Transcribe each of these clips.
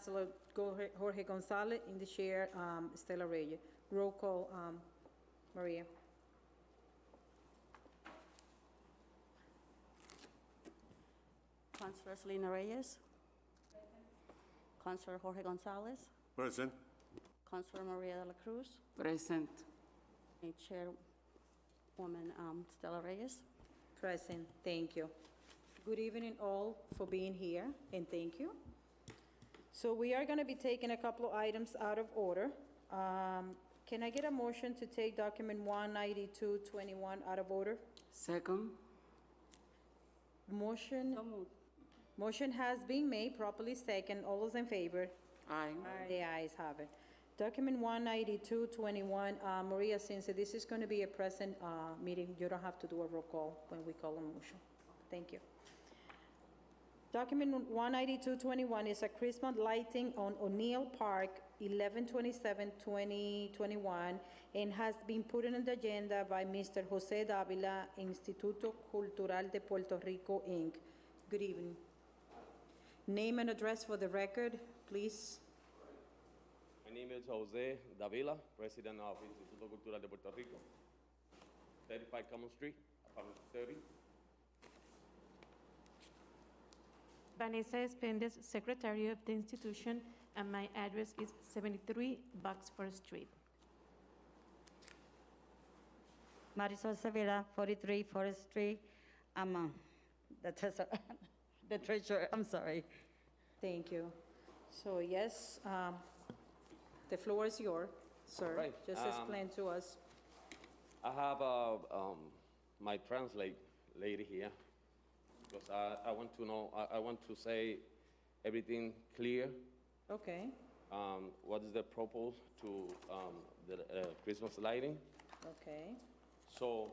Councillor Jorge Gonzalez, in the chair, Stella Reyes. Roll call, Maria. Councillor Selena Reyes. Councillor Jorge Gonzalez. Present. Councillor Maria de la Cruz. Present. And Chairwoman Stella Reyes. Present. Thank you. Good evening all for being here, and thank you. So we are going to be taking a couple of items out of order. Can I get a motion to take document 19221 out of order? Second. Motion. So moved. Motion has been made, properly second. All those in favor? Aye. The ayes have it. Document 19221, Maria, since this is going to be a present meeting, you don't have to do a roll call when we call a motion. Thank you. Document 19221 is a Christmas lighting on O'Neill Park, 11/27/2021, and has been put on the agenda by Mr. Jose Davila, Instituto Cultural de Puerto Rico, Inc. Good evening. Name and address for the record, please. My name is Jose Davila, President of Instituto Cultural de Puerto Rico. 35 Common Street, apartment 30. Vanessa Espendes, Secretary of the institution, and my address is 73 Boxford Street. Marisol Sevilla, 43 Forestry. I'm the treasurer, I'm sorry. Thank you. So yes, the floor is yours, sir. Right. Just explain to us. I have my translate lady here because I want to know, I want to say everything clear. Okay, What is the purpose to the Christmas lighting? okay. So,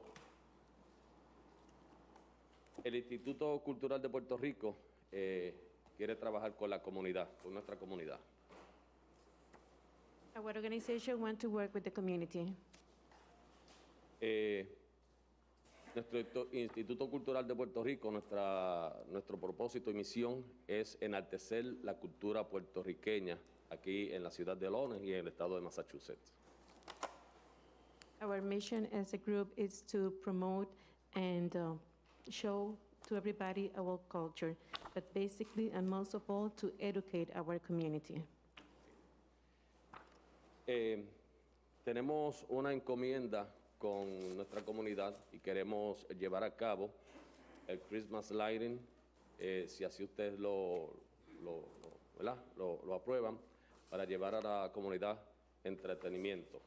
el Instituto Cultural de Puerto Rico quiere trabajar con la comunidad, con nuestra comunidad. Our organization wants to work with the community. Nuestro Instituto Cultural de Puerto Rico, nuestro propósito y misión es enaltecer la cultura puertorriqueña aquí en la ciudad de Londres y en el estado de Massachusetts. Our mission as a group is to promote and show to everybody our culture, but basically and most of all to educate our community. Tenemos una encomienda con nuestra comunidad y queremos llevar a cabo el Christmas lighting, si así ustedes lo aprueban, para llevar a la comunidad entretenimiento.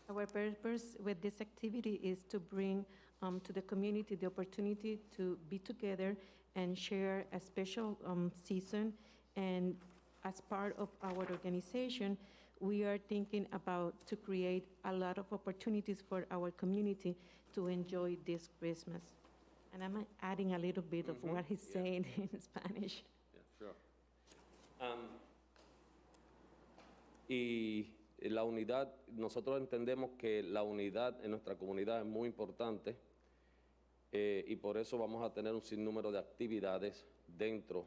Our purpose with this activity is to bring to the community the opportunity to be together and share a special season. And as part of our organization, we are thinking about to create a lot of opportunities for our community to enjoy this Christmas. And I'm adding a little bit of what he's saying in Spanish. Yeah, sure. Y la unidad, nosotros entendemos que la unidad en nuestra comunidad es muy importante y por eso vamos a tener un sinnúmero de actividades dentro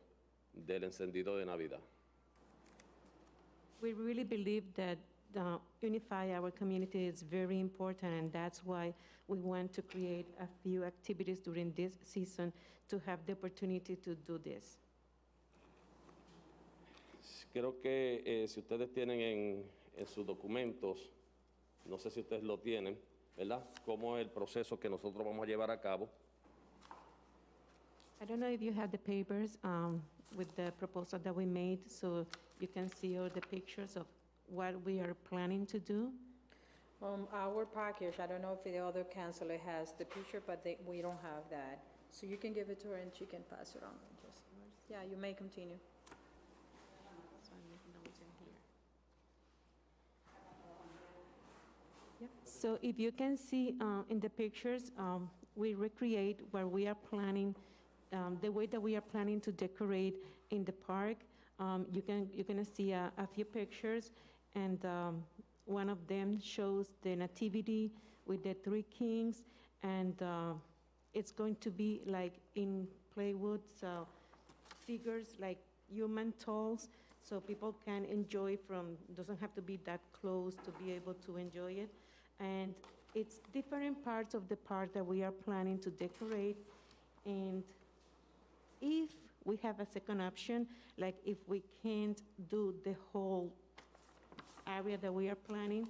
del encendido de Navidad. We really believe that unify our community is very important, and that's why we want to create a few activities during this season to have the opportunity to do this. Creo que si ustedes tienen en sus documentos, no sé si ustedes lo tienen, ¿verdad? Cómo es el proceso que nosotros vamos a llevar a cabo. I don't know if you have the papers with the proposal that we made, so you can see all the pictures of what we are planning to do. Our package, I don't know if the other councillor has the picture, but we don't have that. So you can give it to her and she can pass it on. Yeah, you may continue. So if you can see in the pictures, we recreate where we are planning, the way that we are planning to decorate in the park. You're gonna see a few pictures, and one of them shows the nativity with the three kings, and it's going to be like in plywood, so figures like human talls, so people can enjoy from, doesn't have to be that close to be able to enjoy it. And it's different parts of the park that we are planning to decorate. And if we have a second option, like if we can't do the whole area that we are planning,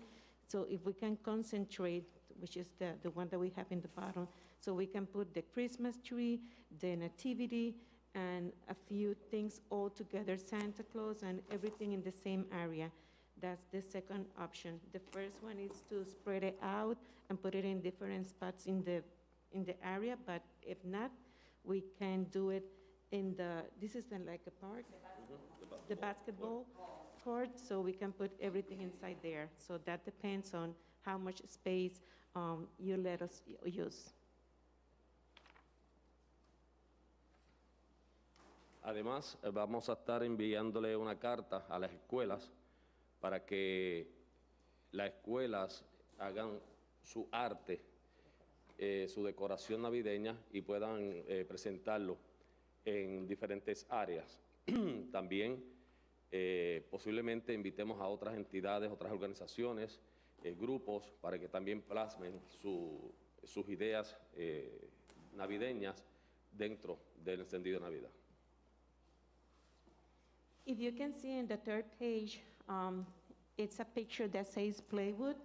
so if we can concentrate, which is the one that we have in the bottom, so we can put the Christmas tree, the nativity, and a few things all together, Santa Claus and everything in the same area. That's the second option. The first one is to spread it out and put it in different spots in the area, but if not, we can do it in this is like a park? The basketball court, so we can put everything inside there. So that depends on how much space you let us use. Además, vamos a estar enviándole una carta a las escuelas para que las escuelas hagan su arte, su decoración navideña y puedan presentarlo en diferentes áreas. También posiblemente invitemos a otras entidades, otras organizaciones, grupos, para que también plasmen sus ideas navideñas dentro del encendido de Navidad. If you can see in the third page, it's a picture that says Playwood.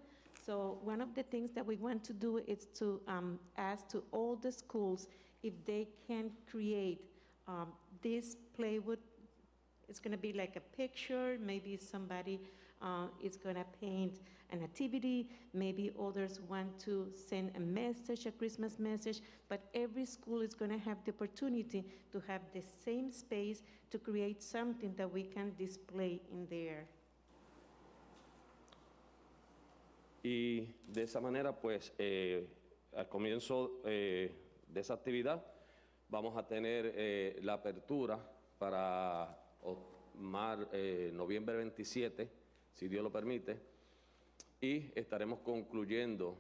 So one of the things that we want to do is to ask to all the schools if they can create this Playwood. It's going to be like a picture, maybe somebody is going to paint an activity, maybe others want to send a message, a Christmas message, but every school is going to have the opportunity to have the same space to create something that we can display in there. Y de esa manera, pues, al comienzo de esa actividad, vamos a tener la apertura para noviembre 27, si Dios lo permite, y estaremos concluyendo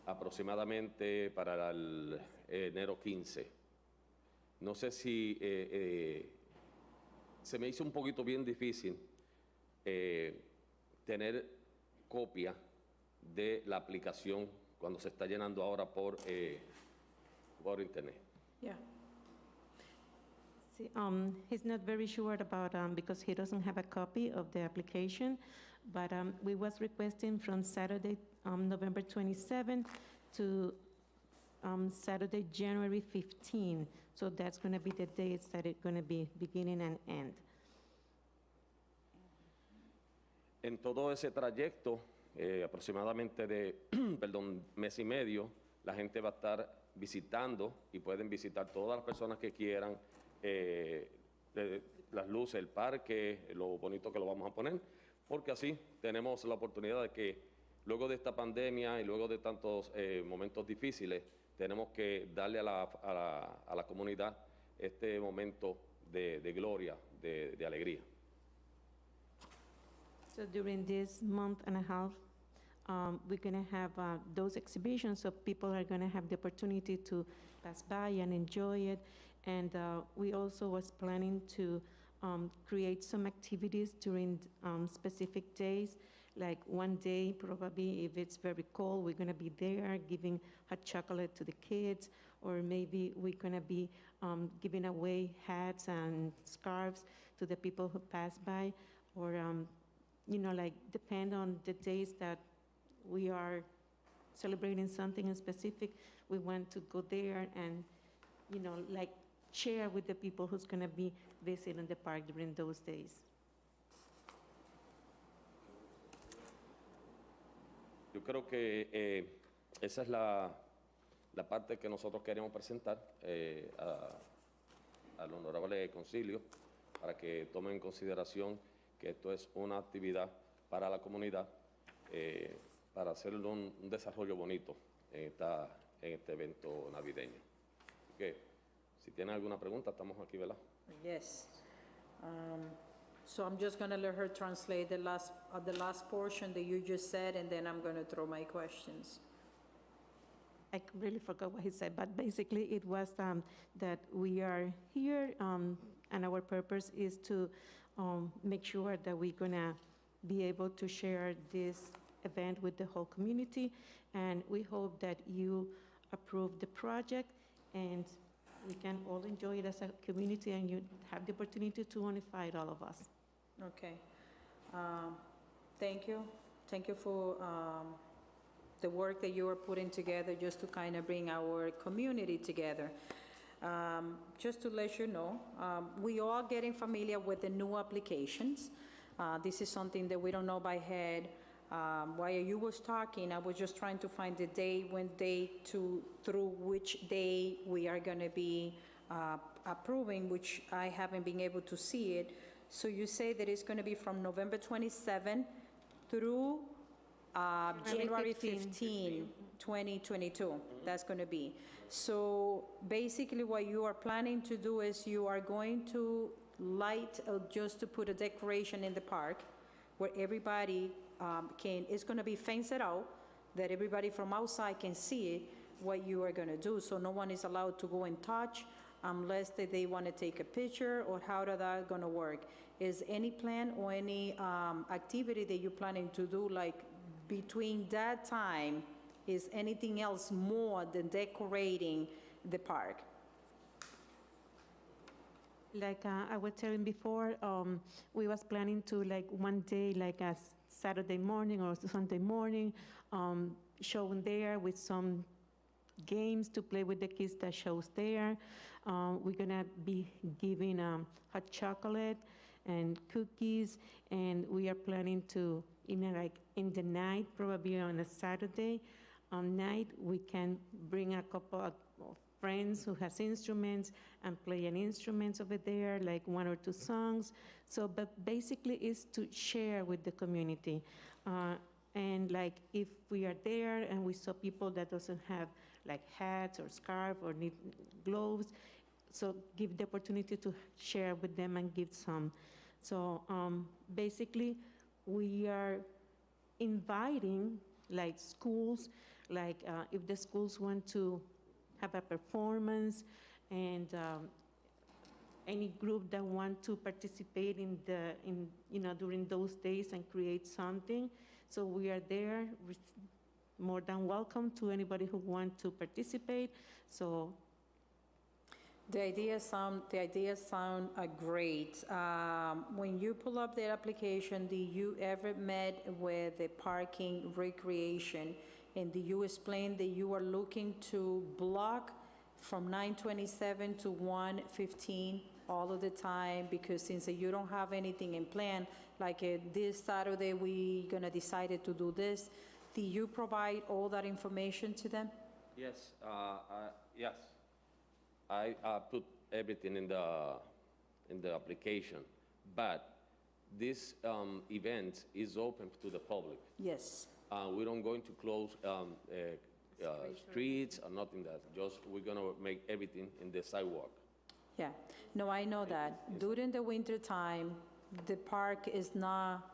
aproximadamente para el enero 15. No sé si se me hizo un poquito bien difícil tener copia de la aplicación cuando se está llenando ahora por internet. Yeah. See, he's not very sure about, because he doesn't have a copy of the application, but we was requesting from Saturday, November 27 to Saturday, January 15. So that's going to be the dates that it's going to be beginning and end. En todo ese trayecto, aproximadamente de, mes y medio, la gente va a estar visitando y pueden visitar todas las personas que quieran las luces, el parque, lo bonito que lo vamos a poner, porque así tenemos la oportunidad de que luego de esta pandemia y luego de tantos momentos difíciles, tenemos que darle a la comunidad este momento de gloria, de alegría. So during this month and a half, we're going to have those exhibitions, so people are going to have the opportunity to pass by and enjoy it. And we also was planning to create some activities during specific days, like one day, probably if it's very cold, we're going to be there giving hot chocolate to the kids, or maybe we're going to be giving away hats and scarves to the people who pass by, or you know, like depend on the days that we are celebrating something in specific, we want to go there and, you know, like share with the people who's going to be visiting the park during those days. Yo creo que esa es la parte que nosotros queremos presentar al honorable concilio, para que tomen en consideración que esto es una actividad para la comunidad, para hacer un desarrollo bonito en este evento navideño. Así que, si tienen alguna pregunta, estamos aquí, ¿verdad? Yes. So I'm just going to let her translate the last portion that you just said, and then I'm going to throw my questions. I really forgot what he said, but basically it was that we are here And our purpose is to make sure that we're gonna be able to share this event with the whole community. And we hope that you approve the project and we can all enjoy it as a community and you have the opportunity to unify all of us. Okay. Thank you. Thank you for the work that you are putting together just to kind of bring our community together. Just to let you know, we are getting familiar with the new applications. This is something that we don't know by head. While you was talking, I was just trying to find the day, through which day we are going to be approving, which I haven't been able to see it. So you say that it's going to be from November 27 through January 15, 2022. That's going to be. So basically what you are planning to do is you are going to light, just to put a decoration in the park where everybody it's going to be fenced out, that everybody from outside can see what you are going to do. So no one is allowed to go and touch unless they want to take a picture, or how that going to work? Is any plan or any activity that you're planning to do, like between that time, is anything else more than decorating the park? Like I was telling before, we was planning to, like, one day, like a Saturday morning or Sunday morning, showing there with some games to play with the kids that shows there. We're gonna be giving hot chocolate and cookies, and we are planning to, like in the night, probably on a Saturday night, we can bring a couple of friends who has instruments and play an instruments over there, like 1 or 2 songs. So, but basically it's to share with the community. And like if we are there and we saw people that doesn't have like hats or scarf or need gloves, so give the opportunity to share with them and give some. So basically we are inviting like schools, like if the schools want to have a performance, and any group that want to participate during those days and create something. So we are there, more than welcome to anybody who want to participate. So the ideas sound great. When you pull up the application, did you ever met with the parking recreation? And do you explain that you are looking to block from 9:27 to 1:15 all of the time? Because since you don't have anything in plan, like this Saturday we gonna decide to do this, do you provide all that information to them? Yes, yes. I put everything in the application, but this event is open to the public. Yes. We don't going to close streets or nothing that. Just we're gonna make everything in the sidewalk. Yeah. No, I know that. During the winter time, the park is not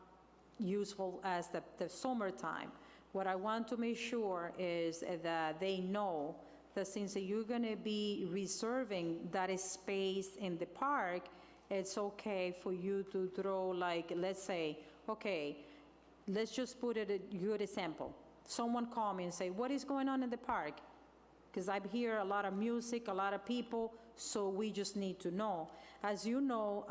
useful as the summertime. What I want to make sure is that they know that since you're gonna be reserving that space in the park, it's okay for you to throw, like, let's say, okay, let's just put it a good example. Someone call me and say, what is going on in the park? Because I hear a lot of music, a lot of people, so we just need to know. As you know,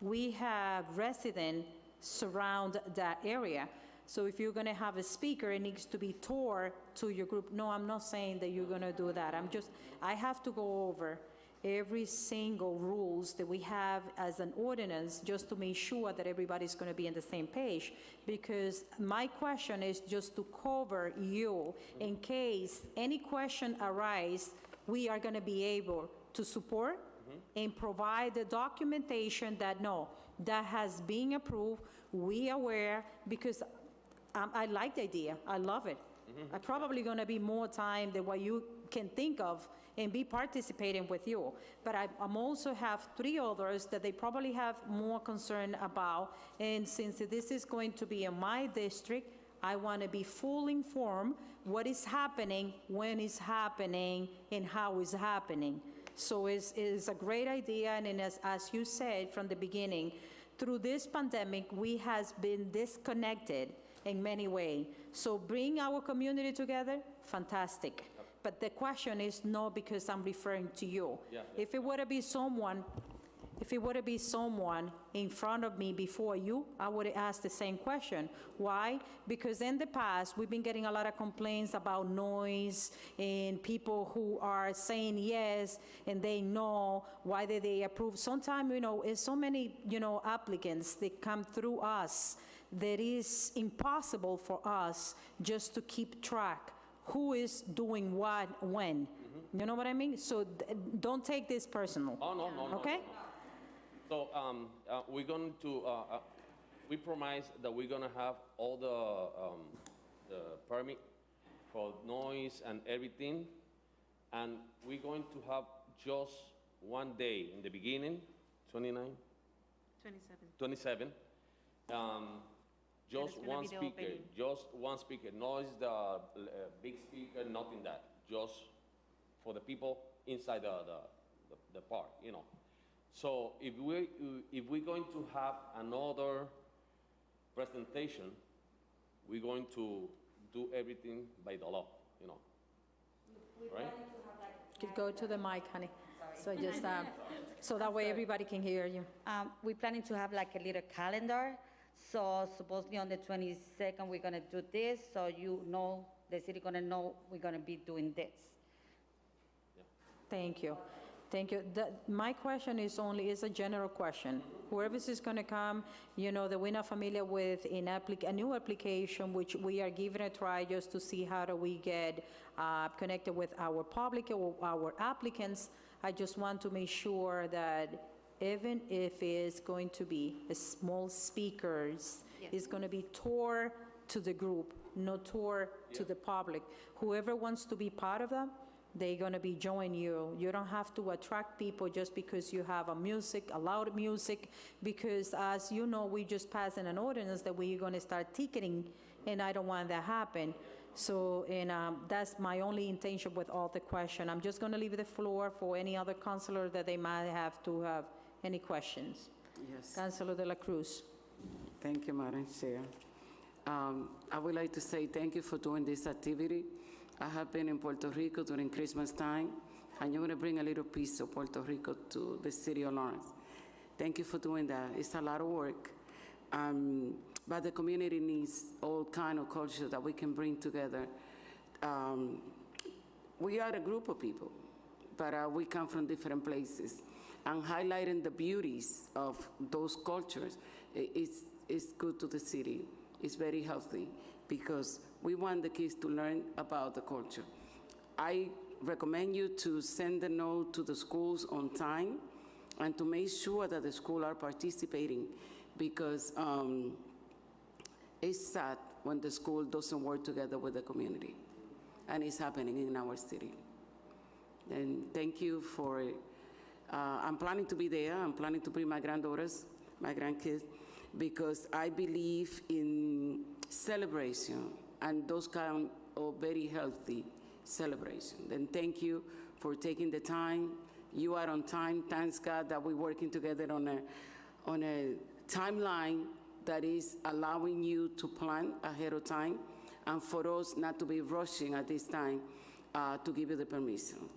we have residents surround that area. So if you're gonna have a speaker, it needs to be toward to your group. No, I'm not saying that you're gonna do that. I have to go over every single rules that we have as an ordinance just to make sure that everybody's going to be on the same page, because my question is just to cover you in case any question arise. We are going to be able to support and provide the documentation that no, that has been approved. We aware, because I like the idea. I love it. I'm probably going to be more time than what you can think of and be participating with you. But I'm also have 3 others that they probably have more concern about. And since this is going to be in my district, I want to be fully informed what is happening, when it's happening, and how it's happening. So it's a great idea, and then as you said from the beginning, through this pandemic, we has been disconnected in many ways. So bring our community together, fantastic. But the question is no, because I'm referring to you. Yeah. If it were to be someone in front of me before you, I would ask the same question. Why? Because in the past, we've been getting a lot of complaints about noise and people who are saying yes and they know, why did they approve? Sometimes, it's so many, applicants that come through us that is impossible for us just to keep track who is doing what when. You know what I mean? So don't take this personal. Oh, no. Okay? So we're going to, we promise that we're going to have all the permit for noise and everything, and we're going to have just one day in the beginning, 29? 27. Just it's gonna one be the speaker, opening. just one speaker. No, it's the big speaker, nothing that. Just for the people inside the park, So if we're going to have another presentation, we're going to do everything by the law, right? Could go to the mic, honey. So just, so that way everybody can hear you. We're planning to have like a little calendar. So supposedly on the 22nd, we're gonna do this, so the city gonna know we're gonna be doing this. Thank you. Thank you. My question is a general question. Whoever is going to come, that we're not familiar with a new application, which we are giving a try just to see how do we get connected with our public or our applicants. I just want to make sure that even if it's going to be a small speakers, it's going to be toward to the group, not toward to the public. Whoever wants to be part of that, they're going to be joining you. You don't have to attract people just because you have a loud music, because as you know, we just passed an ordinance that we're going to start ticketing, and I don't want that to happen. So, and that's my only intention with all the question. I'm just going to leave the floor for any other councilor that they might have to have any questions. Yes. Councilor De La Cruz. Thank you, Madam Chair. I would like to say thank you for doing this activity. I have been in Puerto Rico during Christmas time, and you're going to bring a little piece of Puerto Rico to the city of Lawrence. Thank you for doing that. It's a lot of work, but the community needs all kind of culture that we can bring together. We are a group of people, but we come from different places, and highlighting the beauties of those cultures is good to the city. It's very healthy, because we want the kids to learn about the culture. I recommend you to send a note to the schools on time and to make sure that the schools are participating, because it's sad when the school doesn't work together with the community, and it's happening in our city. And thank you for, I'm planning to be there. I'm planning to bring my granddaughters, my grandkids, because I believe in celebration and those kind of very healthy celebration. And thank you for taking the time. You are on time. Thanks God that we're working together on a timeline that is allowing you to plan ahead of time, and for us not to be rushing at this time to give you the permission.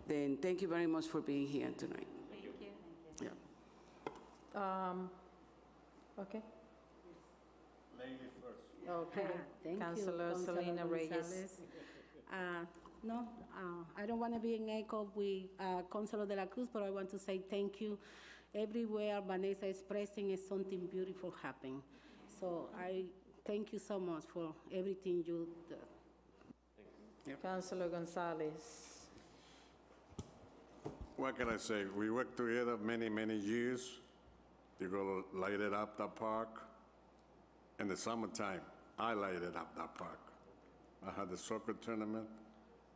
Then thank you very much for being here tonight. Thank you. Yeah. Okay. Lady first. Okay. Thank Councilor you, Selena Reyes. Gonzalez. No, I don't want to be in echo with Councilor De La Cruz, but I want to say thank you. Everywhere Vanessa is expressing is something beautiful happening. So I thank you so much for everything you do. Councilor Gonzalez. What can I say? We worked together many, many years. You're gonna light it up, that park. In the summertime, I lighted up that park. I had the soccer tournament,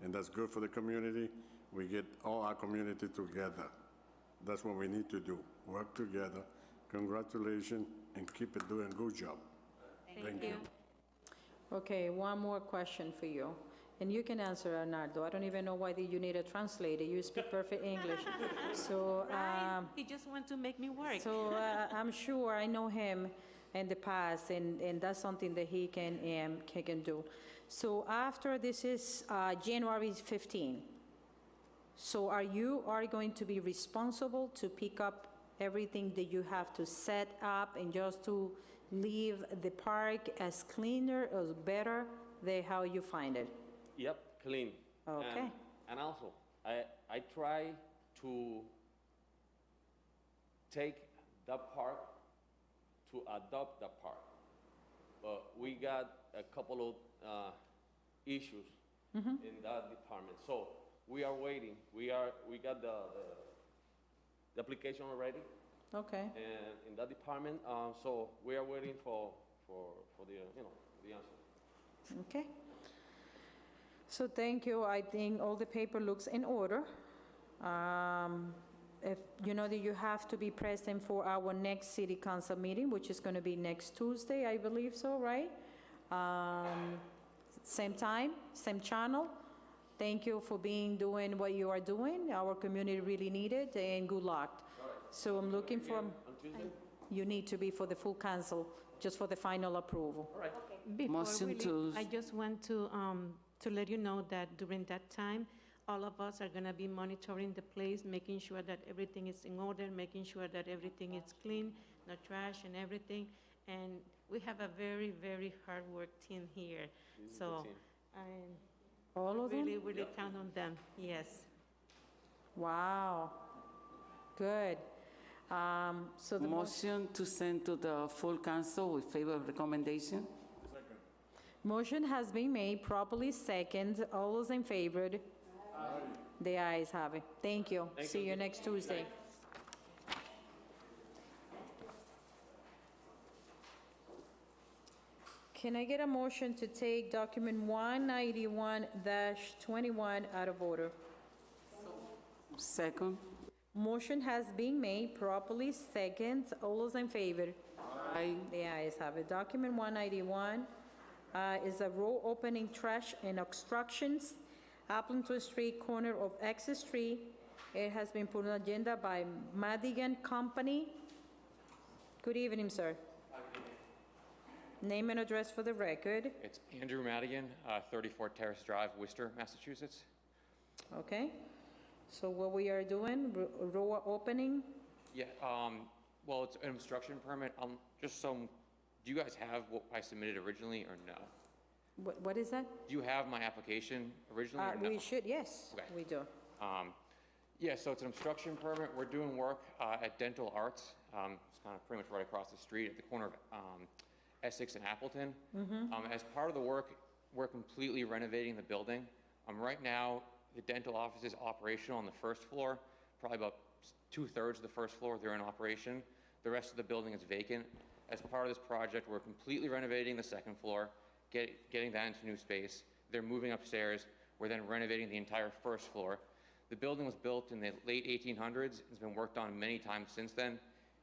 and that's good for the community. We get all our community together. That's what we need to do, work together. Congratulations, and keep it doing a good job. Thank you. Okay, one more question for you. And you can answer, Arnaldo. I don't even know why you need a translator. You speak perfect English. So, He just wants to make me work. so I'm sure I know him in the past, and that's something that he can do. So after this is January 15. So you are going to be responsible to pick up everything that you have to set up and just to leave the park as cleaner or better than how you find it? Yep, clean. Okay. And also, I try to take the park to adopt the park. But we got a couple of issues in that department. So we are waiting. We got the application already. Okay. And in that department, so we are waiting for the, the answer. Okay. So thank you. I think all the paper looks in order. If you know that you have to be present for our next city council meeting, which is going to be next Tuesday, I believe so, right? Same time, same channel. Thank you for doing what you are doing. Our community really need it, and good luck. So I'm looking for, On Tuesday? you need to be for the full council, just for the final approval. All right. Before Motion we leave, to- I just want to let you know that during that time, all of us are gonna be monitoring the place, making sure that everything is in order, making sure that everything is clean, no trash and everything. And we have a very, very hard work team here. This is a So good team. I All of them? really count on them, yes. Wow. Good. So the Motion to send to the full council with favor recommendation. motion has been made, properly second. All those in favor? The ayes have it. Thank you. Thank See you. you next Tuesday. Can I get a motion to take document 191-21 out of order? Second. Motion has been made, properly second. All those in favor? Aye. The ayes have it. Document 191 is a road opening trash and obstructions, Laplante Street, corner of Essex Street. It has been put on agenda by Madigan Company. Good evening, sir. Name and address for the record. It's Andrew Madigan, 34 Terrace Drive, Worcester, Massachusetts. Okay? So what we are doing, road opening? Yeah, well, it's an obstruction permit. Just so, do you guys have what I submitted originally or no? What is that? Do you have my application originally or no? We should, yes, Okay. we do. Yeah, so it's an obstruction permit. We're doing work at Dental Arts. It's kind of pretty much right across the street at the corner of Essex and Appleton. As part of the work, we're completely renovating the building. Right now, the dental office is operational on the first floor. Probably about 2/3 of the first floor, they're in operation. The rest of the building is vacant. As part of this project, we're completely renovating the second floor, getting that into new space. They're moving upstairs. We're then renovating the entire first floor. The building was built in the late 1800s. It's been worked on many times since then.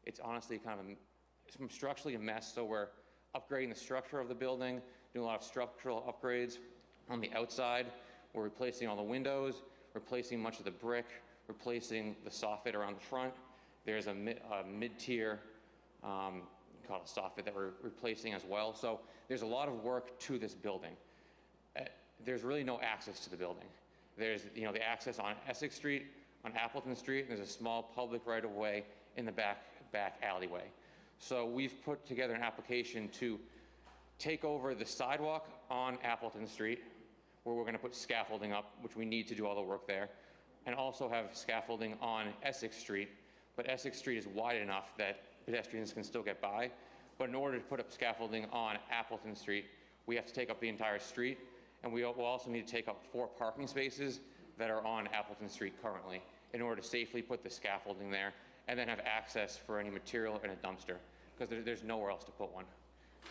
It's honestly kind of it's structurally a mess, so we're upgrading the structure of the building, doing a lot of structural upgrades on the outside. We're replacing all the windows, replacing much of the brick, replacing the soffit around the front. There's a mid-tier called a soffit that we're replacing as well. So there's a lot of work to this building. There's really no access to the building. There's the access on Essex Street, on Appleton Street, and there's a small public right-of-way in the back alleyway. So we've put together an application to take over the sidewalk on Appleton Street, where we're going to put scaffolding up, which we need to do all the work there, and also have scaffolding on Essex Street. But Essex Street is wide enough that pedestrians can still get by. But in order to put up scaffolding on Appleton Street, we have to take up the entire street, and we will also need to take up 4 parking spaces that are on Appleton Street currently in order to safely put the scaffolding there and then have access for any material in a dumpster, because there's nowhere else to put one.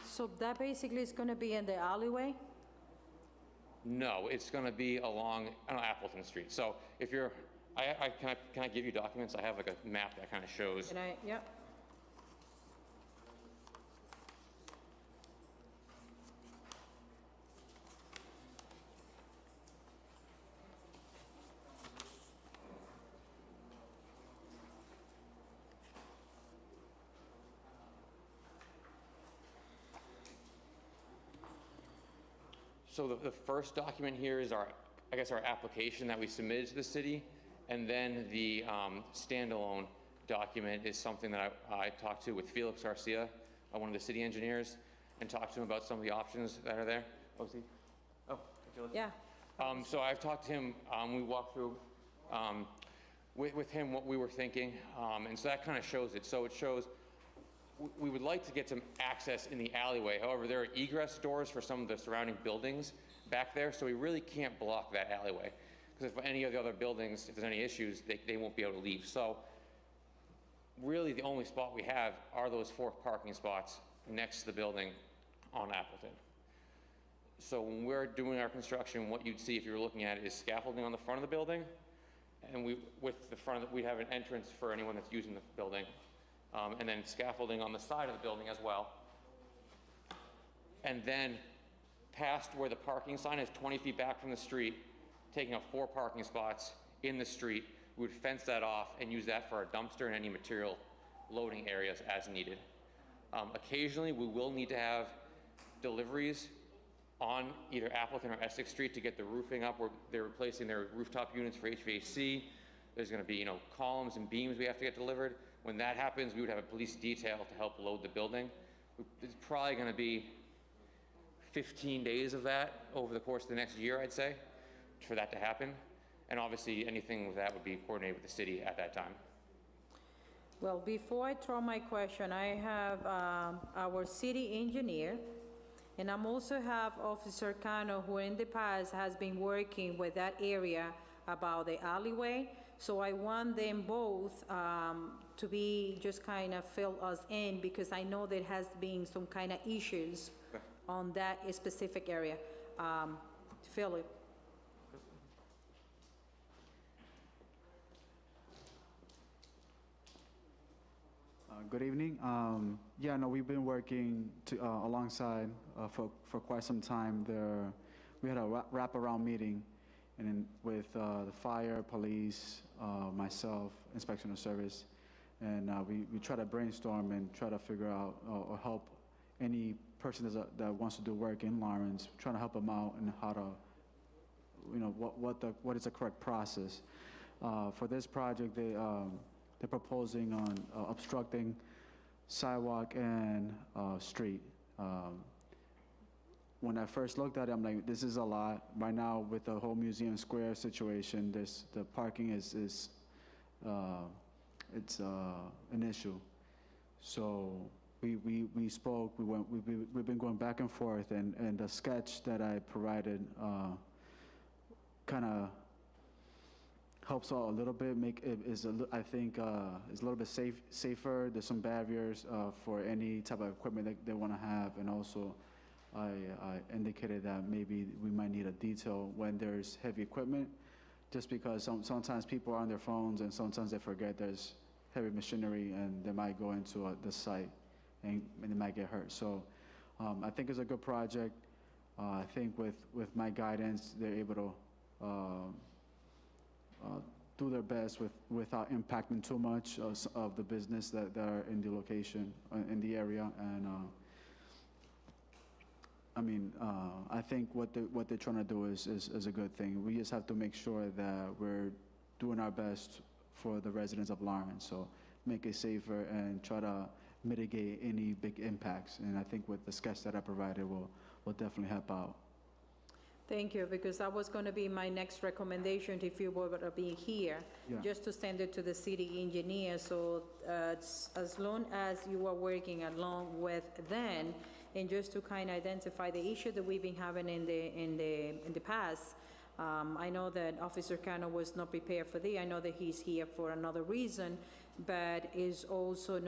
So that basically is going to be in the alleyway? No, it's going to be along Appleton Street. So if you're, can I give you documents? I have like a map that kind of shows. Can I, yeah. So the first document here is our, I guess, our application that we submitted to the city, and then the standalone document is something that I talked to with Felix Garcia, one of the city engineers, and talked to him about some of the options that are there. Oh, is he? Oh, Felix. Yeah. So I've talked to him, we walked through with him what we were thinking, and so that kind of shows it. So it shows we would like to get some access in the alleyway. However, there are egress doors for some of the surrounding buildings back there, so we really can't block that alleyway. Because if any of the other buildings, if there's any issues, they won't be able to leave. So really the only spot we have are those 4 parking spots next to the building on Appleton. So when we're doing our construction, what you'd see if you were looking at it is scaffolding on the front of the building, and we have an entrance for anyone that's using the building, and then scaffolding on the side of the building as well. And then past where the parking sign is 20 feet back from the street, taking up 4 parking spots in the street, we would fence that off and use that for our dumpster and any material loading areas as needed. Occasionally, we will need to have deliveries on either Appleton or Essex Street to get the roofing up, where they're replacing their rooftop units for HVAC. There's gonna be, columns and beams we have to get delivered. When that happens, we would have a police detail to help load the building. It's probably gonna be 15 days of that over the course of the next year, I'd say, for that to happen. And obviously, anything with that would be coordinated with the city at that time. Well, before I throw my question, I have our city engineer, and I'm also have Officer Cano, who in the past has been working with that area about the alleyway. So I want them both to be just kind of fill us in, because I know there has been some kind of issues on that specific area. Philip. Good evening. Yeah, no, we've been working alongside for quite some time. We had a wrap-around meeting, and then with the fire, police, myself, inspection of service, and we try to brainstorm and try to figure out or help any person that wants to do work in Lawrence, trying to help them out and how to, what is the correct process. For this project, they're proposing on obstructing sidewalk and street. When I first looked at it, I'm like, this is a lot. Right now, with the whole Museum Square situation, the parking is an issue. So we spoke. We've been going back and forth, and the sketch that I provided kind of helps out a little bit. I think is a little bit safer. There's some barriers for any type of equipment that they want to have, and also I indicated that maybe we might need a detail when there's heavy equipment, just because sometimes people are on their phones and sometimes they forget there's heavy machinery and they might go into the site and they might get hurt. So I think it's a good project. I think with my guidance, they're able to do their best without impacting too much of the business that are in the location, in the area. And I think what they're trying to do is a good thing. We just have to make sure that we're doing our best for the residents of Lawrence. So make it safer and try to mitigate any big impacts. And I think with the sketch that I provided will definitely help out. Thank you, because that was going to be my next recommendation if you were going to be here, just to send it to the city engineer. So as long as you are working along with them, and just to kind of identify the issue that we've been having in the past. I know that Officer Cano was not prepared for this. I know that he's here for another reason, but is also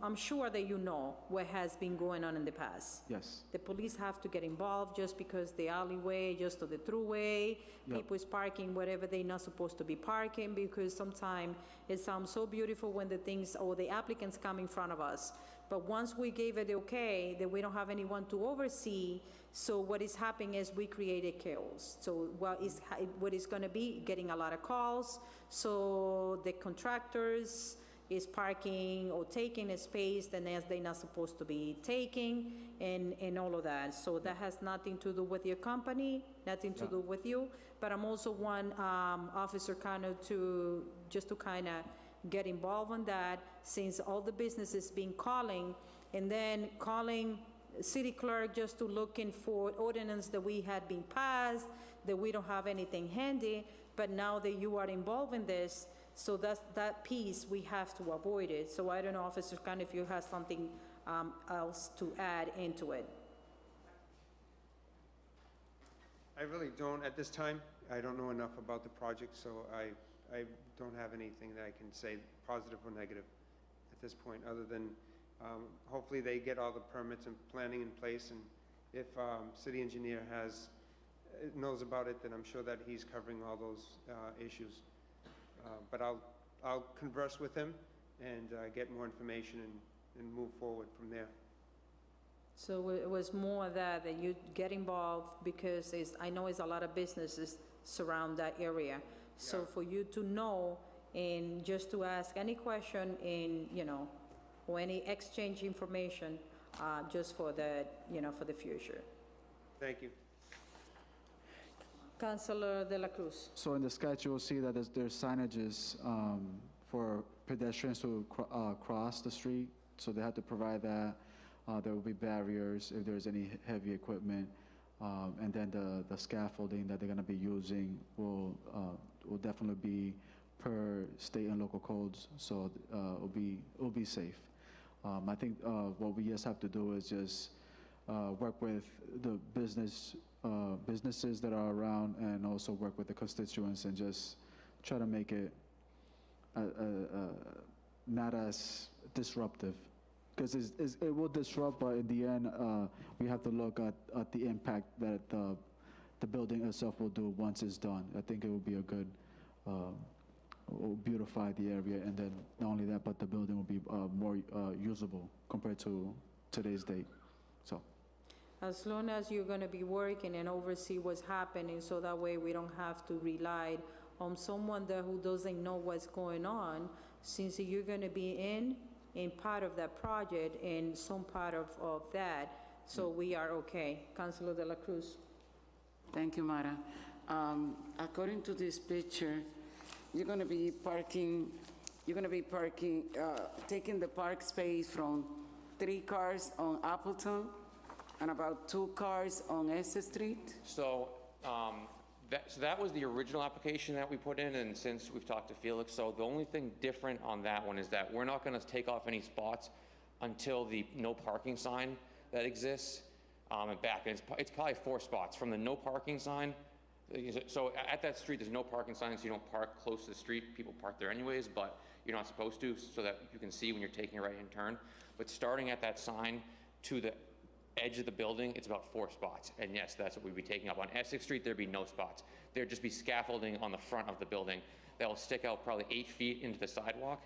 I'm sure that you know what has been going on in the past. Yes. The police have to get involved just because the alleyway, just to the throughway, people is parking wherever they're not supposed to be parking, because sometimes it sounds so beautiful when the things or the applicants come in front of us. But once we gave it okay, that we don't have anyone to oversee, so what is happening is we created chaos. So what is going to be getting a lot of calls, so the contractors is parking or taking a space that they're not supposed to be taking, and all of that. So that has nothing to do with your company, nothing to do with you, but I'm also one officer kind of to kind of get involved on that, since all the businesses been calling, and then calling city clerk just to looking for ordinance that we had been passed, that we don't have anything handy, but now that you are involved in this, so that piece, we have to avoid it. So I don't know, Officer Khan, if you have something else to add into it. I really don't at this time. I don't know enough about the project, so I don't have anything that I can say, positive or negative, at this point, other than hopefully they get all the permits and planning in place, and if city engineer knows about it, then I'm sure that he's covering all those issues. But I'll converse with him and get more information and move forward from there. So it was more that you get involved, because I know it's a lot of businesses surround that area. So for you to know, and just to ask any question in, or any exchange information, just for the, for the future. Thank you. Councillor De La Cruz. So in the sketch, you will see that there's signages for pedestrians to cross the street, so they have to provide that. There will be barriers if there's any heavy equipment, and then the scaffolding that they're going to be using will definitely be per state and local codes, so it'll be safe. I think what we just have to do is just work with the businesses that are around, and also work with the constituents, and just try to make it not as disruptive, because it will disrupt, but in the end, we have to look at the impact that the building itself will do once it's done. I think it will be a good, will beautify the area, and then not only that, but the building will be more usable compared to today's date. So. As long as you're going to be working and oversee what's happening, so that way we don't have to rely on someone there who doesn't know what's going on, since you're going to be in part of that project and some part of that, so we are okay. Councilor De La Cruz. Thank you, Mara. According to this picture, you're going to be parking, taking the park space from 3 cars on Appleton and about 2 cars on Essex Street? So, that was the original application that we put in, and since we've talked to Felix, so the only thing different on that one is that we're not gonna take off any spots until the no parking sign that exists, and back, and it's probably 4 spots from the no parking sign. So at that street, there's no parking sign, so you don't park close to the street. People park there anyways, but you're not supposed to, so that you can see when you're taking a right-hand turn. But starting at that sign to the edge of the building, it's about 4 spots. And yes, that's what we'd be taking up. On Essex Street, there'd be no spots. There'd just be scaffolding on the front of the building that will stick out probably 8 feet into the sidewalk,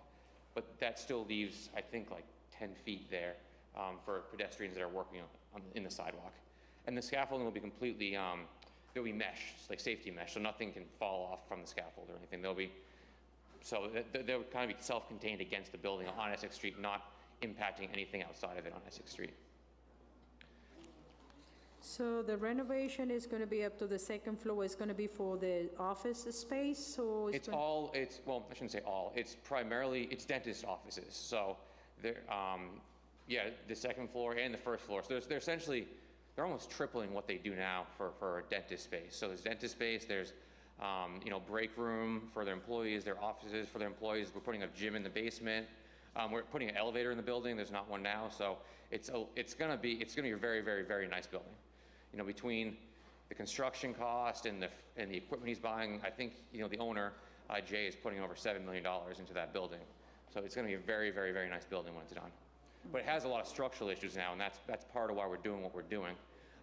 but that still leaves, I think, like 10 feet there for pedestrians that are working in the sidewalk. And the scaffolding will be completely, there'll be mesh, like safety mesh, so nothing can fall off from the scaffold or anything. They'll kind of be self-contained against the building on Essex Street, not impacting anything outside of it on Essex Street. So the renovation is going to be up to the 2nd floor. It's going to be for the office space, or Well, I shouldn't say all. It's primarily, it's dentist offices. So the 2nd floor and the 1st floor. So they're almost tripling what they do now for a dentist space. So there's dentist space, there's break room for their employees, their offices for their employees. We're putting a gym in the basement. We're putting an elevator in the building. There's not one now. So it's gonna be a very, very, very nice building. Between the construction cost and the equipment he's buying, I think, the owner, Jay, is putting over $7 million into that building. So it's gonna be a very, very, very nice building when it's done. But it has a lot of structural issues now, and that's part of why we're doing what we're doing.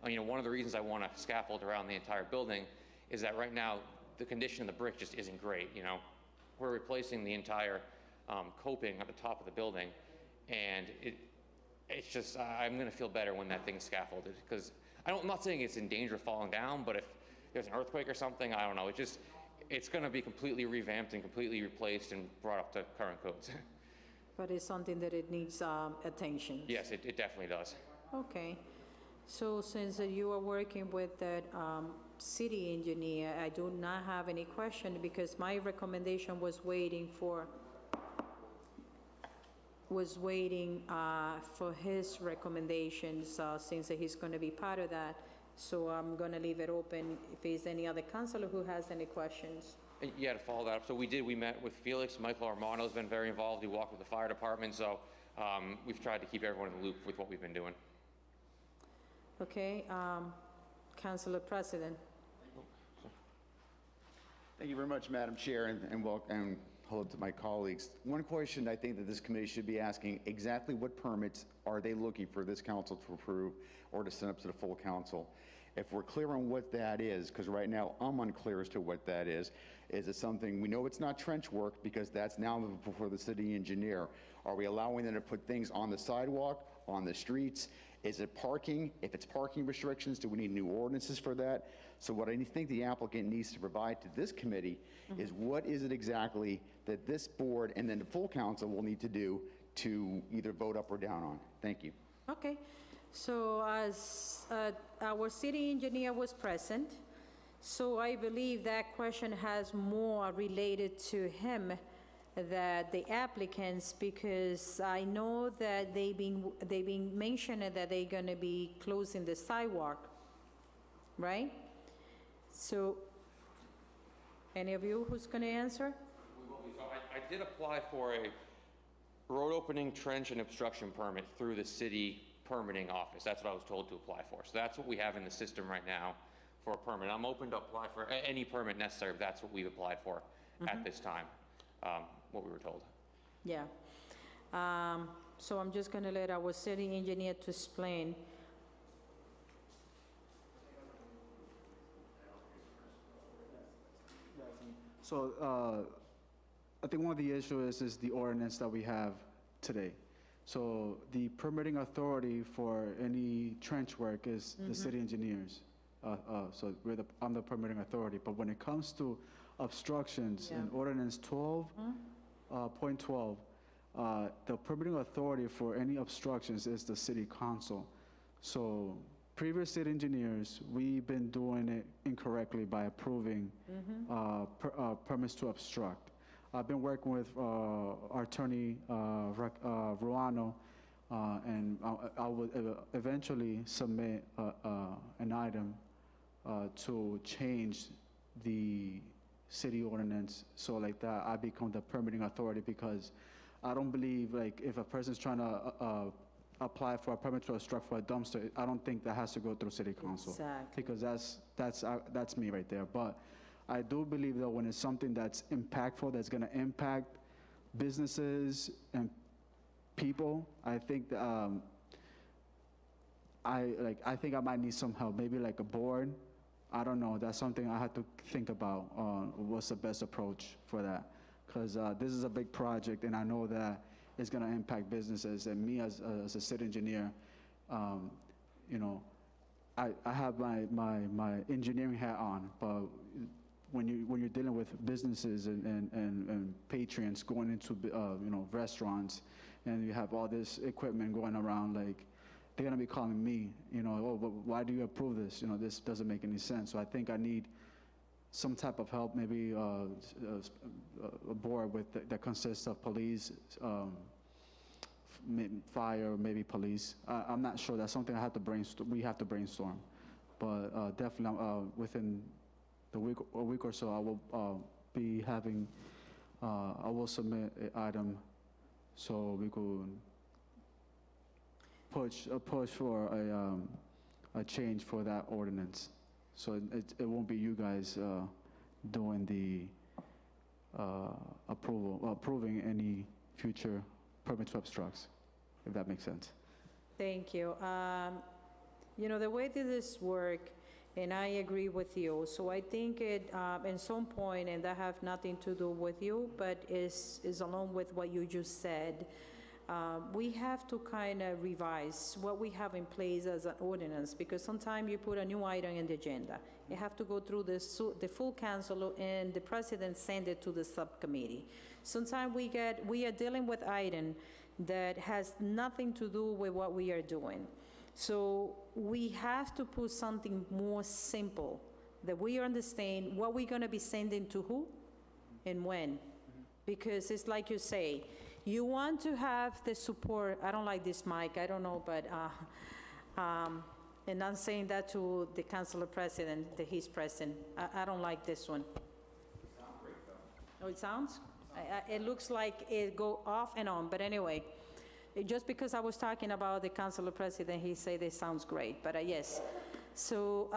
One of the reasons I want to scaffold around the entire building is that right now, the condition of the brick just isn't great, We're replacing the entire coping at the top of the building, and it's just, I'm gonna feel better when that thing's scaffolded, because I'm not saying it's in danger of falling down, but if there's an earthquake or something, I don't know, it's gonna be completely revamped and completely replaced and brought up to current codes. But it's something that it needs attention. Yes, it definitely does. Okay. So since you are working with that city engineer, I do not have any question because my recommendation was waiting for his recommendations since he's going to be part of that. So I'm going to leave it open if there's any other councilor who has any questions. And yeah, to follow that up, so we met with Felix. Michael Armano's been very involved. He walked with the fire department, so we've tried to keep everyone in the loop with what we've been doing. Okay, Councilor President. Thank you very much, Madam Chair, and welcome, and hello to my colleagues. One question I think that this committee should be asking, exactly what permits are they looking for this council to approve or to send up to the full council? If we're clear on what that is, because right now I'm unclear as to what that is it something, we know it's not trench work because that's now before the city engineer. Are we allowing them to put things on the sidewalk, on the streets? Is it parking? If it's parking restrictions, do we need new ordinances for that? So what I think the applicant needs to provide to this committee is what is it exactly that this board and then the full council will need to do to either vote up or down on. Thank you. Okay, so as our city engineer was present, so I believe that question has more related to him than the applicants, because I know that they've been mentioning that they're gonna be closing the sidewalk, right? So, any of you who's gonna answer? So I did apply for a road opening, trench, and obstruction permit through the city permitting office. That's what I was told to apply for. So that's what we have in the system right now for a permit. I'm open to apply for any permit necessary, but that's what we've applied for at this time, what we were told. Yeah. So I'm just gonna let our city engineer to explain. So I think one of the issues is the ordinance that we have today. So the permitting authority for any trench work is the city engineers. So I'm the permitting authority. But when it comes to obstructions in ordinance 12.12, the permitting authority for any obstructions is the city council. So previous city engineers, we've been doing it incorrectly by approving permits to obstruct. I've been working with our attorney, Ruano, and I will eventually submit an item to change the city ordinance so like that I become the permitting authority, because I don't believe like if a person's trying to apply for a permit to obstruct for a dumpster, I don't think that has to go through city council. Exactly. Because that's me right there. But I do believe that when it's something that's impactful, that's gonna impact businesses and people, I think that, I think I might need some help, maybe like a board. I don't know, that's something I have to think about, what's the best approach for that. Because this is a big project, and I know that it's gonna impact businesses, and me as a city engineer, you know, I have my engineering hat on, but when you're dealing with businesses and patrons going into you know, restaurants, and you have all this equipment going around, like they're gonna be calling me, you know, oh, but why do you approve this? You know, this doesn't make any sense. So I think I need some type of help, maybe a board that consists of police, fire, maybe police. I'm not sure. That's something I have to brainstorm. We have to brainstorm, but definitely within a week or so, I will be having. I will submit an item so we could push for a change for that ordinance. So it won't be you guys doing the approving any future permit to obstructs, if that makes sense. Thank you. You know, the way that this work, and I agree with you, so I think it, at some point, and that have nothing to do with you, but is along with what you just said, we have to kind of revise what we have in place as an ordinance, because sometimes you put a new item in the agenda, It have to go through the full council, and the president send it to the subcommittee. Sometimes we are dealing with item that has nothing to do with what we are doing. So we have to put something more simple, that we understand what we're gonna be sending to who and when. Because it's like you say, you want to have the support, I don't like this mic, I don't know, but, and I'm saying that to the councilor president, that he's present. I don't like this one. It sounds great, though. Oh, it sounds? It looks like it go off and on, but anyway, just because I was talking about the councilor president, he said it sounds great, but yes. So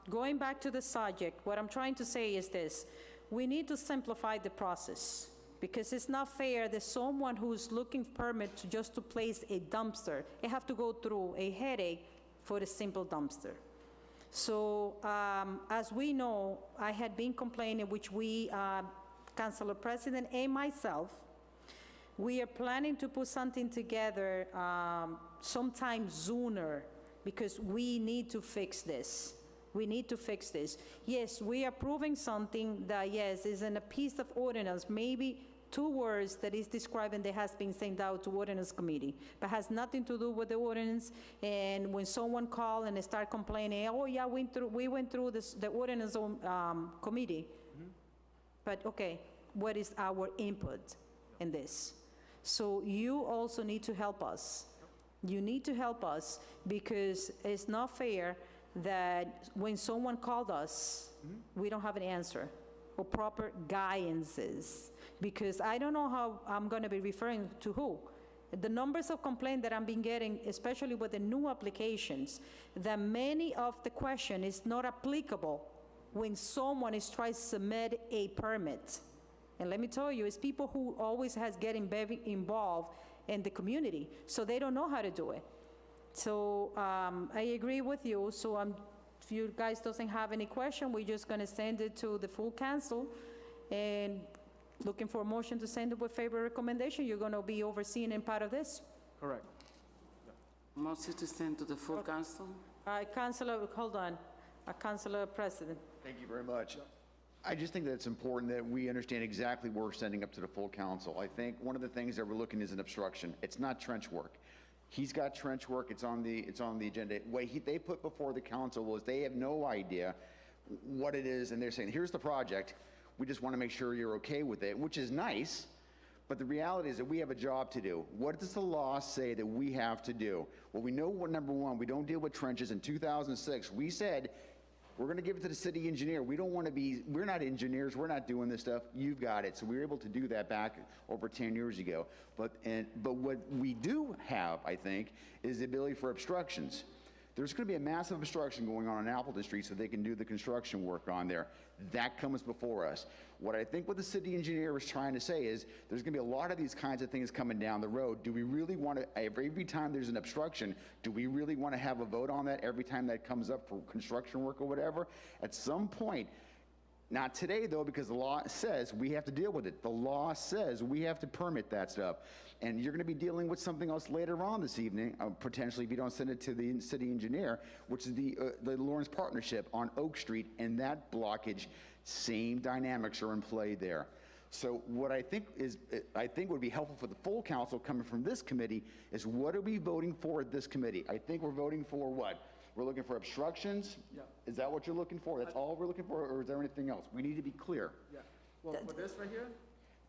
going back to the subject, what I'm trying to say is this. We need to simplify the process, because it's not fair that someone who's looking permit just to place a dumpster, they have to go through a headache for a simple dumpster. So as we know, I had been complaining, which we, councilor president and myself, we are planning to put something together sometime sooner, because we need to fix this. We need to fix this. Yes, we are approving something that, yes, is in a piece of ordinance, maybe 2 words that is describing that has been sent out to ordinance committee, but has nothing to do with the ordinance. And when someone call and they start complaining, oh yeah, we went through the ordinance committee. But okay, what is our input in this? So you also need to help us. You need to help us, because it's not fair that when someone called us, we don't have an answer or proper guidances, because I don't know how I'm going to be referring to who. The numbers of complaints that I've been getting, especially with the new applications, that many of the question is not applicable when someone is trying to submit a permit. And let me tell you, it's people who always has getting very involved in the community, so they don't know how to do it. So I agree with you. So if you guys doesn't have any question, we're just going to send it to the full council, and looking for a motion to send it with favorable recommendation. You're going to be overseeing and part of this. Correct. Motion to send to the full council? Councilor, hold on. Councilor President. Thank you very much. I just think that it's important that we understand exactly what we're sending up to the full council. I think one of the things that we're looking is an obstruction. It's not trench work. He's got trench work, it's on the agenda. What they put before the council was they have no idea what it is, and they're saying, here's the project, we just want to make sure you're okay with it, which is nice, but the reality is that we have a job to do. What does the law say that we have to do? Well, we know what, number one, we don't deal with trenches. In 2006, we said, we're going to give it to the city engineer. We don't want to be, we're not engineers, we're not doing this stuff, you've got it. So we were able to do that back over 10 years ago. But what we do have, I think, is the ability for obstructions. There's going to be a massive obstruction going on Appleton Street so they can do the construction work on there. That comes before us. What I think what the city engineer is trying to say is there's going to be a lot of these kinds of things coming down the road. Do we really want to, every time there's an obstruction, do we really want to have a vote on that every time that comes up for construction work or whatever? At some point, not today though, because the law says we have to deal with it. The law says we have to permit that stuff. And you're going to be dealing with something else later on this evening, potentially if you don't send it to the city engineer, which is the Lawrence Partnership on Oak Street, and that blockage, same dynamics are in play there. So what I think would be helpful for the full council coming from this committee is what are we voting for at this committee? I think we're voting for what? We're looking for obstructions? Yeah. Is that what you're looking for? That's all we're looking for, or is there anything else? We need to be clear. Yeah. Well, for this right here,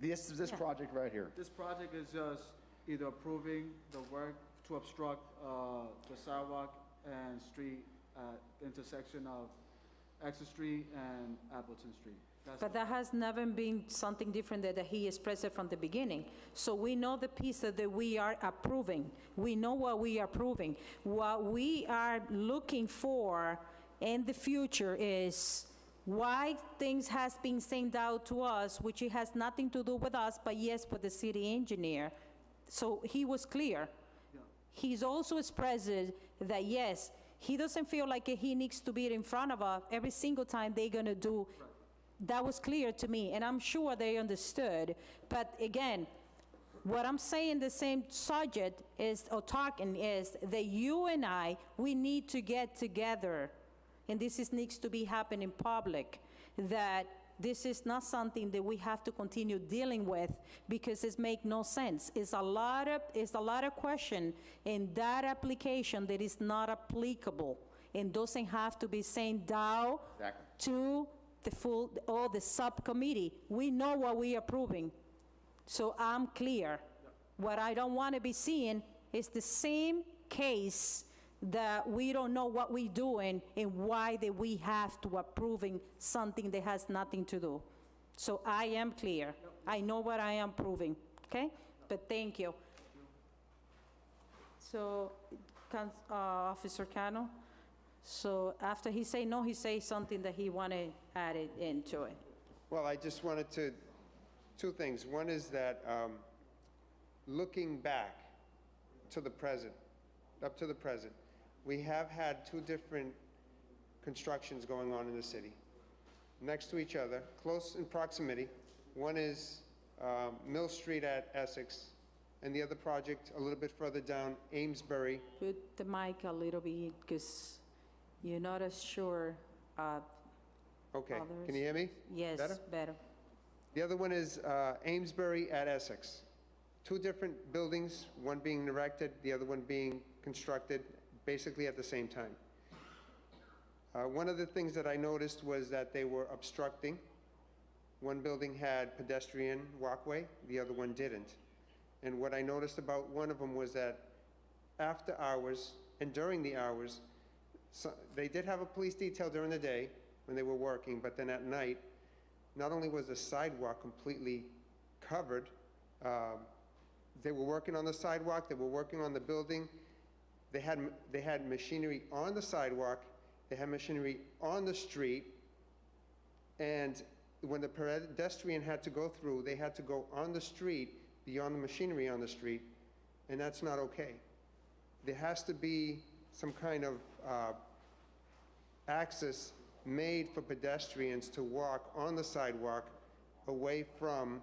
This project right here. this project is just either approving the work to obstruct the sidewalk and street at intersection of Essex Street and Appleton Street. But that has never been something different that he expressed it from the beginning. So we know the piece that we are approving. We know what we are approving. What we are looking for in the future is why things has been sent out to us, which it has nothing to do with us, but yes, with the city engineer. So he was clear. Yeah. He's also expressed that yes, he doesn't feel like he needs to be in front of us every single time they're gonna do. Right. That was clear to me, and I'm sure they understood. But again, what I'm saying, the same subject is, or talking is, that you and I, we need to get together and needs to be happening public, that this is not something that we have to continue dealing with because it makes no sense. It's a lot of question in that application that is not applicable and doesn't have to be sent down to the subcommittee. We know what we are approving, so I'm clear. What I don't want to be seeing is the same case that we don't know what we're doing and why that we have to approving something that has nothing to do. So I am clear. I know what I am proving, okay? But thank you. So, Officer Cano, so after he say no, he say something that he wanted added into it. Well, I just wanted to, two things. One is that looking back to the present, up to the present, we have had two different constructions going on in the city, next to each other, close in proximity. One is Mill Street at Essex, and the other project a little bit further down, Amesbury. Put the mic a little bit, because you're not as sure. Okay, Others. can you hear me? Yes, better. The other one is Amesbury at Essex. Two different buildings, one being erected, the other one being constructed, basically at the same time. One of the things that I noticed was that they were obstructing. One building had pedestrian walkway, the other one didn't. And what I noticed about one of them was that after hours and during the hours, they did have a police detail during the day when they were working, but then at night, not only was the sidewalk completely covered, they were working on the sidewalk, they were working on the building. They had machinery on the sidewalk, they had machinery on the street, and when the pedestrian had to go through, they had to go on the street, beyond the machinery on the street, and that's not okay. There has to be some kind of access made for pedestrians to walk on the sidewalk away from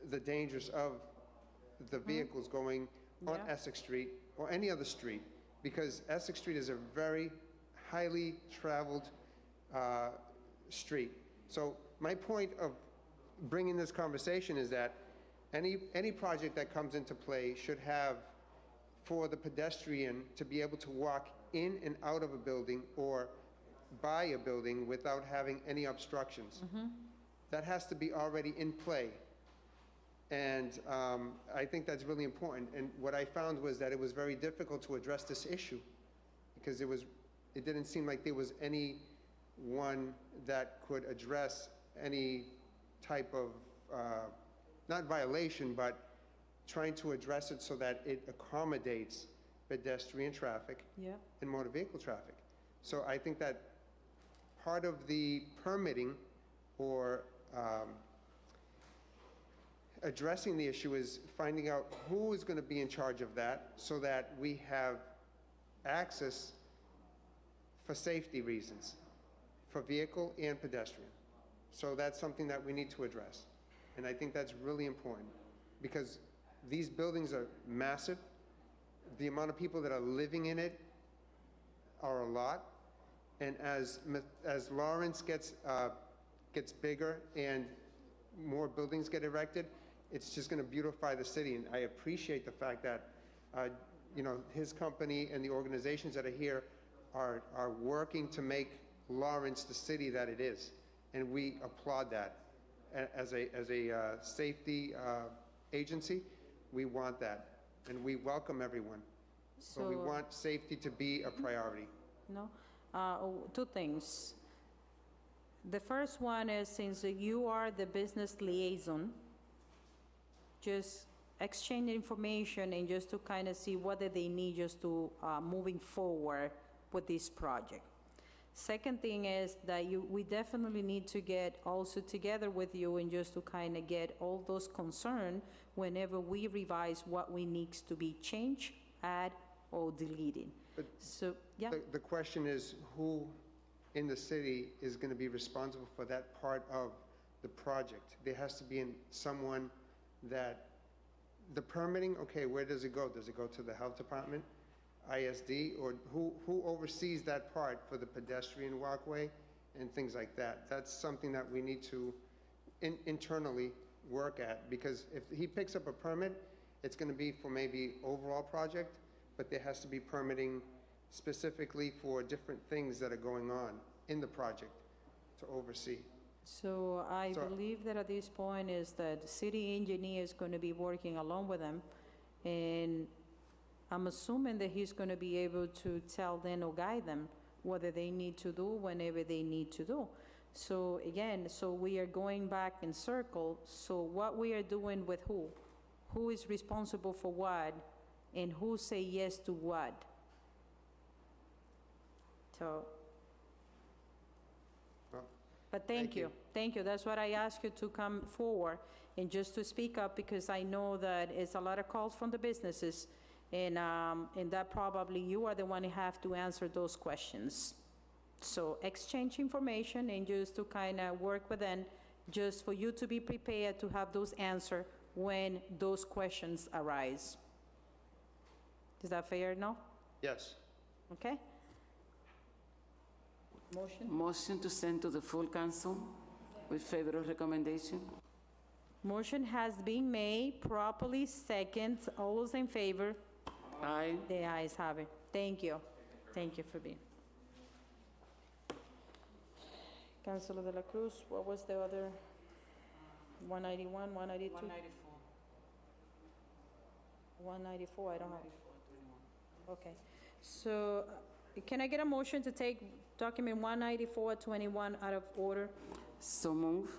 the dangers of the vehicles going on Essex Street or any other street, because Essex Street is a very highly traveled street. So my point of bringing this conversation is that any project that comes into play should have, for the pedestrian to be able to walk in and out of a building or by a building without having any obstructions. That has to be already in play. And I think that's really important. And what I found was that it was very difficult to address this issue because it didn't seem like there was anyone that could address any type of, not violation, but trying to address it so that it accommodates pedestrian traffic and motor vehicle traffic. So I think that part of the permitting or addressing the issue is finding out who is going to be in charge of that so that we have access for safety reasons, for vehicle and pedestrian. So that's something that we need to address. And I think that's really important because these buildings are massive. The amount of people that are living in it are a lot. And as Lawrence gets bigger and more buildings get erected, it's just going to beautify the city. And I appreciate the fact that, his company and the organizations that are here are working to make Lawrence the city that it is. And we applaud that. As a safety agency, we want that. And we welcome everyone. But we want safety to be a priority. No? Two things. The first one is, since you are the business liaison, just exchange information and just to kind of see what they need just to moving forward with this project. Second thing is that we definitely need to get also together with you and just to kind of get all those concerns whenever we revise what we need to be changed, add, or deleted. But so, yeah. The question is who in the city is going to be responsible for that part of the project? There has to be someone that, the permitting, okay, where does it go? Does it go to the health department? ISD, or who oversees that part for the pedestrian walkway and things like that? That's something that we need to internally work at, because if he picks up a permit, it's gonna be for maybe overall project, but there has to be permitting specifically for different things that are going on in the project to oversee. So I So- believe that at this point is that the city engineer is going to be working along with them, and I'm assuming that he's going to be able to tell them or guide them what they need to do whenever they need to do. So again, so we are going back in circle, so what we are doing with who? Who is responsible for what, and who say yes to what? So, Well, but thank you, that's what I asked you to come forward and just to speak up, because I know that it's a lot of calls from the businesses, and that probably you are the one who have to answer those questions. So exchange information and just to kind of work with them, just for you to be prepared to have those answers when those questions arise. Is that fair, no? yes. Okay? Motion? Motion to send to the full council with favorable recommendation. Motion has been made, properly second. All those in favor? Aye. The ayes have it. Thank you. Thank you for being. Councilor De La Cruz, what was the other? 191, 192? 194, I don't have. Okay. So can I get a motion to take document 19421 out of order? So move.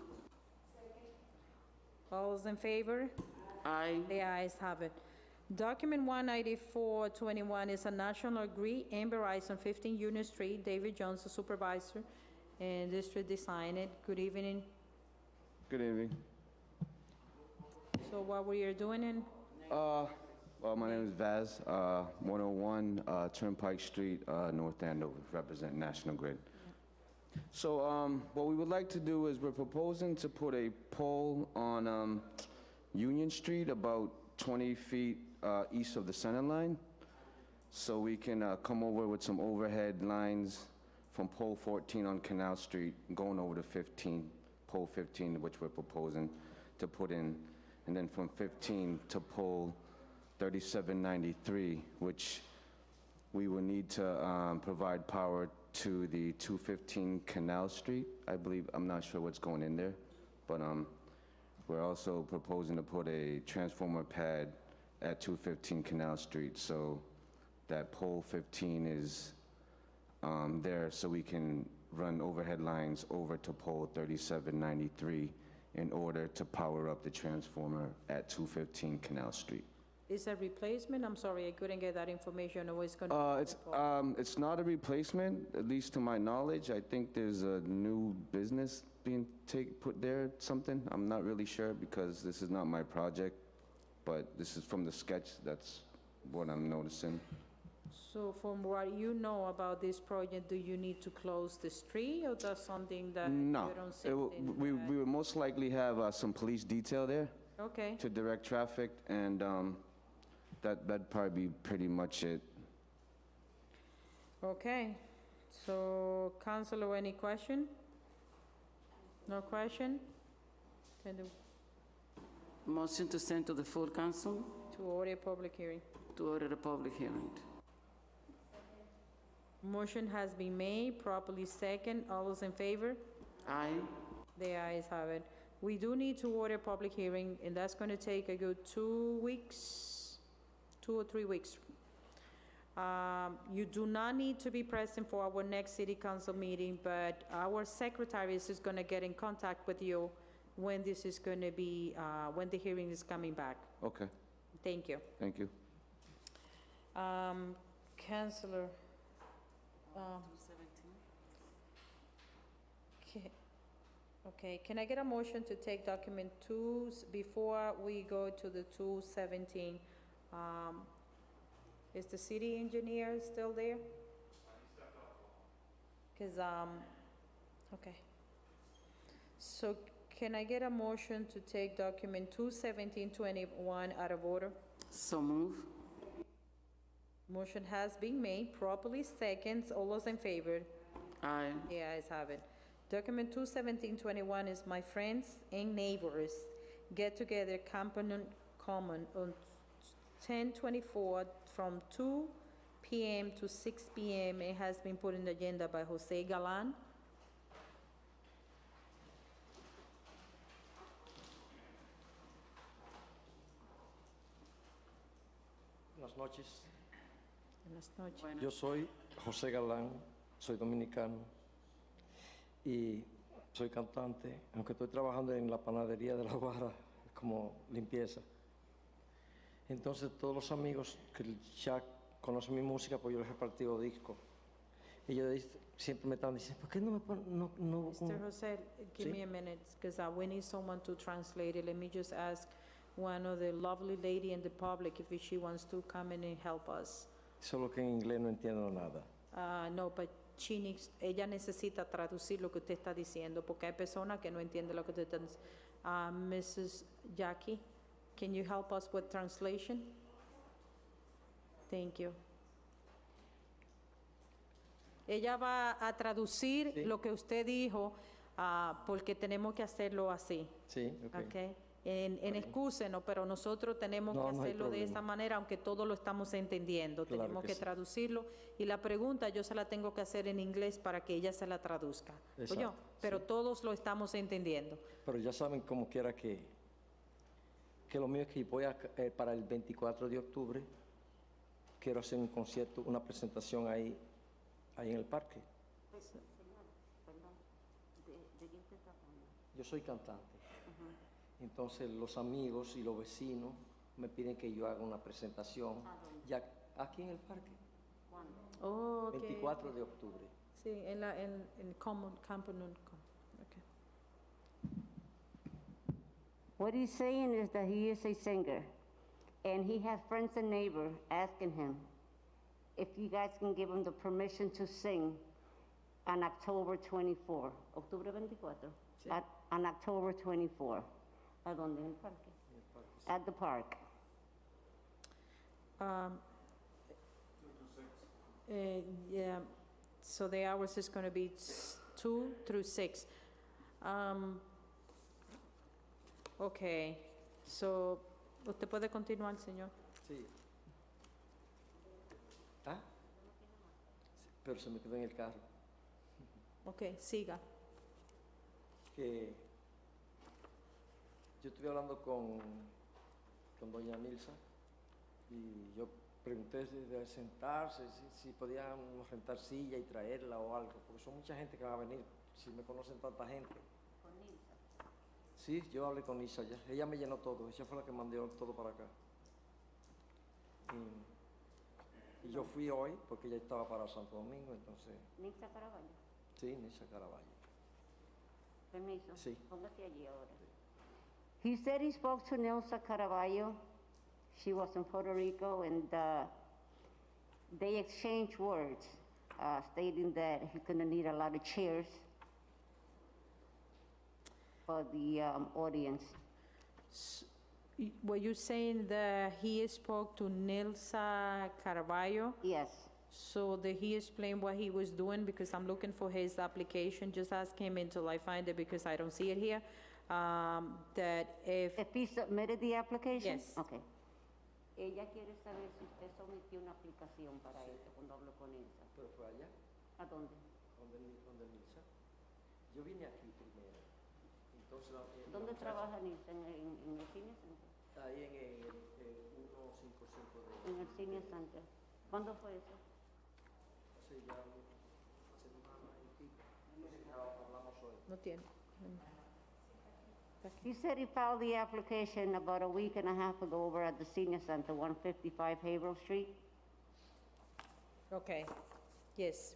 All those in favor? Aye. The ayes have it. Document 19421 is a national agree and Verizon 15 Union Street, David Jones, the supervisor, and district designer. Good evening. Good evening. So what we are doing in, Well, my name is Vaz, 101 Turnpike Street, North Andover, represent National Grid. So what we would like to do is we're proposing to put a pole on Union Street about 20 feet east of the center line, so we can come over with some overhead lines from pole 14 on Canal Street, going over to 15, pole 15, which we're proposing to put in, and then from 15 to pole 3793, which we will need to provide power to the 215 Canal Street, I believe. I'm not sure what's going in there, but we're also proposing to put a transformer pad at 215 Canal Street, so that pole 15 is there, so we can run overhead lines over to pole 3793 in order to power up the transformer at 215 Canal Street. is a replacement? I'm sorry, I couldn't get that information. Or it's going to It's not a replacement, at least to my knowledge. I think there's a new business being put there, something. I'm not really sure because this is not my project, but this is from the sketch. That's what I'm noticing. So from what you know about this project, do you need to close the street, or that's something that No, you don't see? we will most likely have some police detail there Okay. to direct traffic, and that'd probably be pretty much it. Okay. So, Councilor, any question? No question? Can do, Motion to send to the full council to order a public hearing. to order a public hearing. Motion has been made, properly second. All those in favor? Aye. The ayes have it. We do need to order a public hearing, and that's going to take a good 2 weeks, 2 or 3 weeks. You do not need to be present for our next city council meeting, but our secretary is going to get in contact with you when this is going to be, when the hearing is coming back. Okay, Thank you. thank you. Councilor. Okay, can I get a motion to take document 2 before we go to the 217? Is the city engineer still there? Because, okay. So can I get a motion to take document 21721 out of order? So move. Motion has been made, properly seconds. All those in favor? Aye. The ayes have it. Document 21721 is My Friends and Neighbors Get Together Component Common on 10/24 from 2 p.m. to 6 p.m. It has been put in the agenda by Jose Galan. Buenas noches. Buenas noches. Bueno. Yo soy José Galán, soy dominicano y soy cantante, aunque estoy trabajando en la panadería de La Guara como limpieza. Entonces todos los amigos que ya conocen mi música, pues yo les he repartido discos. Y ellos siempre me están diciendo, ¿por qué no me ponen, Mr. Jose, give Sí. me a minute, because we need someone to translate it. Let me just ask one of the lovely lady in the public if she wants to come in and help us. Solo que en inglés no entiendo nada. No, but ella necesita traducir lo que usted está diciendo, porque hay personas que no entienden lo que usted está diciendo. Mrs. Jackie, can you help us with translation? Thank you. Ella va a traducir Sí. lo que usted dijo, porque tenemos que hacerlo así. Sí, ok. Okay. Excúsenos, pero nosotros tenemos No, que no hay hacerlo de problema. esa manera, aunque todo lo estamos entendiendo. Claro Tenemos que que sí. traducirlo. Y la pregunta yo se la tengo que hacer en inglés para que ella se la traduzca. Exacto, ¿Oyó? Pero sí. todos lo estamos entendiendo. Pero ya saben como quiera que lo mío es que voy para el 24 de octubre, quiero hacer un concierto, una presentación ahí en el parque. Yo soy cantante. Entonces los amigos y los vecinos me piden que yo haga una presentación ya aquí en el parque, Oh, okay. 24 de octubre. Sí, en component. Okay. What he's saying is that he is a singer, and he has friends and neighbors asking him if you guys can give him the permission to sing on October 24. Octubre 24? Sí. On October 24. ¿A dónde? En el parque. At the park. Yeah, so the hours is going to be 2 through 6. Okay, so, ¿usted puede continuar, señor? Sí. ¿Ah? Pero se me quedó en el carro. Okay, siga. Que yo estuve hablando con doña Nilsa y yo pregunté de sentarse, si podíamos rentar silla y traerla o algo, porque son mucha gente que va a venir, si me conocen tanta gente. ¿Con Nilsa? Sí, yo hablé con Nilsa ya, ella me llenó todo, ella fue la que mandó todo para acá. Y yo fui hoy porque ella estaba para Santo Domingo, entonces... Nilsa Caraballo. Sí, Nilsa Caraballo. Permiso. Sí. Póngase allí ahora. He said he spoke to Nilsa Caraballo. She was in Puerto Rico, and they exchanged words, stating that he's going to need a lot of chairs for the audience. Were you saying that he spoke to Nilsa Carvalho? Yes. So did he explain what he was doing? Because I'm looking for his application. Just ask him until I find it because I don't see it here. That if... If he submitted the application? Yes. Okay. Ella quiere saber si usted sometió una aplicación para esto cuando habló con Nilsa. ¿Pero fue allá? ¿A dónde? ¿Dónde Nilsa? Yo vine aquí primero. Entonces, ¿Dónde trabaja Nilsa? ¿En el cine center? Ahí en el 155 de... En el cine center. ¿Cuándo fue eso? Hace ya semana y pico. Hablamos hoy. No tiene. He said he filed the application about a week and a half ago over at the senior center, 155 Haverhill Street. Okay, yes.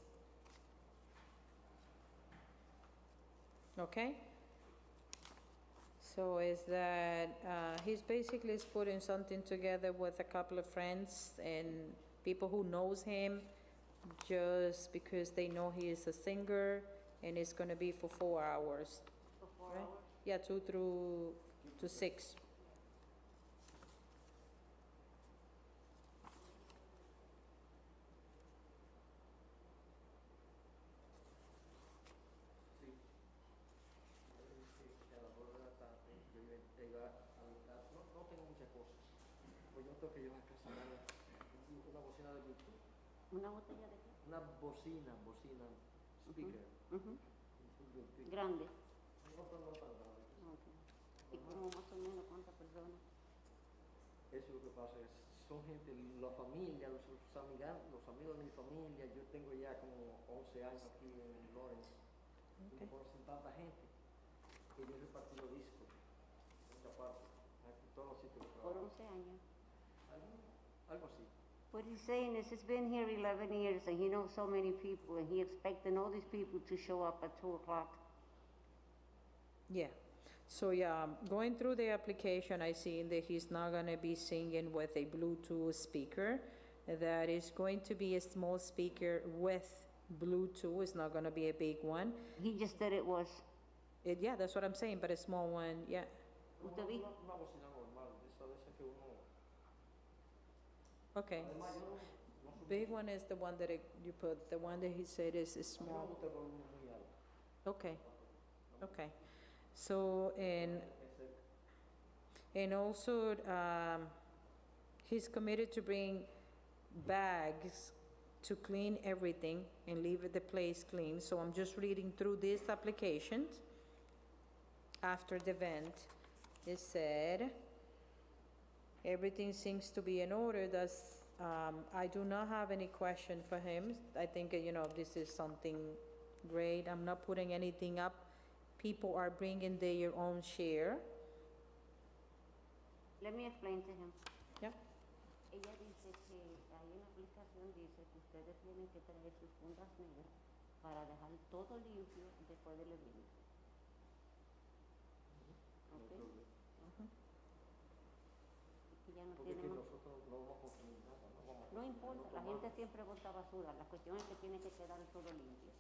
Okay. So is that, he's basically is putting something together with a couple of friends and people who knows him, just because they know he is a singer, and it's gonna be for 4 hours. For 4 Right. hours? Yeah, 2 through to 6. esto que ellos acá se dan, una bocina de Bluetooth. ¿Una botella de qué? Una bocina, speaker. Grande. No tan grande. Ok. ¿Y como más o menos cuántas personas? Eso es lo que pasa, son gente, la familia, los amigos de mi familia, yo tengo ya como 11 años aquí en Lawrence, y me conocen tanta gente que yo he repartido discos en muchas partes, aquí todos los sitios de Por trabajo. 11 años. Algo así. What he's saying is he's been here 11 years and he knows so many people and he expecting all these people to show up at 2 o'clock. Yeah. So yeah, going through the application, I see that he's not gonna be singing with a Bluetooth speaker. That is going to be a small speaker with Bluetooth. It's not gonna be a big one. He just said it was. Yeah, that's what I'm saying, but a small one, yeah. ¿Usted vi? Una bocina normal, de esa que uno... Okay. Big one is the one that you put, the one that he said is A mí me small. gusta el volumen muy alto. Okay, okay. So, and also, he's committed to bring bags to clean everything and leave the place clean. So I'm just reading through these applications. After the event, it said, everything seems to be in order. That's, I do not have any question for him. I think, this is something great. I'm not putting anything up. People are bringing their own share. Let me explain to him. Yeah. Ella dice que ahí en la aplicación dice que ustedes tienen que traer sus fundas negras para dejar todo limpio después del evento. ¿Ok? Y que ya no Porque tiene más. nosotros no vamos a consumir nada, no vamos a... No importa, la gente siempre bota basura. La cuestión es que tiene que quedar todo limpio.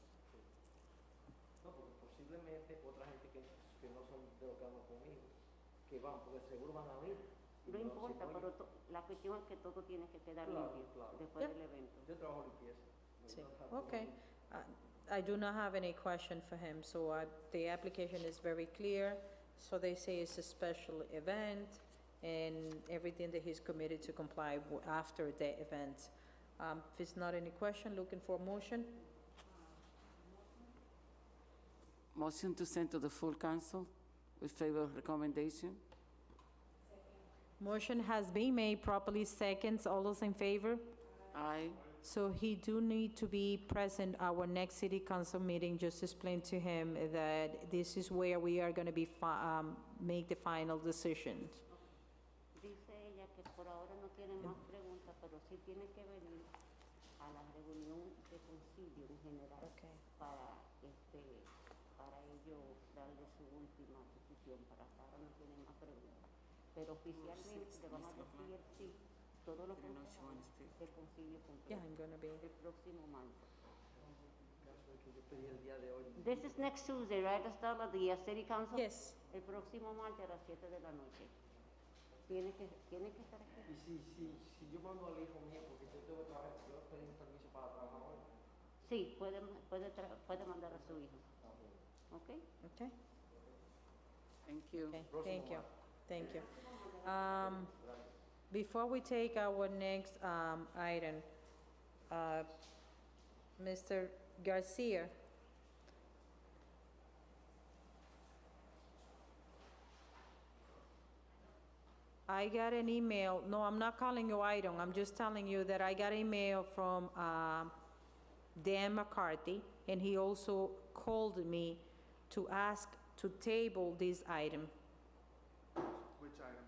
No, porque posiblemente otra gente que no son de los que hablan conmigo, que van, porque seguro van a ir. No importa, pero la cuestión es que todo tiene que quedar limpio después Yeah. del evento. Yo trabajo limpieza. Sí. Okay. I do not have any question for him, so the application is very clear. So they say it's a special event and everything that he's committed to comply after the event. If it's not any question, looking for a motion? Motion to send to the full council with favor recommendation. Motion has been made, properly seconds. All those in favor? Aye. So he do need to be present our next city council meeting. Just explain to him that this is where we are going to be make the final decisions. Dice ella que por ahora no tiene más preguntas, pero sí tiene que venir a la reunión de concilio en general para ellos darle su última decisión. Para ahora no tiene más preguntas. Pero oficialmente le vamos a decir sí, todo lo que el concilio completo. Yeah, I'm going to be. El próximo martes. Que yo pedí el día de hoy. This is next Tuesday, right, Estela, the city council? Yes. El próximo martes a las 7 de la noche. Tiene que estar aquí. Y si yo mando al hijo mío, porque yo tengo que trabajar, yo pedí un permiso para trabajar hoy. Sí, puede mandar a su hijo. Okay? Okay. Thank you. Okay, thank you, thank you. Before we take our next item, Mr. Garcia. I got an email, no, I'm not calling you item, I'm just telling you that I got an email from Dan McCarthy, and he also called me to ask to table this item. Which item?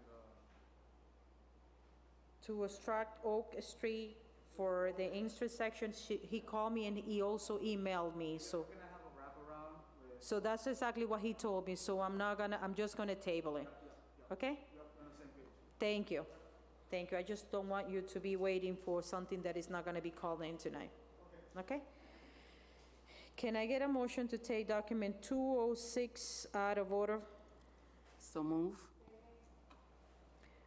To obstruct Oak Street for the intersection. He called me and he also emailed me, so. We're gonna have a wraparound with... So that's exactly what he told me, so I'm just gonna table it. Okay? Yep, on the same page. Thank you. Thank you. I just don't want you to be waiting for something that is not gonna be called in tonight. Okay? Can I get a motion to take document 206 out of order? So move.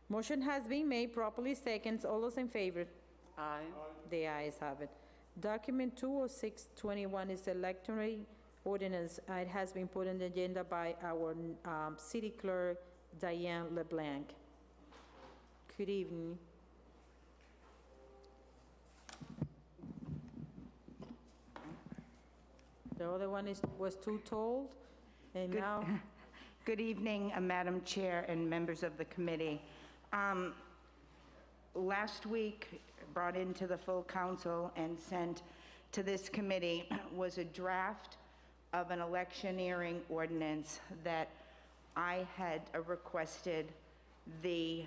Motion has been made, properly second. All those in favor? Aye. The ayes have it. Document 20621 is electoral ordinance. It has been put on the agenda by our city clerk, Diane LeBlanc. Good evening. The other one was too told, and now, Good evening, Madam Chair and members of the committee. Last week, brought into the full council and sent to this committee was a draft of an electioneering ordinance that I had requested the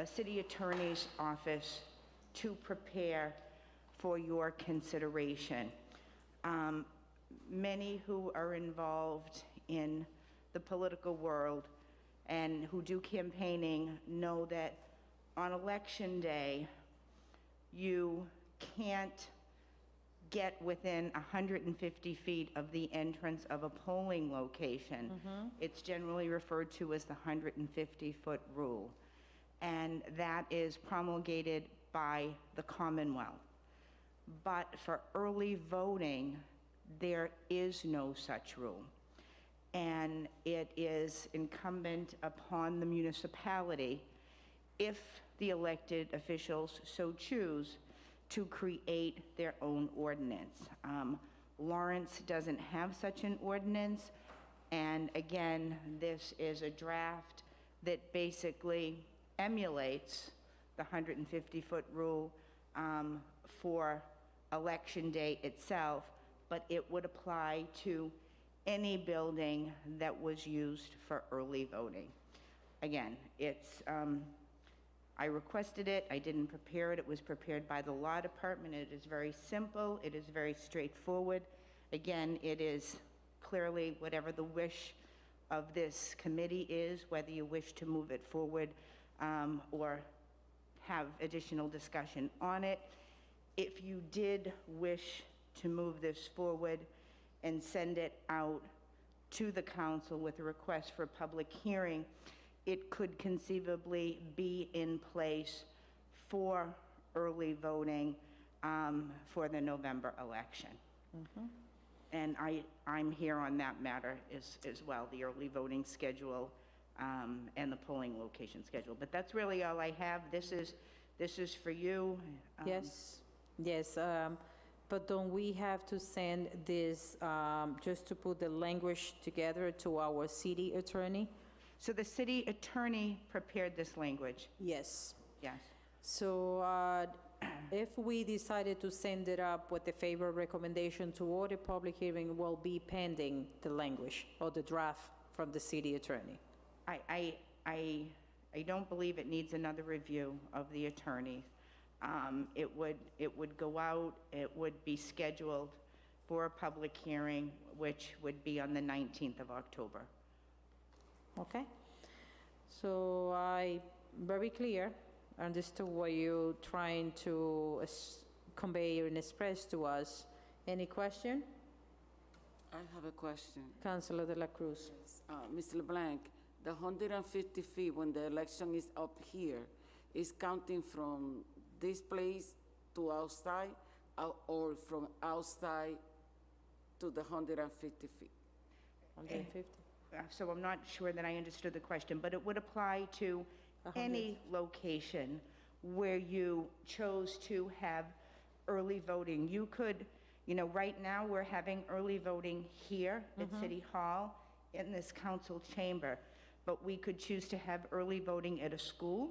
city attorney's office to prepare for your consideration. Many who are involved in the political world and who do campaigning know that on election day, you can't get within 150 feet of the entrance of a polling location. It's generally referred to as the 150-foot rule. And that is promulgated by the Commonwealth. But for early voting, there is no such rule. And it is incumbent upon the municipality, if the elected officials so choose, to create their own ordinance. Lawrence doesn't have such an ordinance, and again, this is a draft that basically emulates the 150-foot rule for election day itself, but it would apply to any building that was used for early voting. Again, it's, I requested it, I didn't prepare it, it was prepared by the law department. It is very simple, it is very straightforward. Again, it is clearly whatever the wish of this committee is, whether you wish to move it forward or have additional discussion on it. If you did wish to move this forward and send it out to the council with a request for a public hearing, it could conceivably be in place for early voting for the November election. And I'm here on that matter as well, the early voting schedule and the polling location schedule. But that's really all I have. This is for you. yes, but don't we have to send this, just to put the language together to our city attorney? So the city attorney prepared this language? Yes. Yes. So if we decided to send it up with the favor recommendation to order public hearing, will be pending the language or the draft from the city attorney. I don't believe it needs another review of the attorney. It would go out, it would be scheduled for a public hearing, which would be on the 19th of October. Okay? So very clear, understood what you're trying to convey and express to us. Any question? I have a question. Councillor De La Cruz. Ms. LeBlanc, the 150 feet when the election is up here is counting from this place to outside or from outside to the 150 feet? 150? So I'm not sure that I understood the question, but it would apply to any location where you chose to have early voting. You could, right now we're having early voting here at City Hall in this council chamber, but we could choose to have early voting at a school.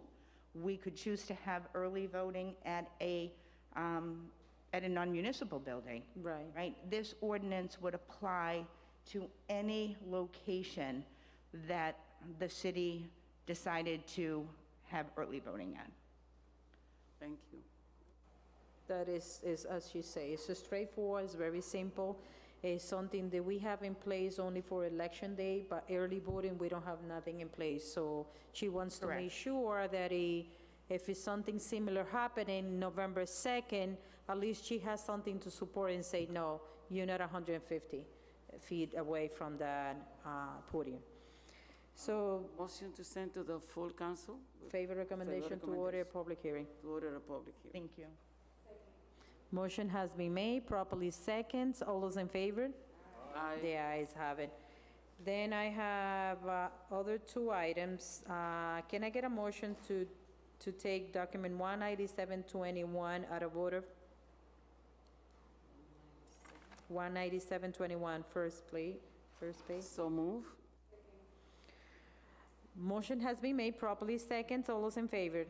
We could choose to have early voting at a non-municipal building. Right? This ordinance would apply to any location that the city decided to have early voting at. Thank you. That is as you say, it's straightforward, it's very simple. It's something that we have in place only for election day, but early voting, we don't have nothing in place. So she wants to make sure that if it's something similar happening November 2nd, at least she has something to support and say, no, you're not 150 feet away from that podium. So. Motion to send to the full council? Favor recommendation to order a public hearing. To order a public hearing. Thank you. Motion has been made, properly seconds. All those in favor? Aye. The ayes have it. Then I have other two items. Can I get a motion to take document 19721 out of order? 19721, first page. So move. Motion has been made, properly second. All those in favor?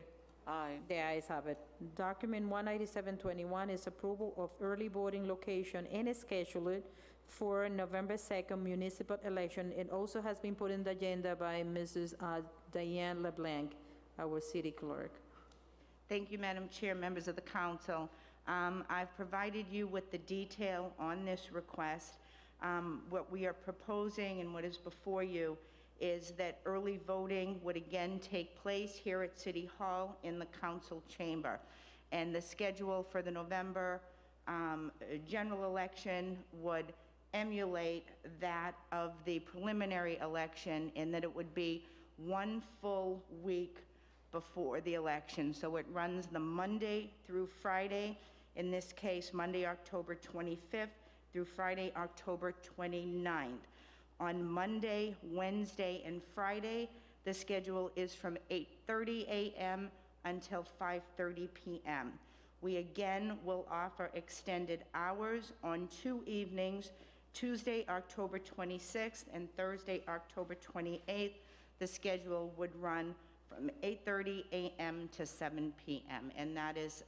Aye. The ayes have it. Document 19721 is approval of early voting location and schedule for November 2nd municipal election. It also has been put in the agenda by Mrs. Diane LeBlanc, our city clerk. Thank you, Madam Chair, members of the council. I've provided you with the detail on this request. What we are proposing and what is before you is that early voting would again take place here at City Hall in the council chamber. And the schedule for the November general election would emulate that of the preliminary election in that it would be one full week before the election. So it runs the Monday through Friday, in this case, Monday, October 25th through Friday, October 29th. On Monday, Wednesday, and Friday, the schedule is from 8:30 a.m. until 5:30 p.m. We again will offer extended hours on 2 evenings, Tuesday, October 26th, and Thursday, October 28th. The schedule would run from 8:30 a.m. to 7 p.m., and that is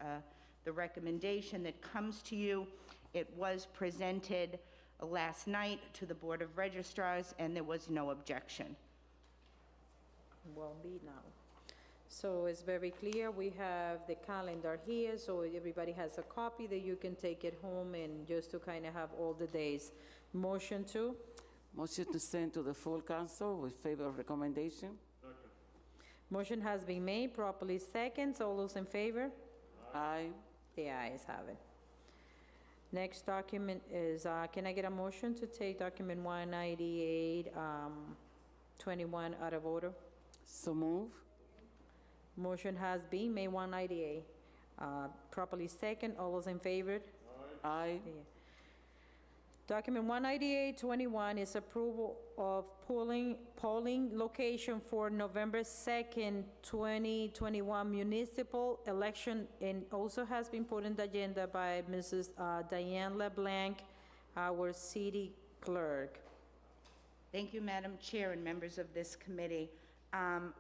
the recommendation that comes to you. It was presented last night to the Board of Registrars, and there was no objection. Will be now. So it's very clear. We have the calendar here, so everybody has a copy that you can take it home and just to kind of have all the days. Motion to? Motion to send to the full council with favor of recommendation. Motion has been made, properly second. All those in favor? Aye. The ayes have it. Next document is, can I get a motion to take document 198-21 out of order? So move. Motion has been made, 198. Properly second. All those in favor? Aye. Document 198-21 is approval of polling location for November 2nd, 2021 municipal election, and also has been put in the agenda by Mrs. Diane LeBlanc, our city clerk. Thank you, Madam Chair and members of this committee.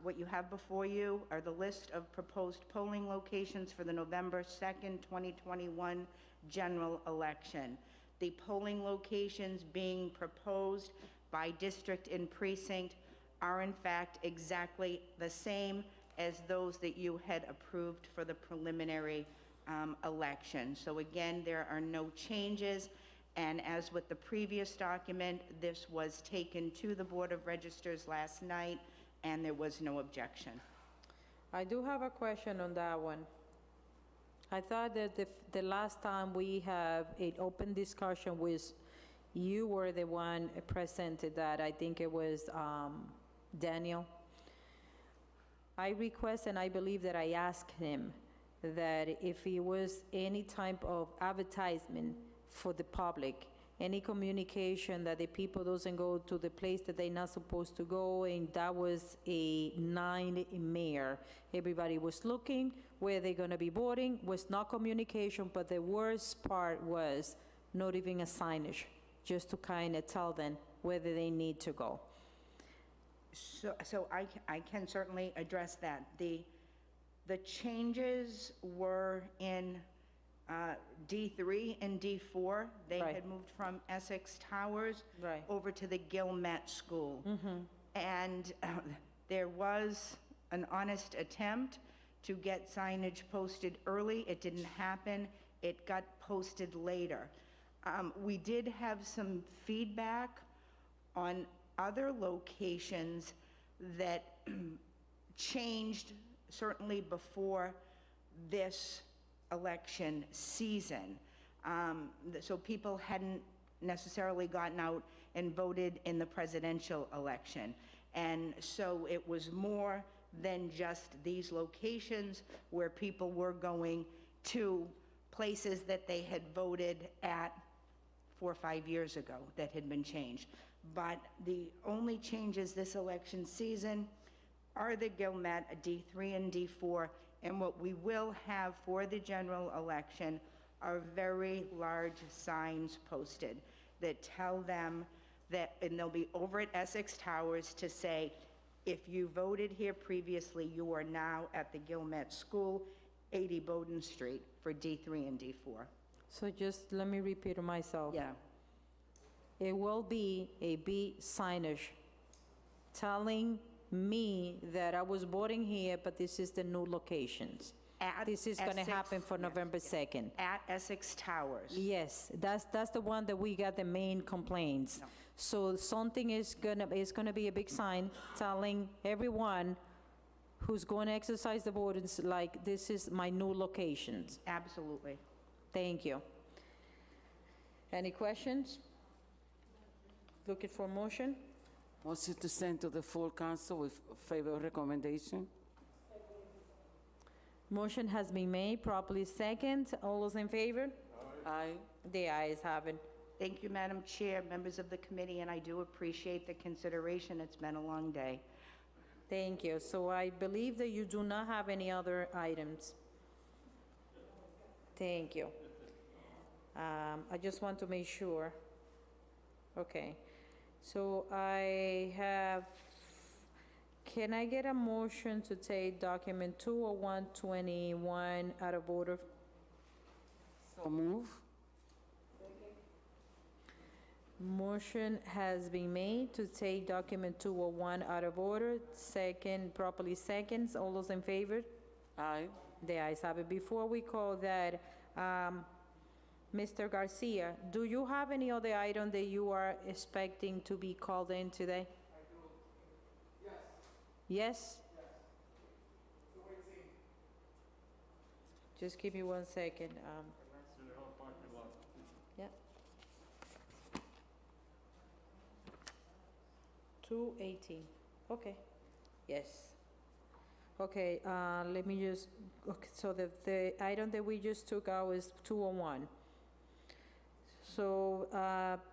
What you have before you are the list of proposed polling locations for the November 2nd, 2021 general election. The polling locations being proposed by district and precinct are in fact exactly the same as those that you had approved for the preliminary election. So again, there are no changes, and as with the previous document, this was taken to the Board of Registers last night, and there was no objection. I do have a question on that one. I thought that the last time we have an open discussion was, you were the one presented that. I think it was Daniel. I request, and I believe that I asked him, that if it was any type of advertisement for the public, any communication that the people doesn't go to the place that they're not supposed to go, and that was a nightmare. Everybody was looking where they're gonna be voting, was not communication, but the worst part was not even a signage, just to kind of tell them whether they need to go. So I can certainly address that. The changes were in D3 and D4. They Right. had moved from Essex Towers Right. over to the Gilmet School. And there was an honest attempt to get signage posted early. It didn't happen. It got posted later. We did have some feedback on other locations that changed certainly before this election season. So people hadn't necessarily gotten out and voted in the presidential election. And so it was more than just these locations where people were going to places that they had voted at 4 or 5 years ago that had been changed. But the only changes this election season are the Gilmet D3 and D4, and what we will have for the general election are very large signs posted that tell them that, and they'll be over at Essex Towers to say, if you voted here previously, you are now at the Gilmet School, 80 Bowden Street for D3 and D4. So just let me repeat myself. Yeah. It will be a big signage telling me that I was voting here, but this is the new locations. At This is going to Essex- happen for yes, November 2nd. At Essex Towers. Yes, that's the one that we got the main complaints. No. So something is gonna be a big sign telling everyone who's going to exercise the vote, it's like, this is my new locations. Absolutely. Thank you. Any questions? Looking for motion? Motion to send to the full council with favor recommendation. Motion has been made, properly second. All those in favor? Aye. The ayes have it. Thank you, Madam Chair, members of the committee, and I do appreciate the consideration. It's been a long day. Thank you. So I believe that you do not have any other items. Thank you. I just want to make sure. Okay. So I have, can I get a motion to take document 20121 out of order? So move. Motion has been made to take document 201 out of order. Second, properly seconds. All those in favor? Aye. The ayes have it. Before we call that, Mr. Garcia, do you have any other item that you are expecting to be called in today? I do. Yes. Yes? Just give me 1 second. Yeah. 218. Okay. Yes. Okay, let me just, okay, so the item that we just took out is 201. So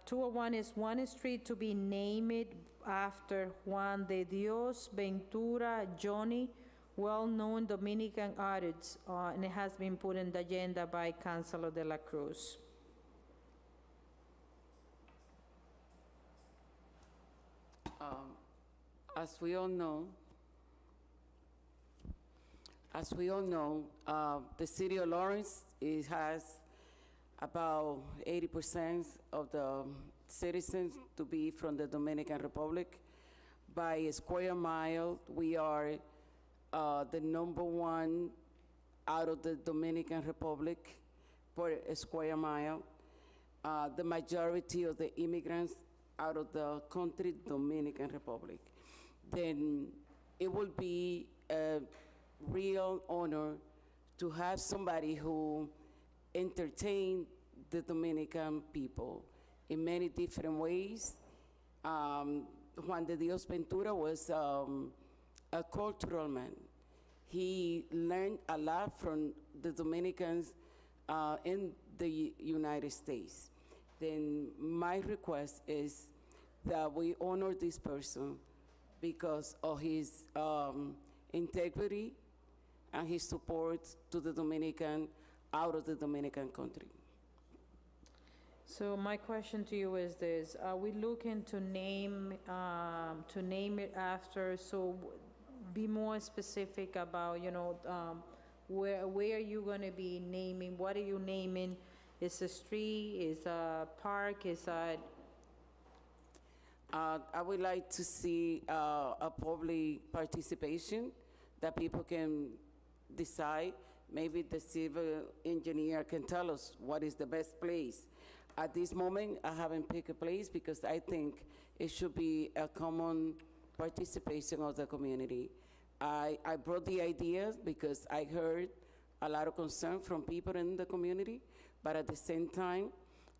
201 is one street to be named after Juan de Dios Ventura Johnny, well-known Dominican artist, and it has been put in the agenda by Councillor de la Cruz. As we all know, the city of Lawrence, it has about 80% of the citizens to be from the Dominican Republic. By a square mile, we are the #1 out of the Dominican Republic for a square mile. The majority of the immigrants out of the country, Dominican Republic. Then it will be a real honor to have somebody who entertain the Dominican people in many different ways. Juan de Dios Ventura was a cultural man. He learned a lot from the Dominicans in the United States. Then my request is that we honor this person because of his integrity and his support to the Dominican out of the Dominican country. So my question to you is this: are we looking to name it after? So be more specific about, where are you going to be naming? What are you naming? Is a street? Is a park? Is a? I would like to see a public participation that people can decide. Maybe the civil engineer can tell us what is the best place. At this moment, I haven't picked a place because I think it should be a common participation of the community. I brought the ideas because I heard a lot of concern from people in the community, but at the same time,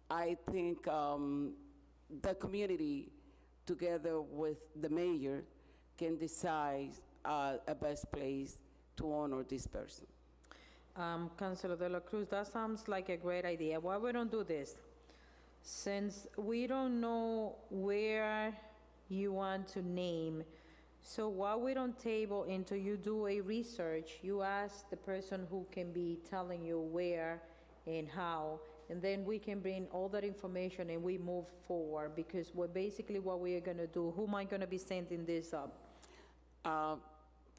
I think the community, together with the mayor, can decide a best place to honor this person. Councilor de la Cruz, that sounds like a great idea. Why we don't do this? Since we don't know where you want to name, so why we don't table until you do a research, you ask the person who can be telling you where, and how, and then we can bring all that information and we move forward, because basically what we are gonna do, who am I gonna be sending this up?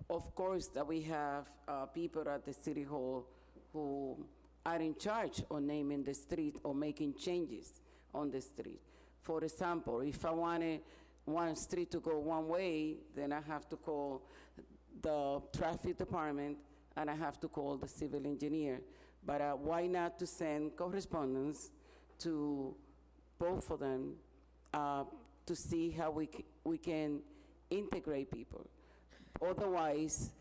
Of course, that we have people at the City Hall who are in charge of naming the street or making changes on the street. For example, if I wanted one street to go one way, then I have to call the traffic department and I have to call the civil engineer. But why not to send correspondence to both of them to see how we can integrate people? Otherwise,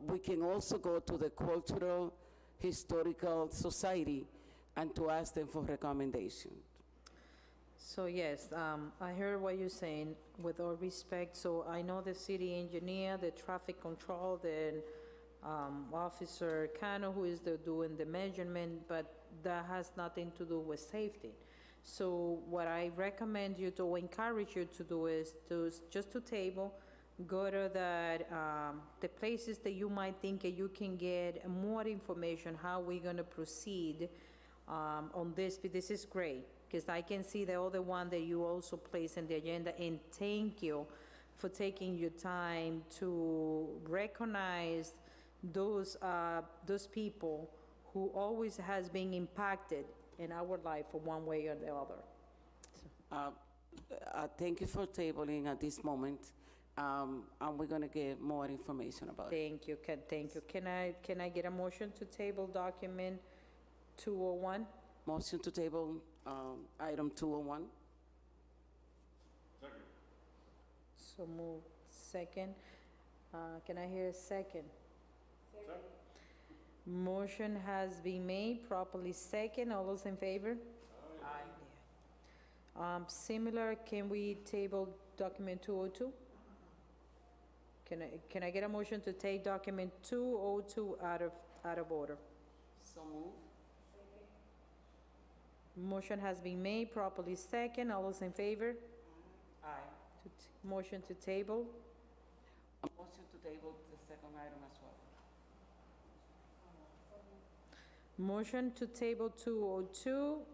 we can also go to the Cultural Historical Society and to ask them for recommendation. So yes, I heard what you're saying, with all respect. So I know the city engineer, the traffic control, the Officer Cano, who is doing the measurement, but that has nothing to do with safety. So what I recommend you to, encourage you to do is just to table, go to the places that you might think that you can get more information, how we're gonna proceed on this. This is great, because I can see the other one that you also place in the agenda, and thank you for taking your time to recognize those people who always has been impacted in our life for one way or the other. Thank you for tabling at this moment, and we're gonna get more information about it. Thank you, thank you. Can I get a motion to table document 201? Motion to table item 201. So move. Second. Can I hear a second? Second. Motion has been made, properly second. All those in favor? Aye. Similar, can we table document 202? Can I get a motion to take document 202 out of order? So move. Motion has been made, properly second. All those in favor? Aye. Motion to table. A motion to table the second item as well. Motion to table 202.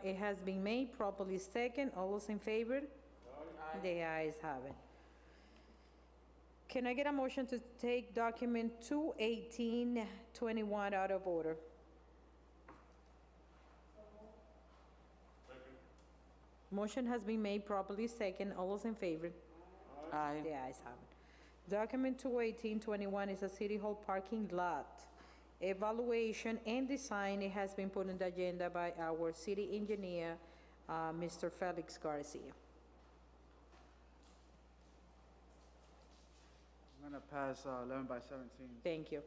It has been made, properly second. All those in favor? Aye. The ayes have it. Can I get a motion to take document 21821 out of order? Motion has been made, properly second. All those in favor? Aye. The ayes have it. Document 21821 is a City Hall parking lot evaluation and design. It has been put on the agenda by our city engineer, Mr. Felix Garcia. I'm gonna pass 11 by 17. Thank you.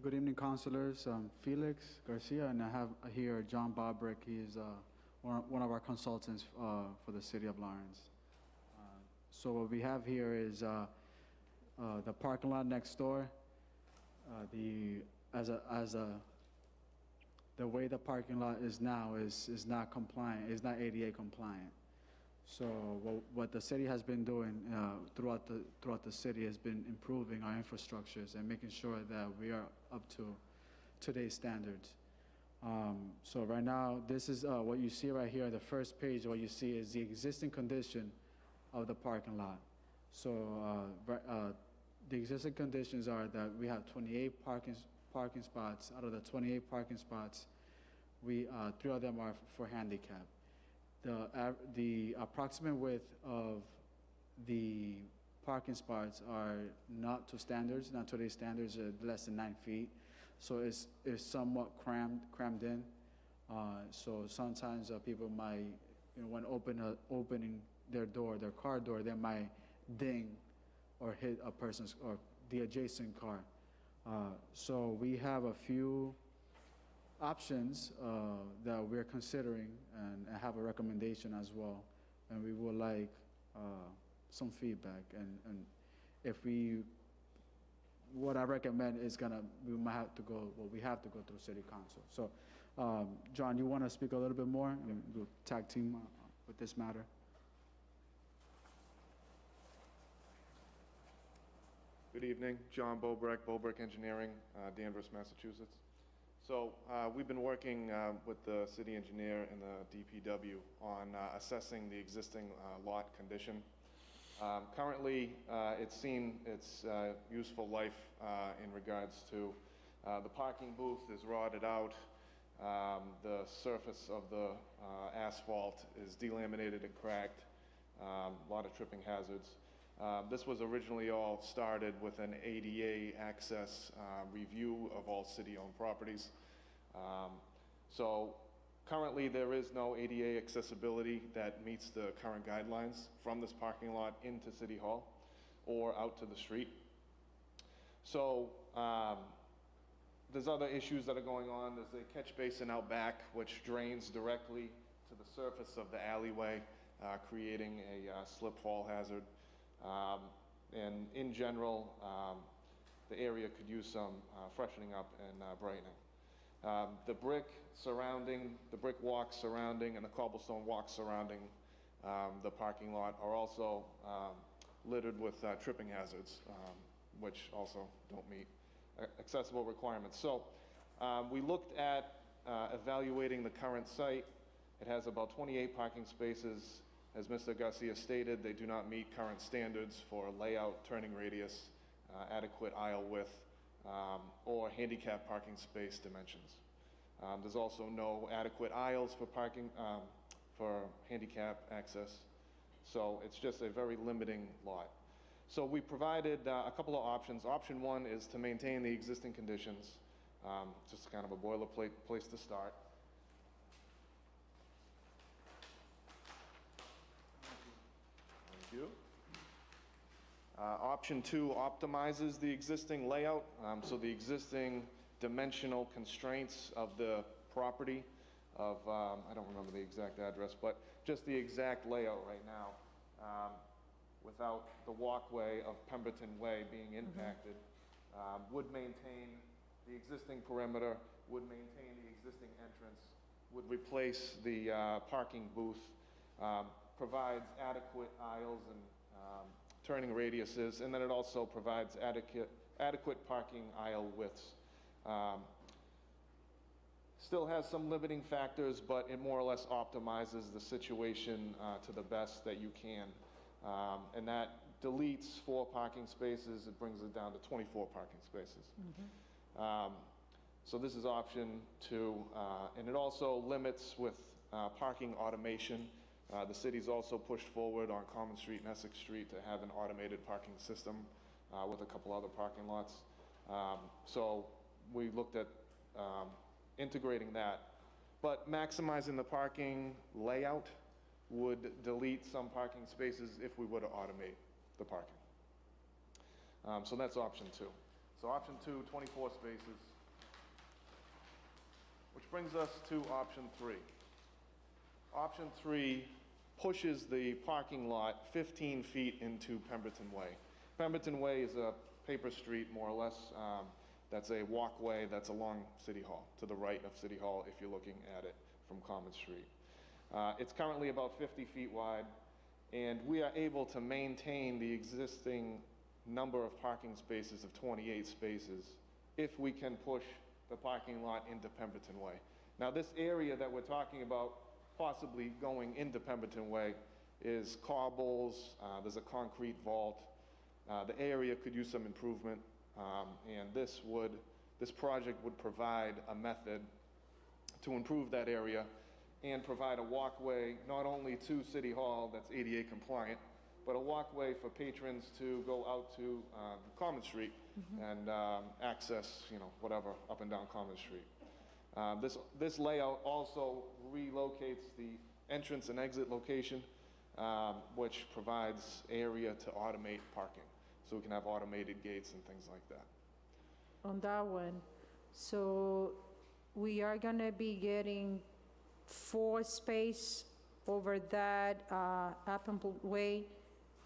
Good evening, councilors. Felix Garcia, and I have here John Bobrick. He's one of our consultants for the city of Lawrence. So what we have here is the parking lot next door. The way the parking lot is now is not compliant. Is not ADA compliant. So what the city has been doing throughout the city has been improving our infrastructures and making sure that we are up to today's standards. So right now, this is what you see right here. The first page, what you see is the existing condition of the parking lot. So the existing conditions are that we have 28 parking spots. Out of the 28 parking spots, 3 of them are for handicap. The approximate width of the parking spots are not to standards, not today's standards, less than 9 feet. so it's somewhat crammed in. So sometimes people might, when opening their car door, they might ding or hit a person's or the adjacent car. So we have a few options that we're considering and have a recommendation as well. And we would like some feedback. And if what I recommend is we have to go through city council. So, John, you want to speak a little bit more and we'll tag team with this matter? Good evening, John Bobrick, Bobrick Engineering, Danvers, Massachusetts. So we've been working with the city engineer and the DPW on assessing the existing lot condition. Currently, it's seen its useful life in regards to the parking booth is rotted out, the surface of the asphalt is delaminated and cracked, a lot of tripping hazards. This was originally all started with an ADA access review of all city-owned properties. So currently there is no ADA accessibility that meets the current guidelines from this parking lot into City Hall or out to the street. So there's other issues that are going on. There's a catch basin out back which drains directly to the surface of the alleyway, creating a slip fall hazard. And in general, the area could use some freshening up and brightening. The brick walk surrounding and the cobblestone walk surrounding the parking lot are also littered with tripping hazards, which also don't meet accessible requirements. So we looked at evaluating the current site. It has about 28 parking spaces. As Mr. Garcia stated, they do not meet current standards for layout, turning radius, adequate aisle width, or handicap parking space dimensions. There's also no adequate aisles for parking, for handicap access. So it's just a very limiting lot. So we provided a couple of options. Option one is to maintain the existing conditions, just kind of a boilerplate place to start. Thank you. Option two optimizes the existing layout, so the existing dimensional constraints of the property of, I don't remember the exact address, but just the exact layout right now, without the walkway of Pemberton Way being impacted, would maintain the existing perimeter, would maintain the existing entrance, would replace the parking booth, provides adequate aisles and turning radiuses, and then it also provides adequate parking aisle widths. Still has some limiting factors, but it more or less optimizes the situation to the best that you can. And that deletes 4 parking spaces. It brings it down to 24 parking spaces. So this is option 2. And it also limits with parking automation. The city's also pushed forward on Common Street and Essex Street to have an automated parking system with a couple other parking lots. So we looked at integrating that. But maximizing the parking layout would delete some parking spaces if we were to automate the parking. So that's option 2. So option 2, 24 spaces. Which brings us to option 3. Option 3 pushes the parking lot 15 feet into Pemberton Way. Pemberton Way is a paper street, more or less. That's a walkway that's along City Hall, to the right of City Hall if you're looking at it from Common Street. It's currently about 50 feet wide, and we are able to maintain the existing number of parking spaces of 28 spaces if we can push the parking lot into Pemberton Way. Now, this area that we're talking about possibly going into Pemberton Way is cobbles, there's a concrete vault. The area could use some improvement, and this project would provide a method to improve that area and provide a walkway not only to City Hall that's ADA compliant, but a walkway for patrons to go out to Common Street and access, whatever, up and down Common Street. This layout also relocates the entrance and exit location, which provides area to automate parking. So we can have automated gates and things like that. On that one, so we are gonna be getting 4 space over that Apple Way?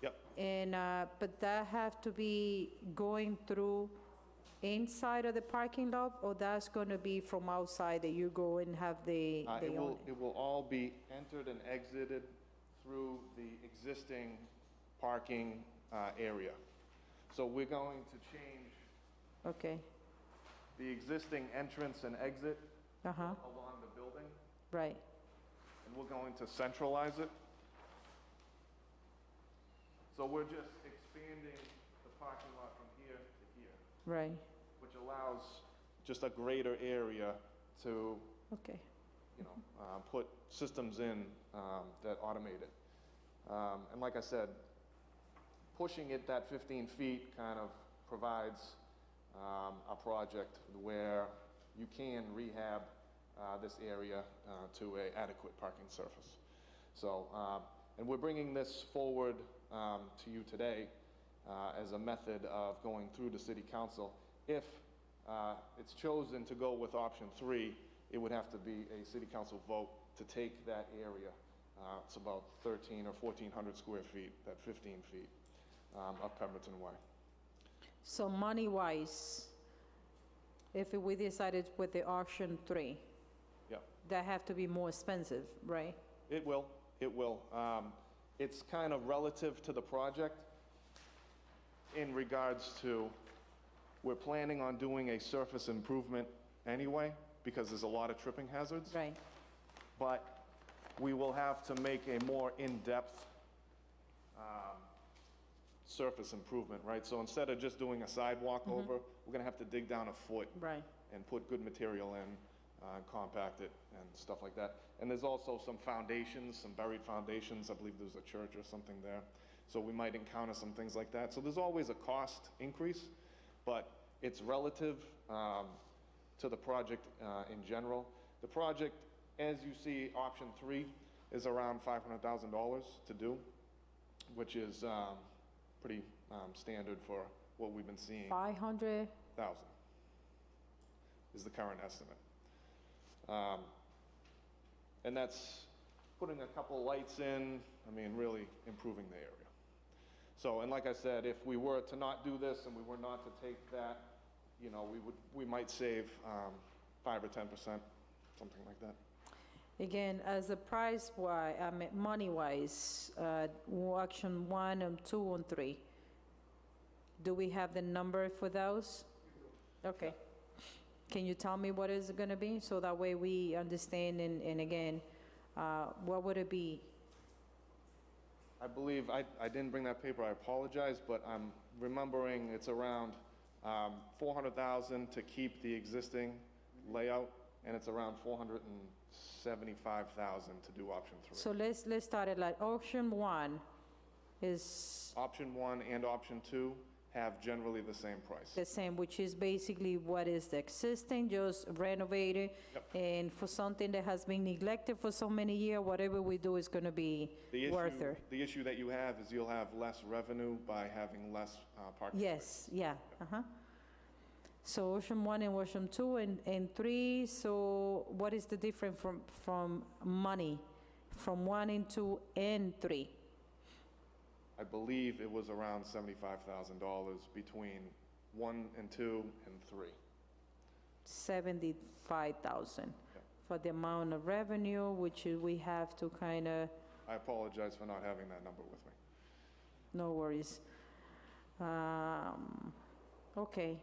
Yep. And, but that have to be going through inside of the parking lot, or that's gonna be from outside that you go and have the It will all be entered and exited through the existing parking area. So we're going to change Okay, the existing entrance and exit uh-huh, along the building, right, and we're going to centralize it. So we're just expanding the parking lot from here to here, right, which allows just a greater area to, okay. put systems in that automate it. And like I said, pushing it that 15 feet kind of provides a project where you can rehab this area to an adequate parking surface. So, and we're bringing this forward to you today as a method of going through the City Council. If it's chosen to go with option 3, it would have to be a City Council vote to take that area. It's about 1,300 or 1,400 square feet, that 15 feet of Pemberton Way. So money-wise, if we decided with the option 3, Yep. that have to be more expensive, right? It will. It's kind of relative to the project in regards to, we're planning on doing a surface improvement anyway, because there's a lot of tripping hazards. Right. But we will have to make a more in-depth surface improvement, right? So instead of just doing a sidewalk over, we're gonna have to dig down a foot Right. and put good material in, compact it and stuff like that. And there's also some foundations, some buried foundations. I believe there's a church or something there. So we might encounter some things like that. So there's always a cost increase, but it's relative to the project in general. The project, as you see, option 3 is around $500,000 to do, which is pretty standard for what we've been seeing. 500,000 is the current estimate. And that's putting a couple lights in, really improving the area. So, and like I said, if we were to not do this and we were not to take that, we might save 5 or 10%, something like that. Again, as a price-wise, money-wise, option 1 and 2 and 3, do we have the number for those? Okay. Can you tell me what is it gonna be, so that way we understand, and again, what would it be? I believe, I didn't bring that paper, I apologize, but I'm remembering it's around 400,000 to keep the existing layout, and it's around 475,000 to do option 3. So let's start it like option 1 is Option 1 and option 2 have generally the same price. the same, which is basically what is the existing, just renovated. Yep. And for something that has been neglected for so many years, whatever we do is gonna be worth it. The issue that you have is you'll have less revenue by having less parking. Yes, yeah, So option 1 and option 2 and 3, so what is the difference from money, from 1 and 2 and 3? I believe it was around $75,000 between 1 and 2 and 3. 75,000 for the amount of revenue, which we have to kind of, I apologize for not having that number with me. no worries. Okay.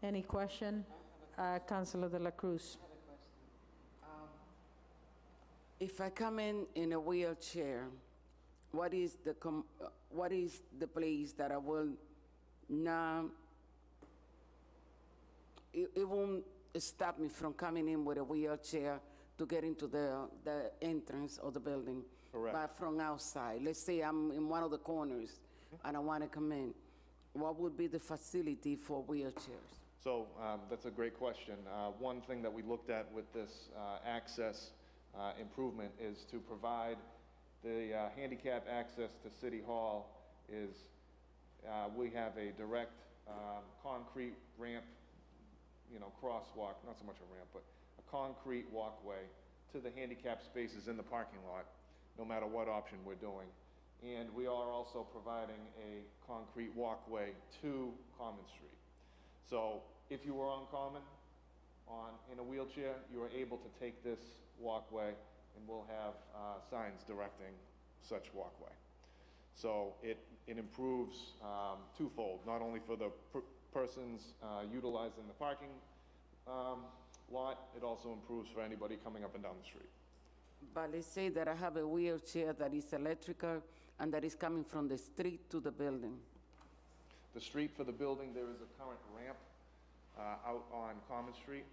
Any question? Councillor De La Cruz. If I come in a wheelchair, what is the place that I will not, it won't stop me from coming in with a wheelchair to get into the entrance of the building? Correct. But from outside, let's say I'm in one of the corners and I want to come in. what would be the facility for wheelchairs? So that's a great question. One thing that we looked at with this access improvement is to provide the handicap access to City Hall is we have a direct concrete ramp, crosswalk, not so much a ramp, but a concrete walkway to the handicap spaces in the parking lot, no matter what option we're doing. And we are also providing a concrete walkway to Common Street. So if you were on Common in a wheelchair, you are able to take this walkway, and we'll have signs directing such walkway. So it improves twofold, not only for the persons utilizing the parking lot, it also improves for anybody coming up and down the street. But let's say that I have a wheelchair that is electrical and that is coming from the street to the building. The street for the building, there is a current ramp out on Common Street.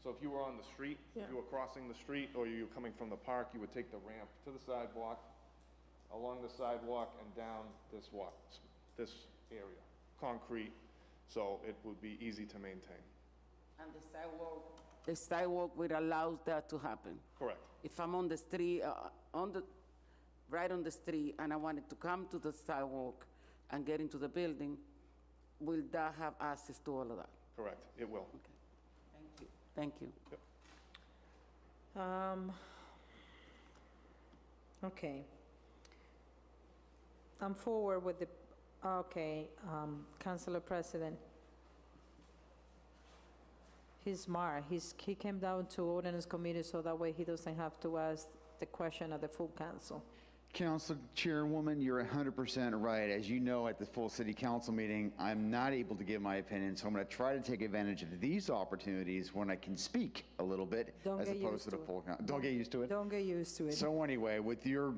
So if you were on the street, if you were crossing the street, or you were coming from the park, you would take the ramp to the sidewalk, along the sidewalk, and down this area, concrete, so it would be easy to maintain. And the sidewalk would allow that to happen? Correct. If I'm on the street, right on the street, and I wanted to come to the sidewalk and get into the building, will that have access to all of that? Correct, it will. Okay. Thank you. Thank you. Yep. Okay. I'm forward with the, okay, Councilor President. He's smart. He came down to Ordinance Committee so that way he doesn't have to ask the question of the full council. Council Chairwoman, you're 100% right. As you know, at the full city council meeting, I'm not able to give my opinion, so I'm going to try to take advantage of these opportunities when I can speak a little bit, as opposed to the full council. Don't get used to it? Don't get used to it. So anyway, with your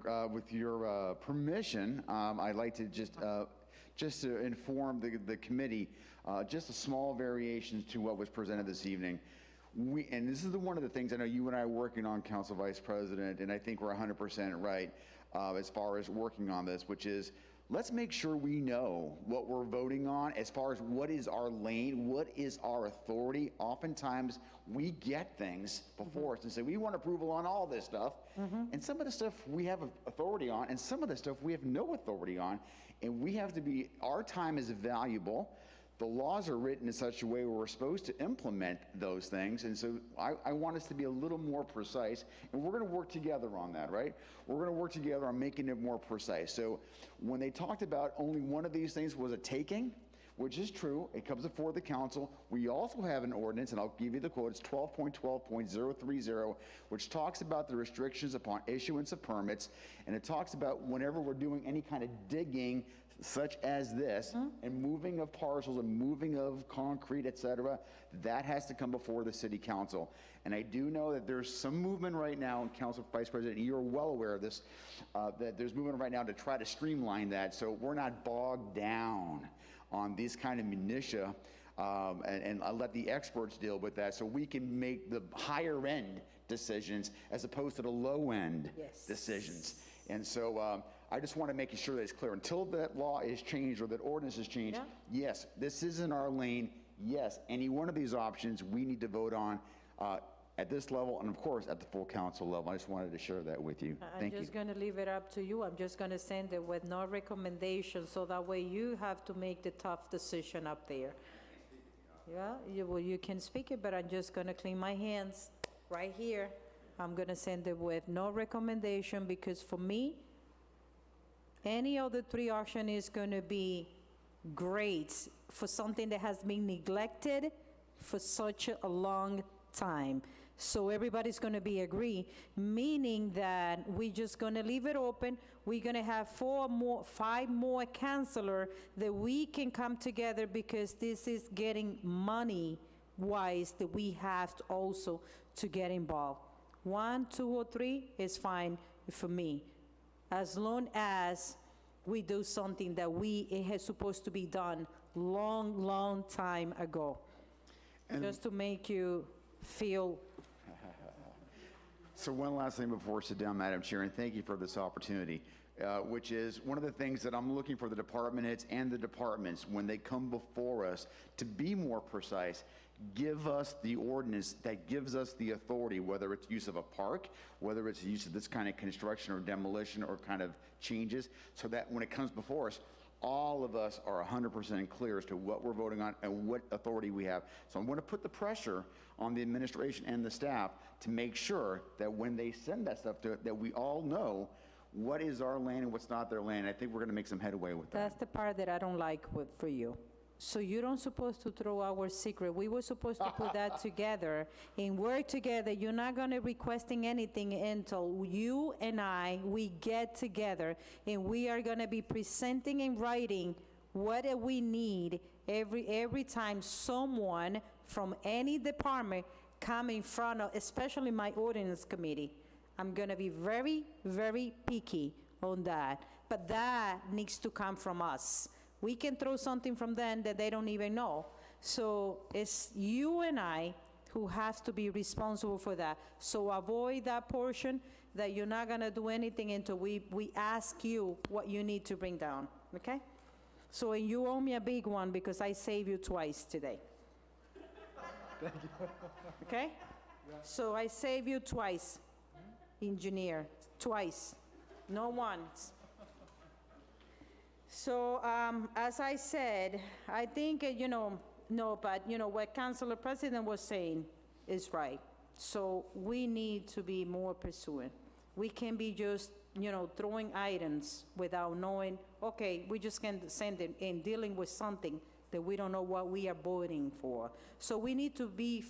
permission, I'd like to just to inform the committee, just a small variations to what was presented this evening. And this is one of the things I know you and I are working on, Council Vice President, and I think we're 100% right as far as working on this, which is, let's make sure we know what we're voting on as far as what is our lane, what is our authority. Oftentimes, we get things before us and say, we want approval on all this stuff. And some of the stuff we have authority on, and some of the stuff we have no authority on. And we have to be, our time is valuable. The laws are written in such a way where we're supposed to implement those things. And so I want us to be a little more precise. And we're going to work together on that, right? We're going to work together on making it more precise. So when they talked about only one of these things was a taking, which is true, it comes before the council. We also have an ordinance, and I'll give you the quote, it's 12.12.030, which talks about the restrictions upon issuance of permits, and it talks about whenever we're doing any kind of digging, such as this, and moving of parcels and moving of concrete, et cetera, that has to come before the city council. And I do know that there's some movement right now, and Council Vice President, you're well aware of this, that there's movement right now to try to streamline that so we're not bogged down on these kind of minutia, and I'll let the experts deal with that so we can make the higher end decisions as opposed to the low end decisions. And so I just want to make sure that it's clear. Until that law is changed or that ordinance is changed, yes, this isn't our lane. Yes, any one of these options we need to vote on at this level and, of course, at the full council level. I just wanted to share that with you. Thank you. I'm just going to leave it up to you. I'm just going to send it with no recommendation so that way you have to make the tough decision up there. Yeah, you can speak it, but I'm just going to clean my hands right here. I'm going to send it with no recommendation because for me, any of the three options is going to be great for something that has been neglected for such a long time. So everybody's going to be agree, meaning that we're just going to leave it open. We're going to have 5 more councilor that we can come together because this is getting money-wise that we have to also to get involved. 1, 2, or 3 is fine for me, as long as we do something that it has supposed to be done long time ago, and just to make you feel So one last thing before we sit down, Madam Chair, and thank you for this opportunity, which is one of the things that I'm looking for the department heads and the departments when they come before us to be more precise. Give us the ordinance that gives us the authority, whether it's use of a park, whether it's use of this kind of construction or demolition or kind of changes, so that when it comes before us, all of us are 100% clear as to what we're voting on and what authority we have. So I'm going to put the pressure on the administration and the staff to make sure that when they send that stuff to it, that we all know what is our land and what's not their land. I think we're going to make some headway with that. That's the part that I don't like for you. So you don't supposed to throw our secret. We were supposed to put that together and work together. You're not going to requesting anything until you and we get together, and we are going to be presenting in writing what we need every time someone from any department come in front of, especially my ordinance committee. I'm going to be very, very picky on that, but that needs to come from us. We can throw something from them that they don't even know. So it's you and I who has to be responsible for that. So avoid that portion, that you're not gonna do anything until we ask you what you need to bring down, okay? So and you owe me a big one because I saved you twice today. Thank you. Okay? So I saved you twice, engineer, twice, no once. So, as I said, I think, what Councillor President was saying is right. So we need to be more pursuant. We can be just, throwing items without knowing, okay, we just can send it in dealing with something that we don't know what we are voting for. So we need to be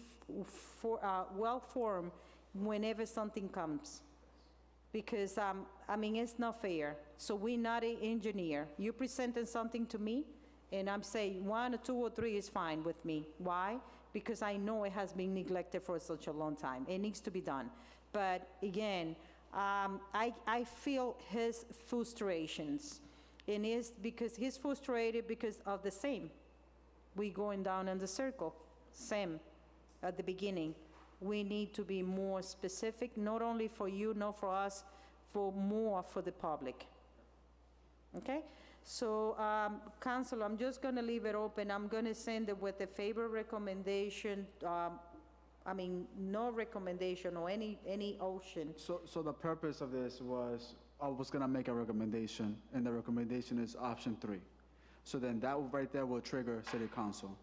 well-formed whenever something comes. Because, it's not fair. So we're not an engineer. You presented something to me, and I'm saying 1 or 2 or 3 is fine with me. Why? Because I know it has been neglected for such a long time. It needs to be done. But again, I feel his frustrations. And it's because he's frustrated because of the same. We going down in the circle, same at the beginning. We need to be more specific, not only for you, not for us, for more for the public. Okay? So, Council, I'm just going to leave it open. I'm going to send it with a favor recommendation, no recommendation or any option. So the purpose of this was, I was gonna make a recommendation, and the recommendation is option 3. So then that right there will trigger city council.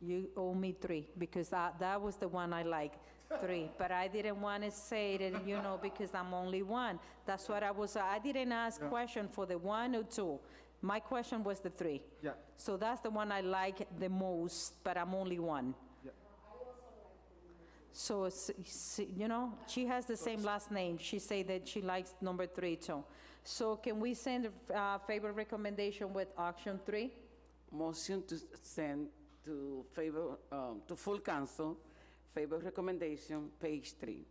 You owe me 3, because that was the one I liked, 3. But I didn't want to say it, because I'm only 1. That's what I didn't ask question for the 1 or 2. My question was the 3. Yeah. So that's the one I like the most, but I'm only 1. Yeah. So, she has the same last name. She said that she likes number 3 too. So can we send a favor recommendation with option 3? Motion to send to favor, to full council, favor recommendation, page 3.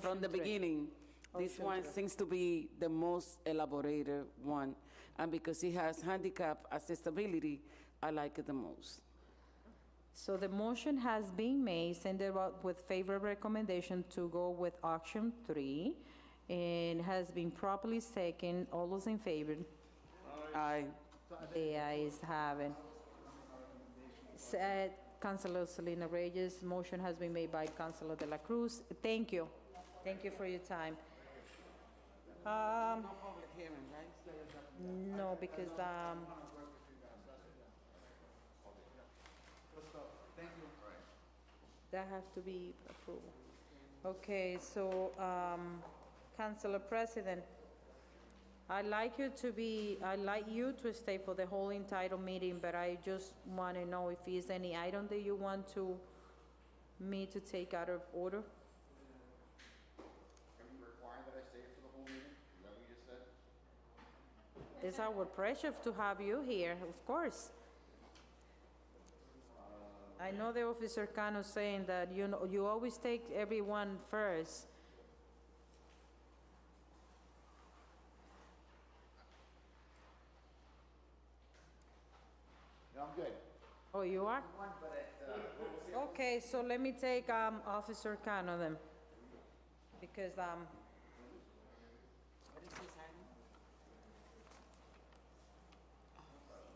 From the beginning, this one seems to be the most elaborated one, and because it has handicap accessibility, I like it the most. So the motion has been made, send it out with favor recommendation to go with option 3, and has been properly second. All those in favor? Aye. The ayes have it. Said Councilor Selena Reyes, motion has been made by Councilor De La Cruz. Thank you. Thank you for your time. No public hearing, right? No, because, that has to be approved. Okay, so, Councilor President, I'd like you to stay for the whole entitled meeting, but I just want to know if there's any item that you want me to take out of order? Are you requiring that I stay for the whole meeting? Is that what you just said? It's our pleasure to have you here, of course. I know the Officer Cano saying that, you always take everyone first. No, I'm good. Oh, you are? Okay, so let me take Officer Cano then. Because,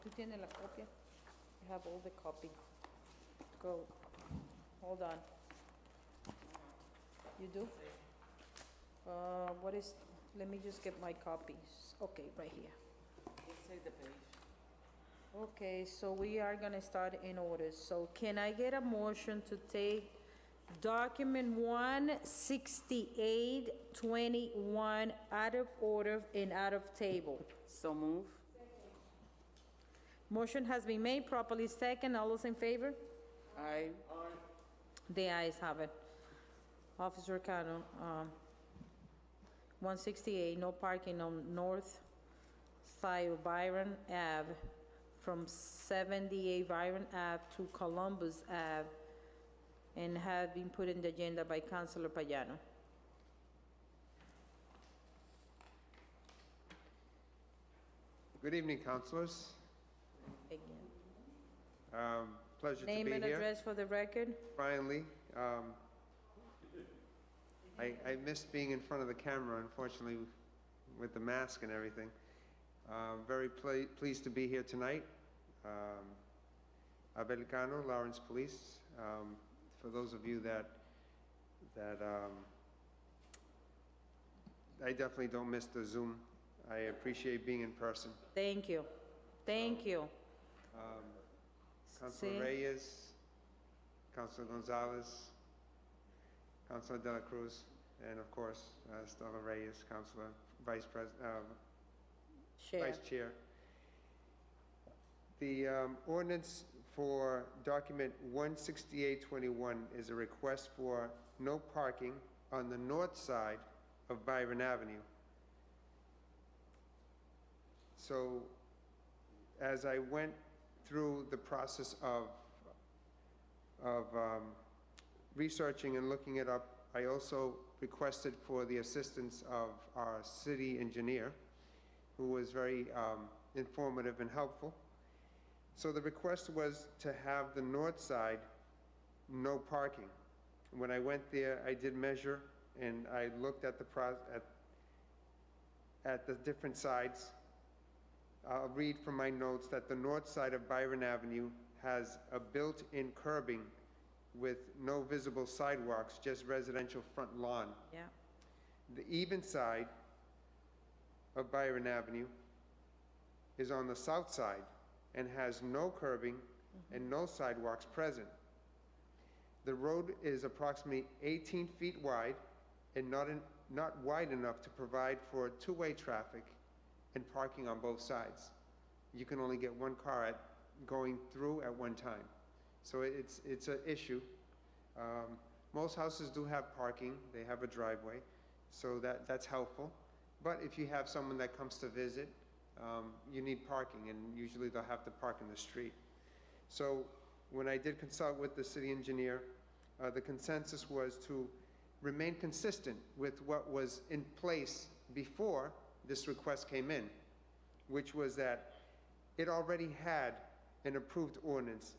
¿tú tienes la copia? I have all the copy. Go, hold on. You do? What is, let me just get my copies. Okay, right here. Okay, so we are gonna start in order. So can I get a motion to take document 16821 out of order and out of table? So move. Motion has been made, properly second. All those in favor? Aye. The ayes have it. Officer Cano, 168, no parking on north side of Byron Ave from 78 Byron Ave to Columbus Ave, and have been put in the agenda by Councillor Payano. Good evening, councilors. Again. Pleasure to be here. Name and address for the record. Brian Lee. I missed being in front of the camera, unfortunately, with the mask and everything. Very pleased to be here tonight. Abelcano, Lawrence Police. For those of you that I definitely don't miss the Zoom. I appreciate being in person. Thank you. Thank you. Councilor Reyes, Councilor Gonzalez, Councilor De La Cruz, and of course, Stella Reyes, Councilor Vice Chair. The ordinance for document 16821 is a request for no parking on the north side of Byron Avenue. So, as I went through the process of researching and looking it up, I also requested for the assistance of our city engineer, who was very informative and helpful. So the request was to have the north side no parking. When I went there, I did measure and I looked at at the different sides. I'll read from my notes that the north side of Byron Avenue has a built-in curbing with no visible sidewalks, just residential front lawn. Yeah. The even side of Byron Avenue is on the south side and has no curbing and no sidewalks present. The road is approximately 18 feet wide and not wide enough to provide for two-way traffic and parking on both sides. You can only get one car going through at one time. So it's an issue. Most houses do have parking. They have a driveway, so that's helpful. But if you have someone that comes to visit, you need parking, and usually they'll have to park in the street. So when I did consult with the city engineer, the consensus was to remain consistent with what was in place before this request came in, which was that it already had an approved ordinance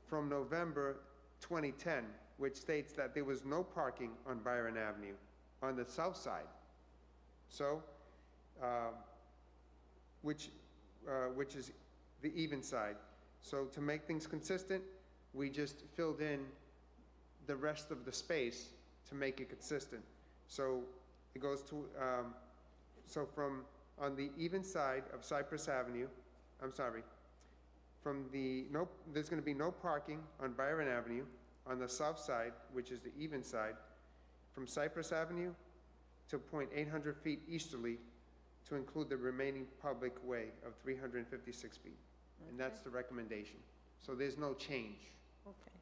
from November 2010, which states that there was no parking on Byron Avenue on the south side. So, which is the even side. So to make things consistent, we just filled in the rest of the space to make it consistent. So it goes to, so from on the even side of Cypress Avenue, there's going to be no parking on Byron Avenue on the south side, which is the even side, from Cypress Avenue to point 800 feet easterly to include the remaining public way of 356 feet. Okay. And that's the recommendation. So there's no change. Okay.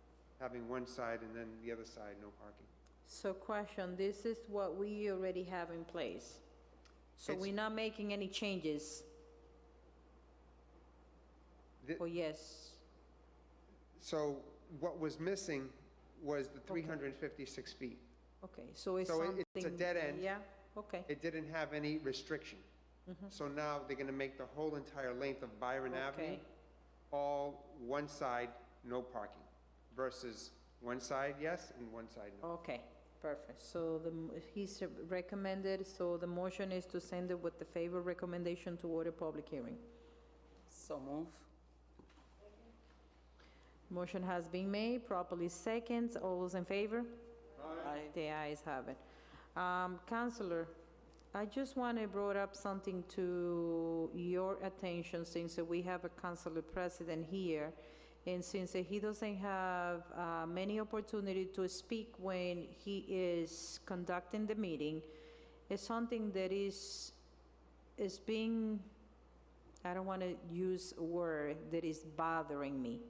Having one side and then the other side, no parking. So question, this is what we already have in place. So we're not making any changes? Oh, yes. So what was missing was the 356 feet. Okay, so it's So something... it's a dead end. Yeah, okay. It didn't have any restriction. So now they're gonna make the whole entire length of Byron Avenue, all one side, no parking, versus one side yes and one side no. Okay, Perfect. So he's recommended, so the motion is to send it with the favor recommendation to order public hearing. So move. Motion has been made, properly seconds. All those in favor? Aye. The ayes have it. Councillor, I just want to bring up something to your attention since we have a councillor president here. And since he doesn't have many opportunity to speak when he is conducting the meeting, it's something that is being, I don't want to use a word that is bothering me.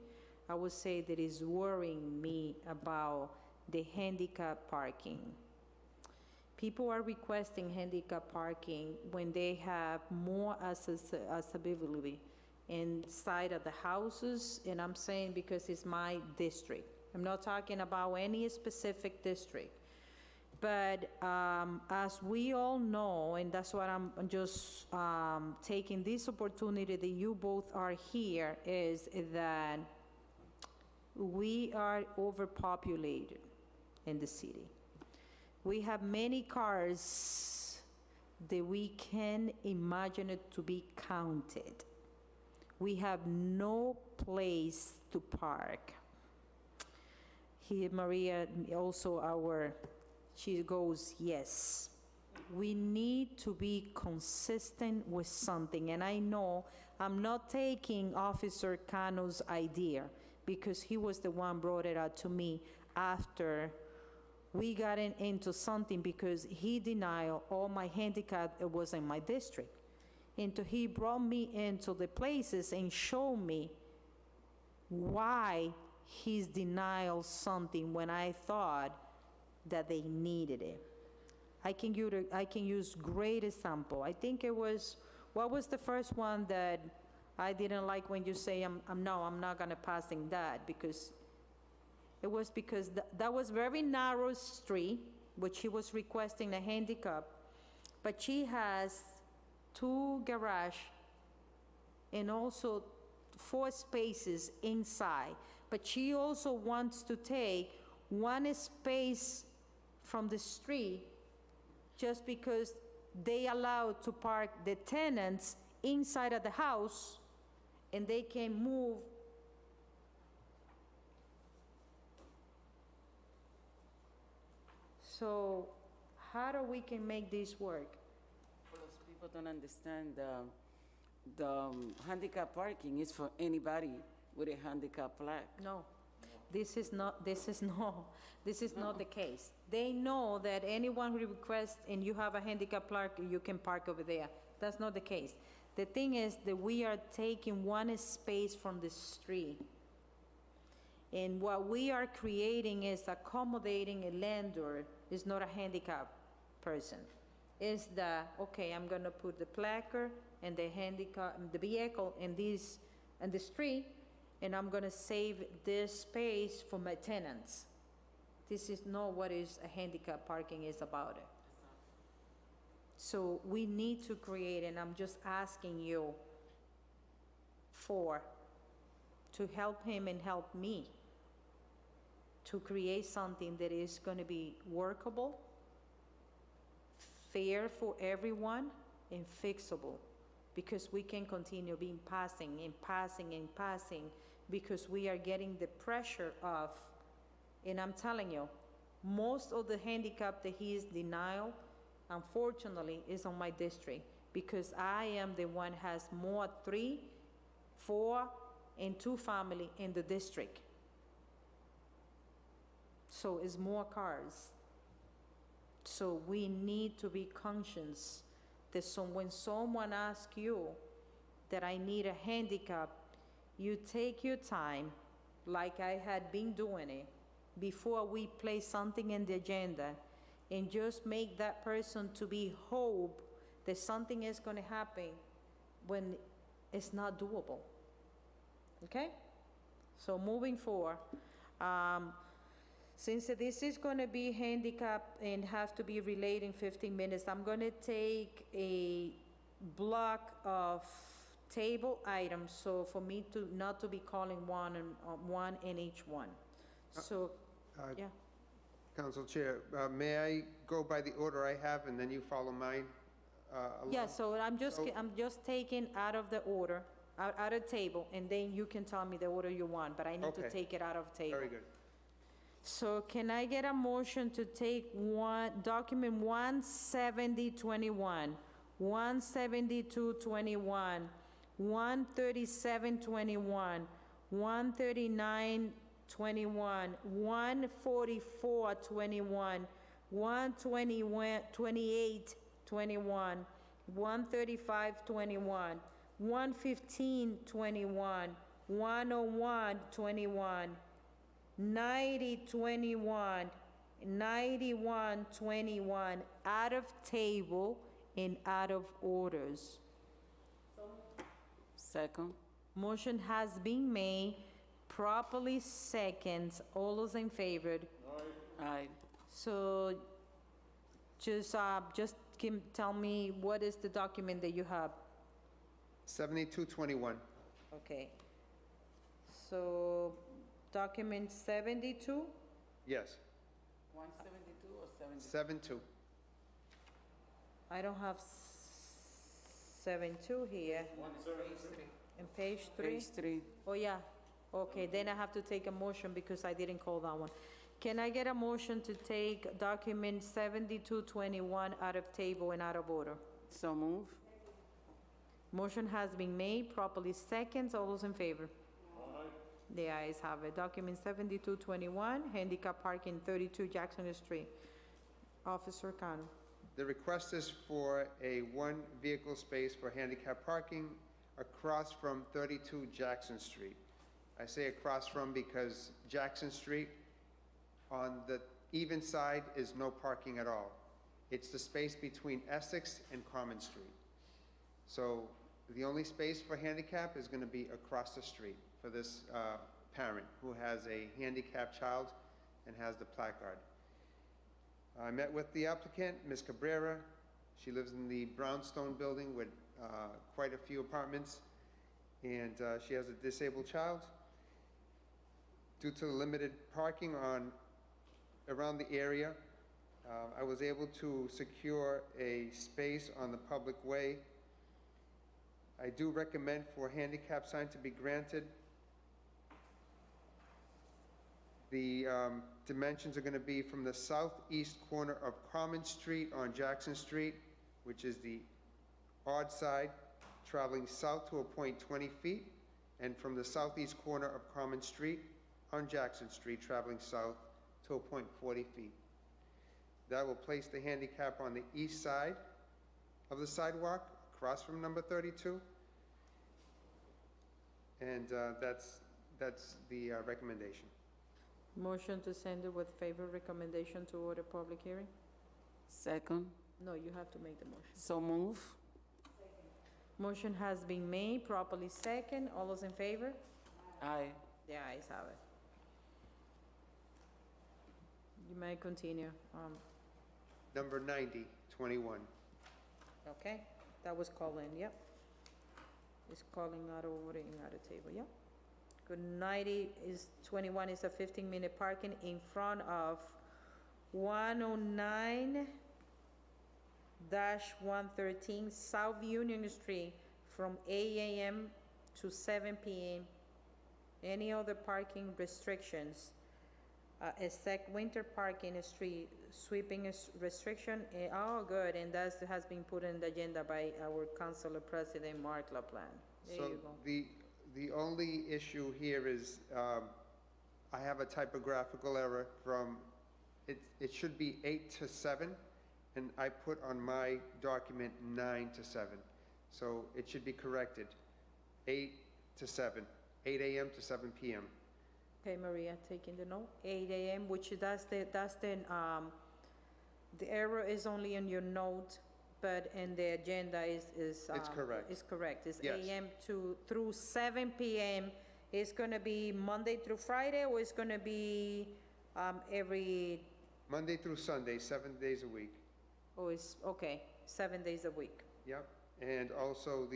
I would say that is worrying me about the handicap parking. People are requesting handicap parking when they have more accessibility inside of the houses, and I'm saying because it's my district. I'm not talking about any specific district. But as we all know, and that's what I'm just taking this opportunity that you both are here, is that we are overpopulated in the city. We have many cars that we can imagine it to be counted. We have no place to park. Here, Maria, also she goes, yes. We need to be consistent with something. And I know I'm not taking Officer Cano's idea because he was the one brought it out to me after we got into something because he denied all my handicap was in my district. And he brought me into the places and showed me why he's denial something when I thought that they needed it. I can use great example. I think it was, what was the first one that I didn't like when you say, I'm not gonna pass in that, because it was because that was very narrow street, which he was requesting a handicap, but she has 2 garage and also 4 spaces inside. But she also wants to take 1 space from the street just because they allow to park the tenants inside of the house and they can move. So how do we can make this work? Because people don't understand the handicap parking is for anybody with a handicap plaque. No, this is not the case. They know that anyone who requests and you have a handicap plaque, you can park over there. That's not the case. The thing is that we are taking 1 space from the street. And what we are creating is accommodating a landlord, is not a handicapped person. Is that, okay, I'm gonna put the placard and the vehicle in the street, and I'm gonna save this space for my tenants. This is not what is a handicap parking is about it. So we need to create, and I'm just asking you to help him and help me to create something that is gonna be workable, fair for everyone, and fixable. Because we can continue being passing and passing and passing because we are getting the pressure of, and I'm telling you, most of the handicap that he is denial, unfortunately, is on my district because I am the one has more 3, 4, and 2 family in the district. So it's more cars. So we need to be conscious that when someone asks you that I need a handicap, you take your time, like I had been doing it, before we place something in the agenda, and just make that person to be hope that something is gonna happen when it's not doable. Okay? So moving forward, since this is gonna be handicapped and have to be relayed in 15 minutes, I'm gonna take a block of table items, so for me to not to be calling one in each one. So, yeah. Council Chair, may I go by the order I have and then you follow mine? Along? Yeah, so I'm So- just taking out of the order, out of table, and then you can tell me the order you want, but I need to Okay. take it out of table. Very good. So can I get a motion to take document 17021, 17221, 13721, 13921, 14421, 12821, 13521, 11521, 10121, 9021, 9121, out of table and out of orders. Second. Motion has been made, properly seconds. All those in favor? Aye. So just tell me what is the document that you have? 7221. Okay. So document 72? Yes, 172 or 70? 72. I don't have 72 here. And page 3? Page 3. Oh, yeah. Okay, then I have to take a motion because I didn't call that one. Can I get a motion to take document 7221 out of table and out of order? So move. Motion has been made, properly seconds. All those in favor? The ayes have it. Document 7221, handicap parking 32 Jackson Street. Officer Kano. The request is for a one-vehicle space for handicap parking across from 32 Jackson Street. I say across from because Jackson Street, on the even side, is no parking at all. It's the space between Essex and Common Street. So the only space for handicap is going to be across the street for this parent who has a handicapped child and has the placard. I met with the applicant, Ms. Cabrera. She lives in the brownstone building with quite a few apartments, and she has a disabled child. Due to the limited parking around the area, I was able to secure a space on the public way. I do recommend for a handicap sign to be granted. The dimensions are going to be from the southeast corner of Common Street on Jackson Street, which is the odd side, traveling south to a point 20 feet, and from the southeast corner of Common Street on Jackson Street, traveling south to a point 40 feet. That will place the handicap on the east side of the sidewalk, across from number 32. And that's the recommendation. Motion to send it with favor recommendation to order public hearing? Second. No, you have to make the motion. So move. Motion has been made, properly second. All those in favor? Aye. The ayes have it. You may continue. Number 9021. Okay, that was calling, yep. It's calling out of order and out of table, yep. Good, 21 is a 15-minute parking in front of 109-113 South Union Street from 8 a.m. to 7 p.m. Any other parking restrictions? Except winter parking street sweeping restriction. Oh, good, and that has been put in the agenda by our Councillor President, Mark Laplante. There So you go. the only issue here is I have a typographical error from, it should be 8 to 7, and I put on my document 9 to 7. So it should be corrected, 8 to 7, 8 a.m. to 7 p.m. Okay, Maria, taking the note, 8 a.m., which that's the error is only in your note, but in the agenda is. It's correct. Is correct. It's Yes. a.m. through 7 p.m. It's gonna be Monday through Friday, or it's gonna be every, Monday through Sunday, 7 days a week. oh, it's, okay, 7 days a week. Yep, and also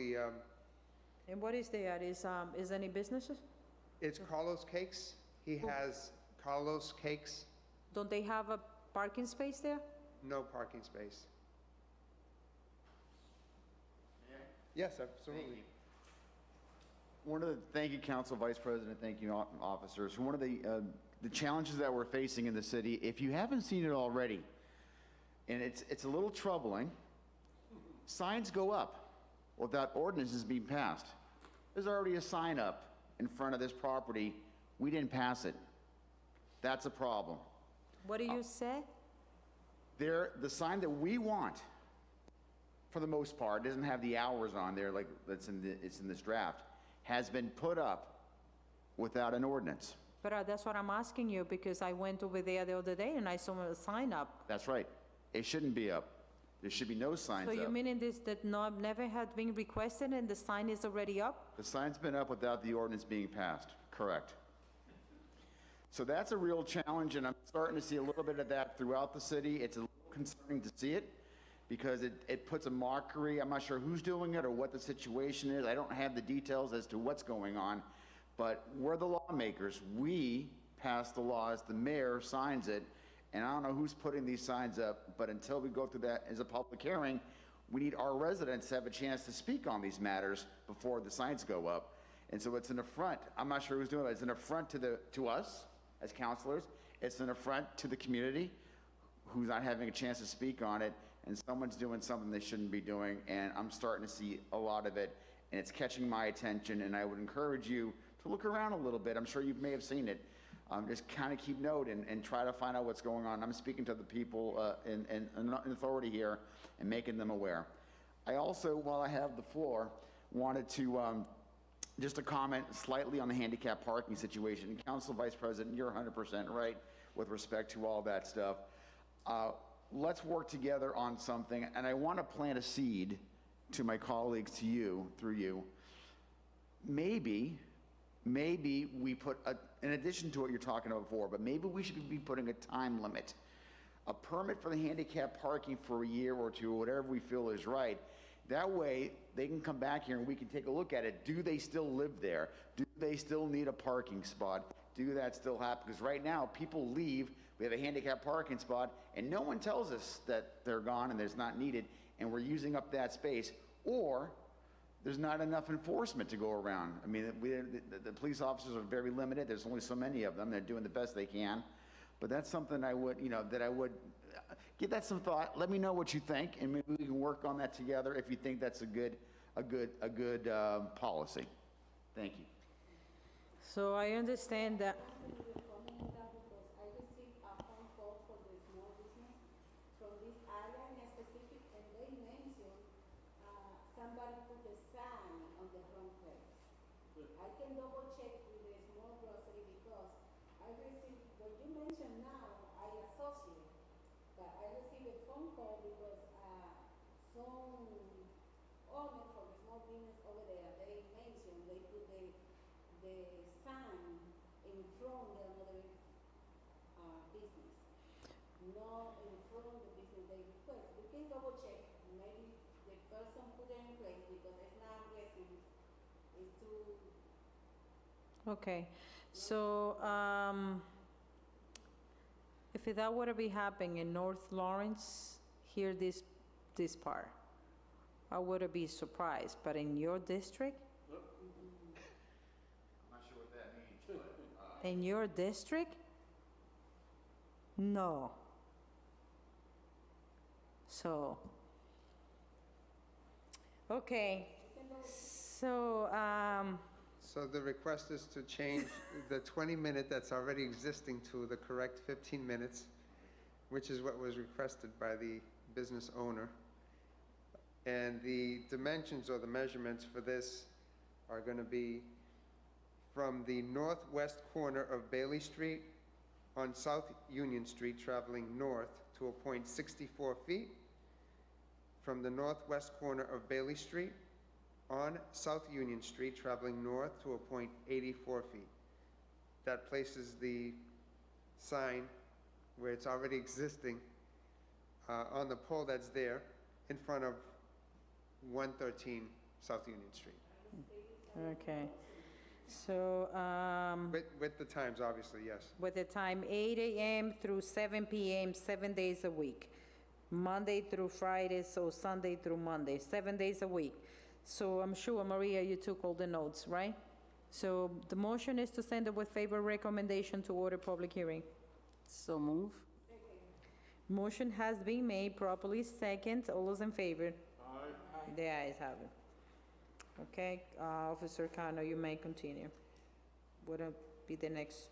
And what is there? Is any businesses? it's Carlos Cakes. He has Carlos Cakes. Don't they have a parking space there? No parking space. Yes, absolutely. Thank you, Council Vice President, thank you, officers. One of the challenges that we're facing in the city, if you haven't seen it already, and it's a little troubling, signs go up without ordinances being passed. There's already a sign up in front of this property. We didn't pass it. That's a problem. What do you say? The sign that we want, for the most part, doesn't have the hours on there like it's in this draft, has been put up without an ordinance. But that's what I'm asking you, because I went over there the other day and I saw a sign up. That's right. It shouldn't be up. There should be no signs So up. you meaning this, that never had been requested and the sign is already up? The sign's been up without the ordinance being passed, correct. So that's a real challenge, and I'm starting to see a little bit of that throughout the city. It's a little concerning to see it, because it puts a mockery. I'm not sure who's doing it or what the situation is. I don't have the details as to what's going on, but we're the lawmakers. We pass the laws, the mayor signs it, and I don't know who's putting these signs up, but until we go through that as a public hearing, we need our residents to have a chance to speak on these matters before the signs go up. And so it's an affront. I'm not sure who's doing it. It's an affront to us as councilors. It's an affront to the community who's not having a chance to speak on it, and someone's doing something they shouldn't be doing, and I'm starting to see a lot of it, and it's catching my attention, and I would encourage you to look around a little bit. I'm sure you may have seen it. Just kind of keep note and try to find out what's going on. I'm speaking to the people in authority here and making them aware. I also, while I have the floor, wanted to just to comment slightly on the handicap parking situation. Council Vice President, you're 100% right with respect to all that stuff. Let's work together on something, and I want to plant a seed to my colleagues, to you, through you. Maybe we put, in addition to what you're talking about before, but maybe we should be putting a time limit. A permit for the handicap parking for a year or two, or whatever we feel is right. That way, they can come back here and we can take a look at it. Do they still live there? Do they still need a parking spot? Do that still happen? Because right now, people leave, we have a handicap parking spot, and no one tells us that they're gone and there's not needed, and we're using up that space, or there's not enough enforcement to go around. I mean, the police officers are very limited. There's only so many of them. They're doing the best they can. But that's something I would, that I would give that some thought. Let me know what you think, and maybe we can work on that together if you think that's a good policy. Thank you. So I understand that. Okay, so if that were to be happening in North Lawrence, here this part, I would be surprised, but in your district? I'm not sure what that means, but... In your district? No. So, okay, so, So the request is to change the 20-minute that's already existing to the correct 15 minutes, which is what was requested by the business owner. And the dimensions or the measurements for this are going to be from the northwest corner of Bailey Street on South Union Street, traveling north to a point 64 feet, from the northwest corner of Bailey Street on South Union Street, traveling north to a point 84 feet. That places the sign where it's already existing on the pole that's there in front of 113 South Union Street. okay. So, With the times, obviously, yes. with the time 8 a.m. through 7 p.m., 7 days a week. Monday through Friday, so Sunday through Monday, 7 days a week. So I'm sure, Maria, you took all the notes, right? So the motion is to send it with favor recommendation to order public hearing. So move. Motion has been made, properly second. All those in favor? Aye. The ayes have it. Okay, Officer Cano, you may continue. What'll be the next?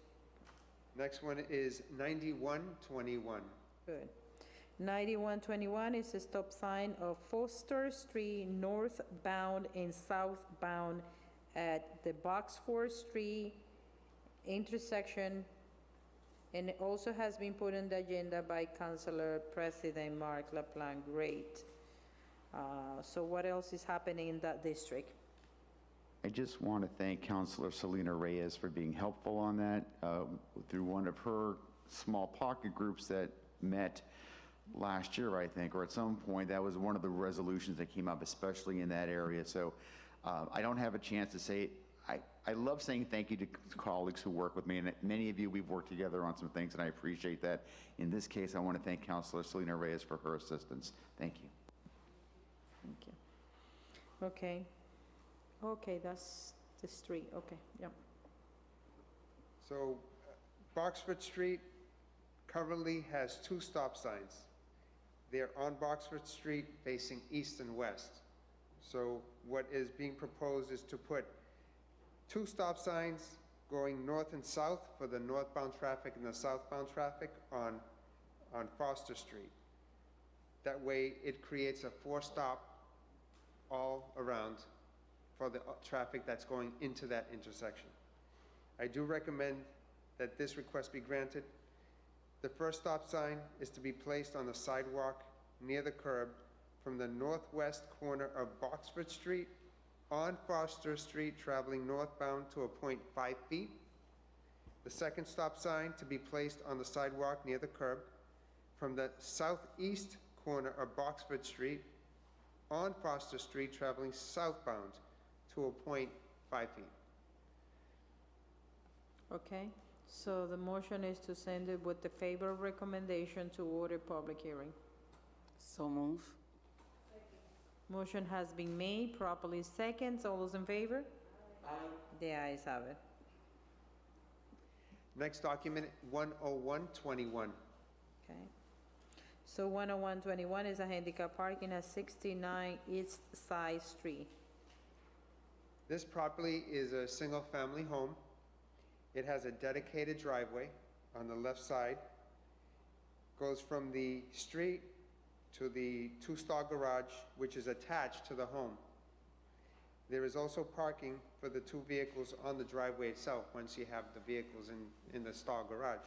Next one is 9121. Good. 9121 is a stop sign of Forestry Street, northbound and southbound at the Forestry intersection. And it also has been put on the agenda by Councillor President Mark Laplante. Great. So what else is happening in that district? I just want to thank Councillor Selena Reyes for being helpful on that through one of her small pocket groups that met last year, I think, or at some point. That was one of the resolutions that came up, especially in that area. So I don't have a chance to say, I love saying thank you to colleagues who work with me, and many of you, we've worked together on some things, and I appreciate that. In this case, I want to thank Councillor Selena Reyes for her assistance. Thank you. Thank you. Okay. Okay, that's the street. Okay, yep. So Boxford Street currently has 2 stop signs. They're on Boxford Street facing east and west. So what is being proposed is to put 2 stop signs going north and south for the northbound traffic and the southbound traffic on Foster Street. That way it creates a 4-stop all around for the traffic that's going into that intersection. I do recommend that this request be granted. The first stop sign is to be placed on the sidewalk near the curb from the northwest corner of Boxford Street on Foster Street, traveling northbound to a point 5 feet. The second stop sign to be placed on the sidewalk near the curb from the southeast corner of Boxford Street on Foster Street, traveling southbound to a point 5 feet. Okay, so the motion is to send it with the favor recommendation to order public hearing. So move. Motion has been made, properly second. All those in favor? Aye. The ayes have it. Next document, 10121. Okay. So 10121 is a handicap parking at 69 East Side Street. This property is a single-family home. It has a dedicated driveway on the left side. Goes from the street to the 2-star garage, which is attached to the home. There is also parking for the 2 vehicles on the driveway itself once you have the vehicles in the star garage.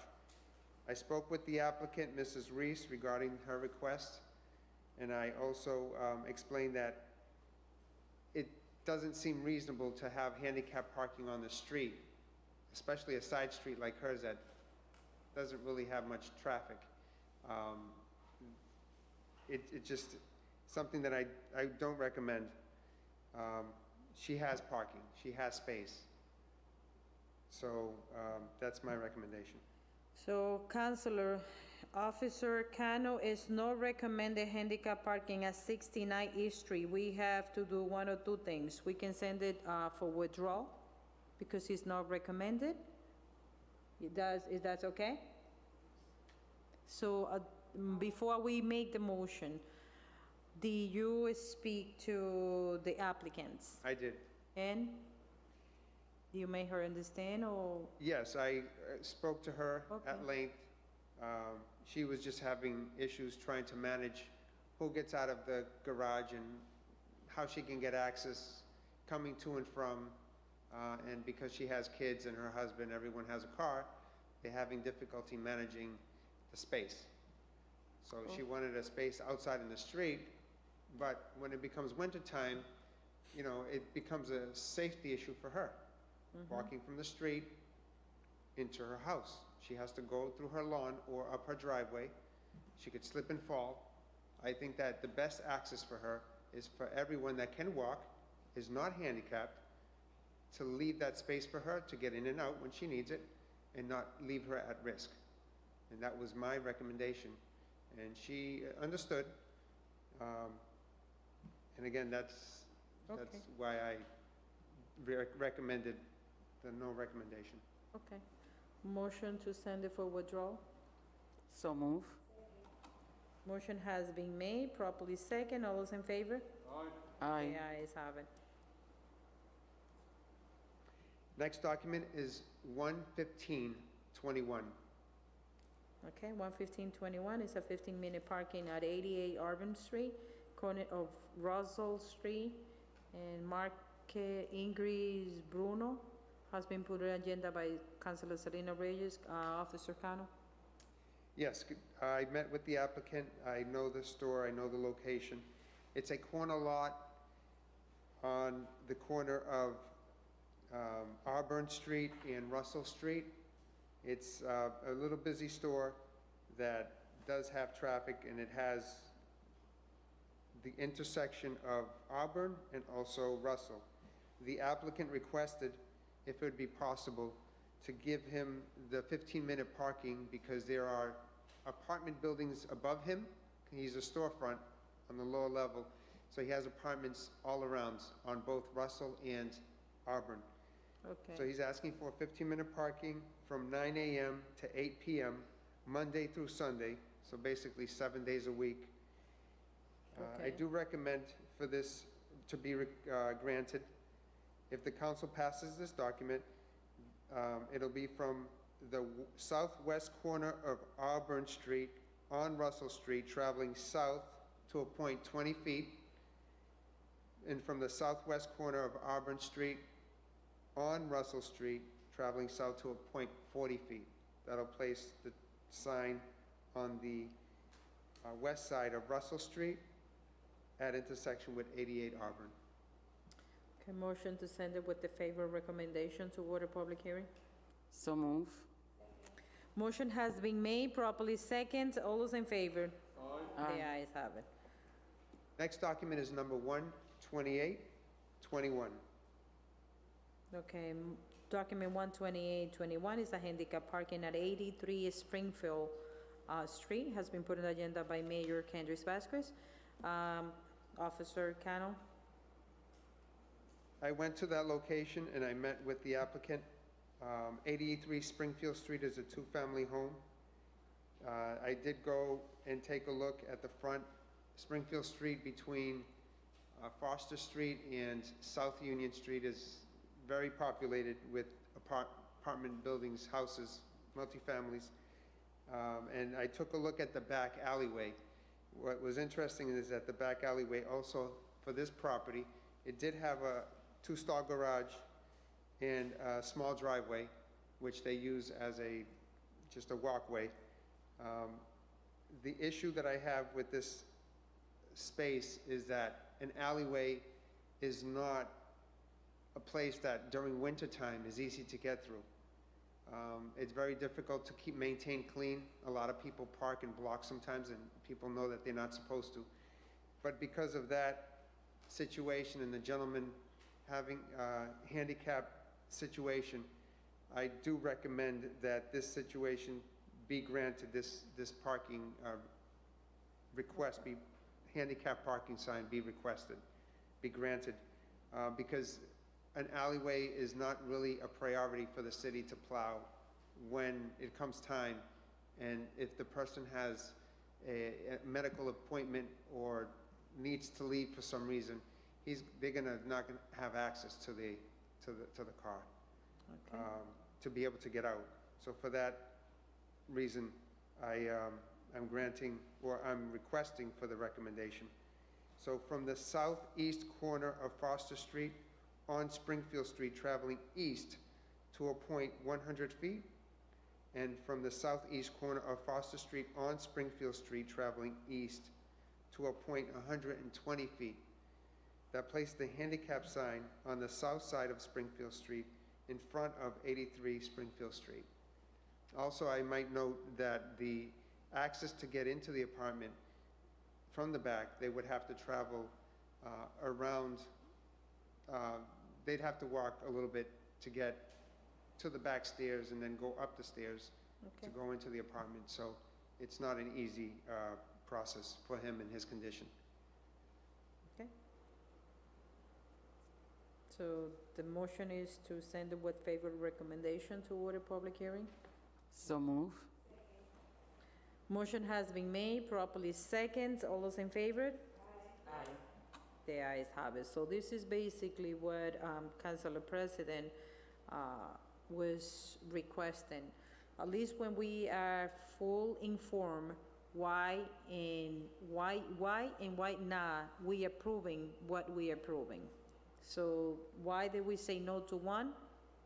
I spoke with the applicant, Mrs. Reese, regarding her request, and I also explained that it doesn't seem reasonable to have handicap parking on the street, especially a side street like hers that doesn't really have much traffic. It's just something that I don't recommend. She has parking, she has space. So that's my recommendation. So, Councillor, Officer Cano is not recommended handicap parking at 69 East Street. We have to do one or two things. We can send it for withdrawal because it's not recommended. Is that okay? So, before we make the motion, did you speak to the applicants? I did. And you made her understand, or? Yes, I spoke to her at length. She was just having issues trying to manage who gets out of the garage and how she can get access coming to and from. And because she has kids and her husband, everyone has a car, they're having difficulty managing the space. So she wanted a space outside in the street, but when it becomes wintertime, you know, it becomes a safety issue for her. Walking from the street into her house. She has to go through her lawn or up her driveway. She could slip and fall. I think that the best access for her is for everyone that can walk, is not handicapped, to leave that space for her to get in and out when she needs it and not leave her at risk. And that was my recommendation. And she understood. And again, that's Okay. why I recommended the no recommendation. Okay. Motion to send it for withdrawal. So move. Motion has been made, properly second. All those in favor? Aye. The ayes have it. Next document is 11521. Okay, 11521 is a 15-minute parking at 88 Auburn Street, corner of Russell Street, and Marque Ingrid Bruno has been put on agenda by Councillor Selena Reyes. Officer Cano? Yes, I met with the applicant. I know the store, I know the location. It's a corner lot on the corner of Auburn Street and Russell Street. It's a little busy store that does have traffic, and it has the intersection of Auburn and also Russell. The applicant requested if it would be possible to give him the 15-minute parking because there are apartment buildings above him. He's a storefront on the lower level, so he has apartments all around on both Russell and Auburn. Okay. So he's asking for 15-minute parking from 9 a.m. to 8 p.m., Monday through Sunday, so basically 7 days a week. I do recommend for this to be granted. If the council passes this document, it'll be from the southwest corner of Auburn Street on Russell Street, traveling south to a point 20 feet, and from the southwest corner of Auburn Street on Russell Street, traveling south to a point 40 feet. That'll place the sign on the west side of Russell Street at intersection with 88 Auburn. Okay, motion to send it with the favor recommendation to order public hearing. So move. Motion has been made, properly second. All those in favor? Aye. The ayes have it. Next document is number 12821. Okay, document 12821 is a handicap parking at 83 Springfield Street. Has been put on the agenda by Mayor Candice Vasquez. Officer Cano? I went to that location and I met with the applicant. 83 Springfield Street is a two-family home. I did go and take a look at the front. Springfield Street between Foster Street and South Union Street is very populated with apartment buildings, houses, multifamilies. And I took a look at the back alleyway. What was interesting is that the back alleyway also, for this property, it did have a two-stall garage and a small driveway, which they use as just a walkway. The issue that I have with this space is that an alleyway is not a place that during wintertime is easy to get through. It's very difficult to maintain clean. A lot of people park in blocks sometimes, and people know that they're not supposed to. But because of that situation and the gentleman having a handicap situation, I do recommend that this situation be granted, this parking request, handicap parking sign be requested, be granted, because an alleyway is not really a priority for the city to plow when it comes time. And if the person has a medical appointment or needs to leave for some reason, they're not gonna have access to the car, Okay. to be able to get out. So for that reason, I'm granting, or I'm requesting for the recommendation. So from the southeast corner of Foster Street on Springfield Street, traveling east to a point 100 feet, and from the southeast corner of Foster Street on Springfield Street, traveling east to a point 120 feet. That placed the handicap sign on the south side of Springfield Street in front of 83 Springfield Street. Also, I might note that the access to get into the apartment from the back, they would have to travel around they'd have to walk a little bit to get to the back stairs and then go up the stairs to Okay. go into the apartment. So it's not an easy process for him in his condition. Okay. So the motion is to send it with favorable recommendation to order public hearing. So move. Motion has been made, properly second. All those in favor? Aye. The ayes have it. So this is basically what Councilor President was requesting. At least when we are full informed why and why not we approving what we approving. So why did we say no to one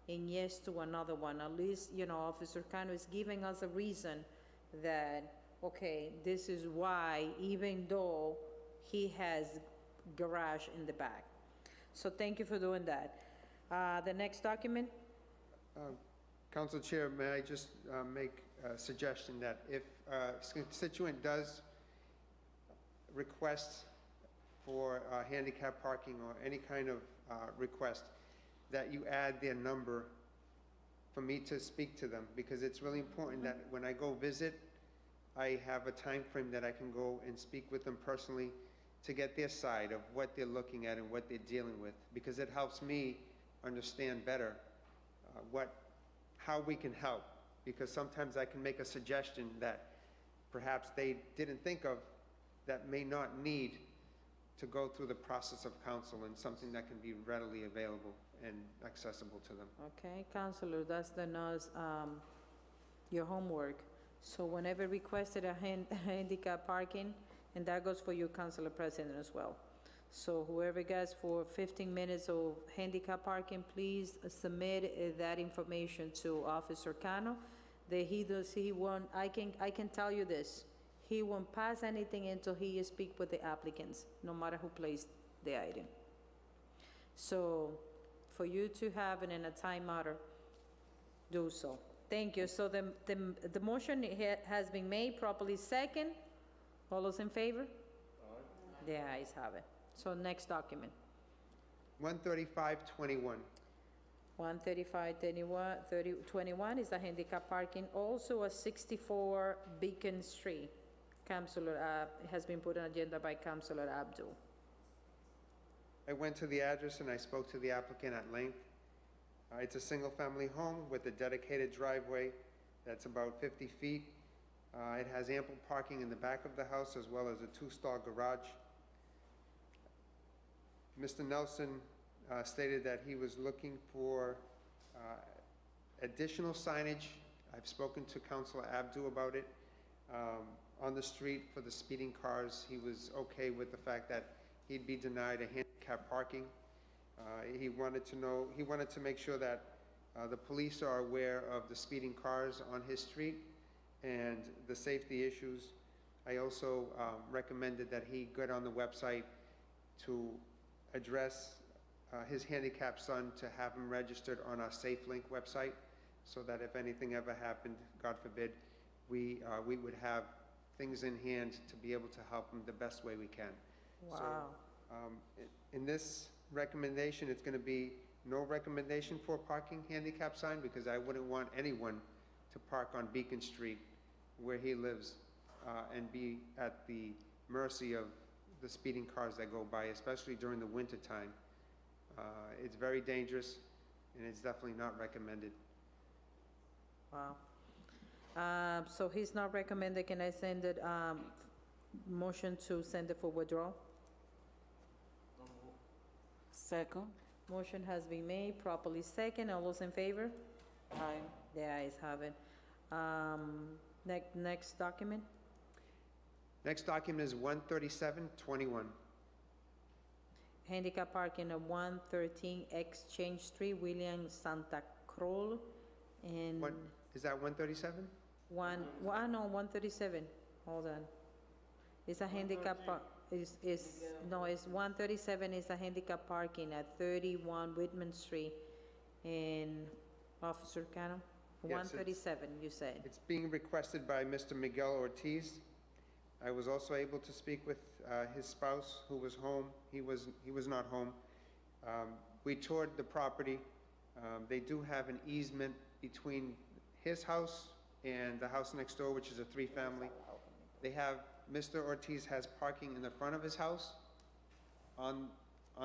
and yes to another one? At least, you know, Officer Cano is giving us a reason that, okay, this is why, even though he has garage in the back. So thank you for doing that. The next document? Council Chair, may I just make a suggestion that if a constituent does request for handicap parking or any kind of request, that you add their number for me to speak to them, because it's really important that when I go visit, I have a time frame that I can go and speak with them personally to get their side of what they're looking at and what they're dealing with, because it helps me understand better how we can help, because sometimes I can make a suggestion that perhaps they didn't think of that may not need to go through the process of council, and something that can be readily available and accessible to them. Okay, Councilor, that's the nose, your homework. So whenever requested a handicap parking, and that goes for you, Councilor President, as well. So whoever gets for 15 minutes of handicap parking, please submit that information to Officer Cano. That he won't, I can tell you this, he won't pass anything until he speak with the applicants, no matter who placed the item. So for you to have it in a time matter, do so. Thank you. So the motion has been made, properly second. All those in favor? Aye. The ayes have it. So next document. 13521. 135-21 is the handicap parking, also at 64 Beacon Street. Councilor, has been put on agenda by Councilor Abdul. I went to the address and I spoke to the applicant at length. It's a single-family home with a dedicated driveway that's about 50 feet. It has ample parking in the back of the house as well as a two-stall garage. Mr. Nelson stated that he was looking for additional signage. I've spoken to Councilor Abdu about it. On the street for the speeding cars, he was okay with the fact that he'd be denied a handicap parking. He wanted to make sure that the police are aware of the speeding cars on his street and the safety issues. I also recommended that he get on the website to address his handicapped son, to have him registered on our SafeLink website, so that if anything ever happened, God forbid, we would have things in hand to be able to help him the best way we can. Wow. So, in this recommendation, it's going to be no recommendation for a parking handicap sign, because I wouldn't want anyone to park on Beacon Street where he lives and be at the mercy of the speeding cars that go by, especially during the winter time. It's very dangerous, and it's definitely not recommended. Wow. So he's not recommended. Can I send it, motion to send it for withdrawal? Second. Motion has been made, properly second. All those in favor? Aye. The ayes have it. Next document? Next document is 13721. Handicap parking at 113 Exchange Street, William Santa Cruz. And Is that 137? 137. Hold on. It's a handicap no, it's 137 is a handicap parking at 31 Whitman Street in Officer Cano. Yes, 137, you said. It's being requested by Mr. Miguel Ortiz. I was also able to speak with his spouse, who was home. He was not home. We toured the property. They do have an easement between his house and the house next door, which is a three-family. They have, Mr. Ortiz has parking in the front of his house, on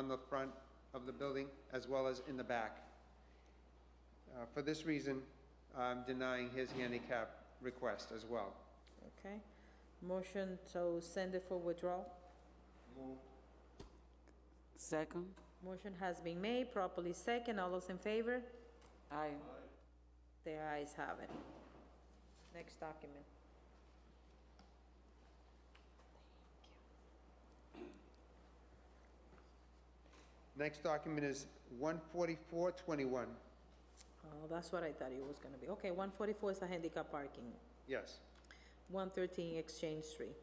the front of the building, as well as in the back. For this reason, I'm denying his handicap request as well. Okay. Motion to send it for withdrawal. Second? Motion has been made, properly second. All those in favor? Aye. The ayes have it. Next document. Next document is 14421. Oh, that's what I thought it was gonna be. Okay, 144 is the handicap parking. Yes. 113 Exchange Street.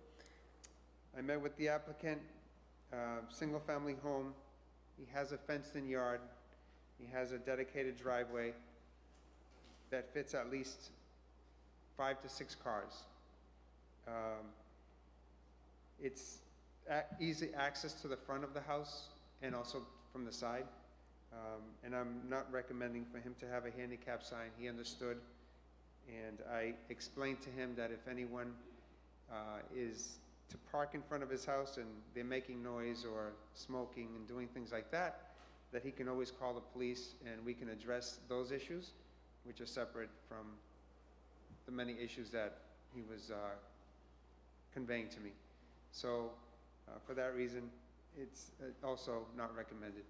I met with the applicant, single-family home. He has a fenced-in yard. He has a dedicated driveway that fits at least 5 to 6 cars. It's easy access to the front of the house and also from the side. And I'm not recommending for him to have a handicap sign. He understood. And I explained to him that if anyone is to park in front of his house and they're making noise or smoking and doing things like that, that he can always call the police and we can address those issues, which are separate from the many issues that he was conveying to me. So for that reason, it's also not recommended.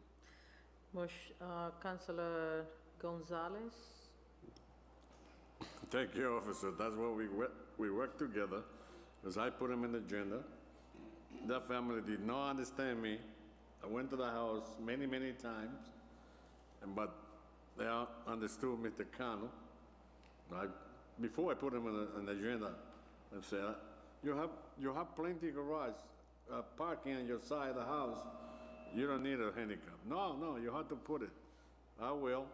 Councillor Gonzalez? Thank you, officer. That's what we work together, because I put him in the agenda. That family did not understand me. I went to the house many, many times, but they understood Mr. Cano. Before I put him on the agenda, I said, you have plenty of garage parking on your side of the house. You don't need a handicap. No, you have to put it. I will.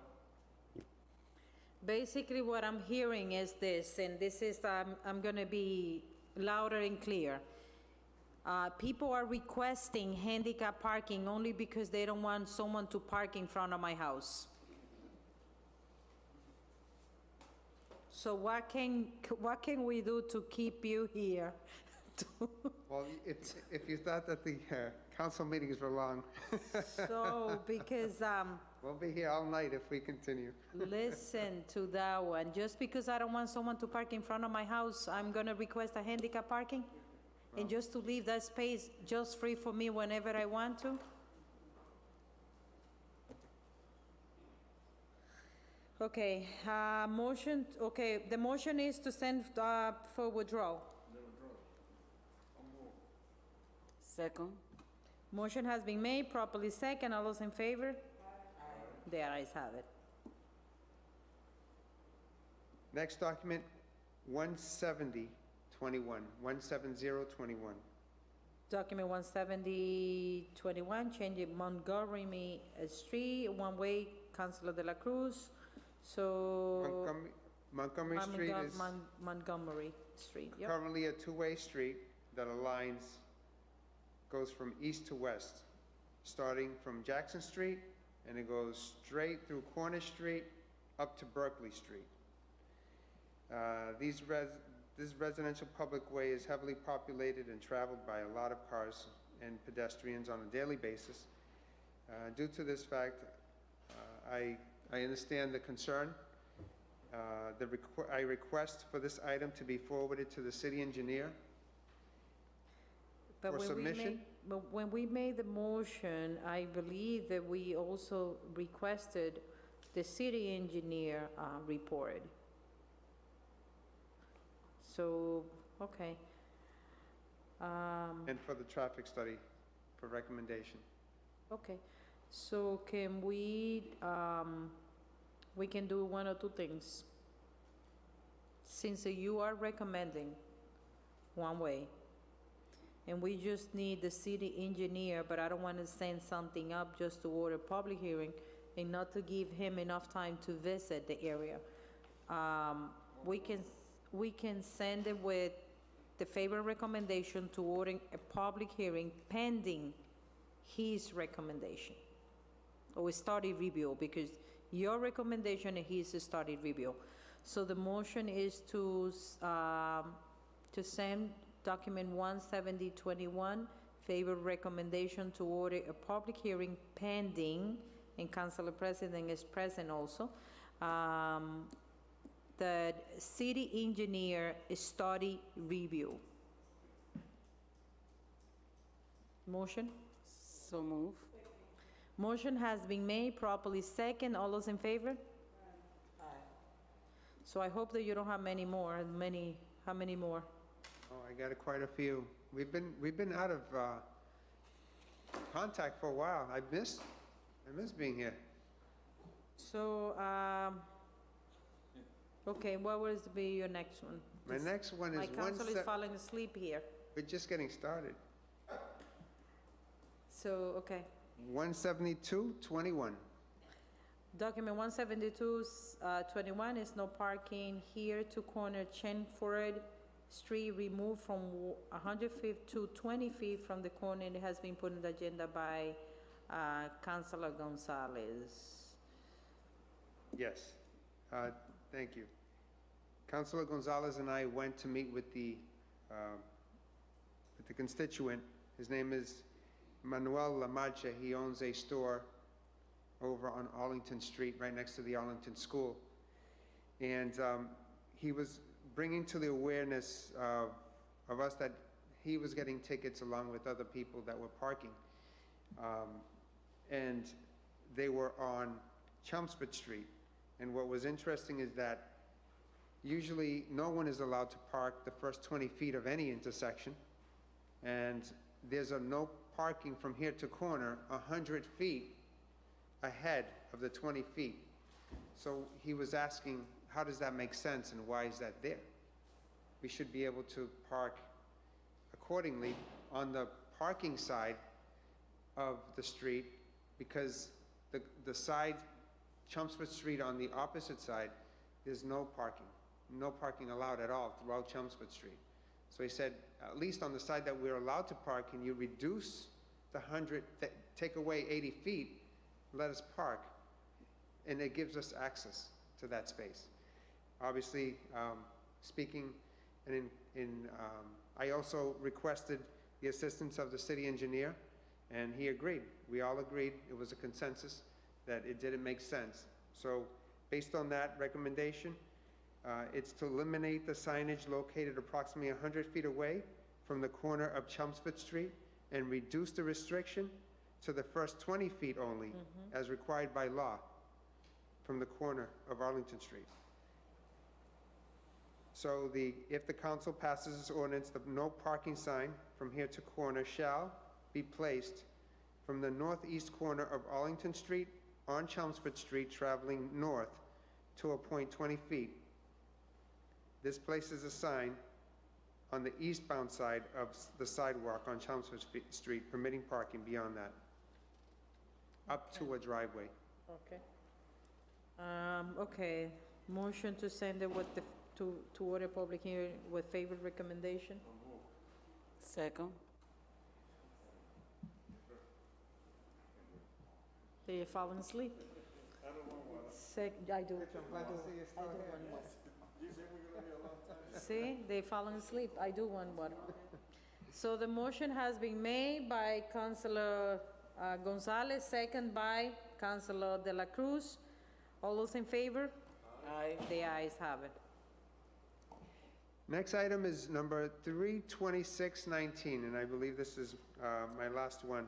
Basically, what I'm hearing is this, and this is, I'm gonna be louder and clear. People are requesting handicap parking only because they don't want someone to park in front of my house. So what can we do to keep you here? Well, if you thought that the council meetings were long. So, because, We'll be here all night if we continue. listen to that one. Just because I don't want someone to park in front of my house, I'm gonna request a handicap parking? And just to leave that space just free for me whenever I want to? Okay, motion, okay, the motion is to send for withdrawal. Second? Motion has been made, properly second. All those in favor? The ayes have it. Next document, 17021, 17021. Document 17021, changing Montgomery Street, one-way, Councillor De La Cruz. So. Montgomery Street is Montgomery Street, yep. currently a two-way street that goes from east to west, starting from Jackson Street, and it goes straight through Cornish Street up to Berkeley Street. This residential public way is heavily populated and traveled by a lot of cars and pedestrians on a daily basis. Due to this fact, I understand the concern. I request for this item to be forwarded to the city engineer But for submission. when we made the motion, I believe that we also requested the city engineer report. So, okay. And for the traffic study for recommendation. Okay, so can we can do one or two things. Since you are recommending one way, and we just need the city engineer, but I don't want to send something up just to order public hearing and not to give him enough time to visit the area. We can send it with the favor recommendation to order a public hearing pending his recommendation. or study review, because your recommendation is his study review. So the motion is to send document 17021, favor recommendation to order a public hearing pending, and Councilor President is present also, the city engineer study review. Motion? So move. Motion has been made, properly second. All those in favor? Aye. So I hope that you don't have many more. How many more? Oh, I got quite a few. We've been out of contact for a while. I miss being here. So, okay, what will be your next one? My next one is My council is falling asleep here. We're just getting started. So, okay. 17221. Document 17221 is no parking here to corner Chenford Street, removed from 100 feet to 20 feet from the corner. It has been put on the agenda by Councilor Gonzalez. Yes, thank you. Councilor Gonzalez and I went to meet with the constituent. His name is Manuel Lamarche. He owns a store over on Arlington Street, right next to the Arlington School. And he was bringing to the awareness of us that he was getting tickets along with other people that were parking. And they were on Chelmsford Street. And what was interesting is that usually no one is allowed to park the first 20 feet of any intersection. And there's a no parking from here to corner 100 feet ahead of the 20 feet. So he was asking, how does that make sense and why is that there? We should be able to park accordingly on the parking side of the street, because the side, Chelmsford Street on the opposite side, there's no parking allowed at all throughout Chelmsford Street. So he said, at least on the side that we're allowed to park, can you reduce the 100, take away 80 feet, let us park, and it gives us access to that space. Obviously, speaking, and I also requested the assistance of the city engineer, and he agreed. We all agreed, it was a consensus, that it didn't make sense. So based on that recommendation, it's to eliminate the signage located approximately 100 feet away from the corner of Chelmsford Street and reduce the restriction to the first 20 feet only, as required by law, from the corner of Arlington Street. So if the council passes this ordinance, the no parking sign from here to corner shall be placed from the northeast corner of Arlington Street on Chelmsford Street, traveling north to a point 20 feet. This places a sign on the eastbound side of the sidewalk on Chelmsford Street, permitting parking beyond that, up to a driveway. Okay. Okay, motion to send it with the, to order public hearing with favorite recommendation. Second. They're falling asleep. I do one more. See, they falling asleep. I do one more. So the motion has been made by Councilor Gonzalez, second by Councilor De La Cruz. All those in favor? Aye. The ayes have it. Next item is number 32619, and I believe this is my last one.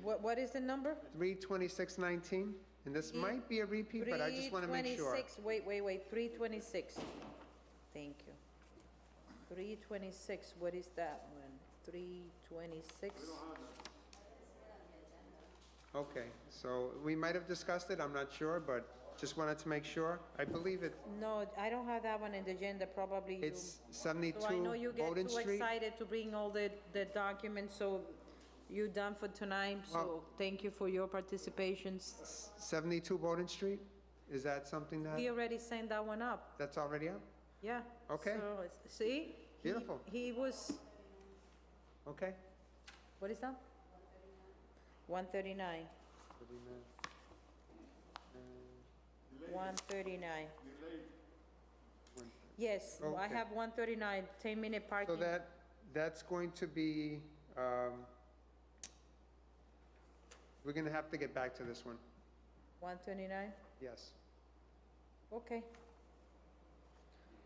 What is the number? 32619, and this might be a repeat, but I just want to make sure. 326, wait, 326. Thank you. 326, what is that one? 326? Okay, so we might have discussed it, I'm not sure, but just wanted to make sure. I believe it, No, I don't have that one in the agenda, probably you. it's 72 So I know you get Bowden too Street. excited to bring all the documents, so you're done for tonight, so Well- thank you for your participation. 72 Bowden Street, is that something that, We already sent that one up, that's already up? yeah. Okay. So, see? Beautiful. He was, Okay. what is that? 139. 139. Yes, I Okay. have 139, 10-minute So parking. that's going to be, we're going to have to get back to this one. 129? Yes. Okay.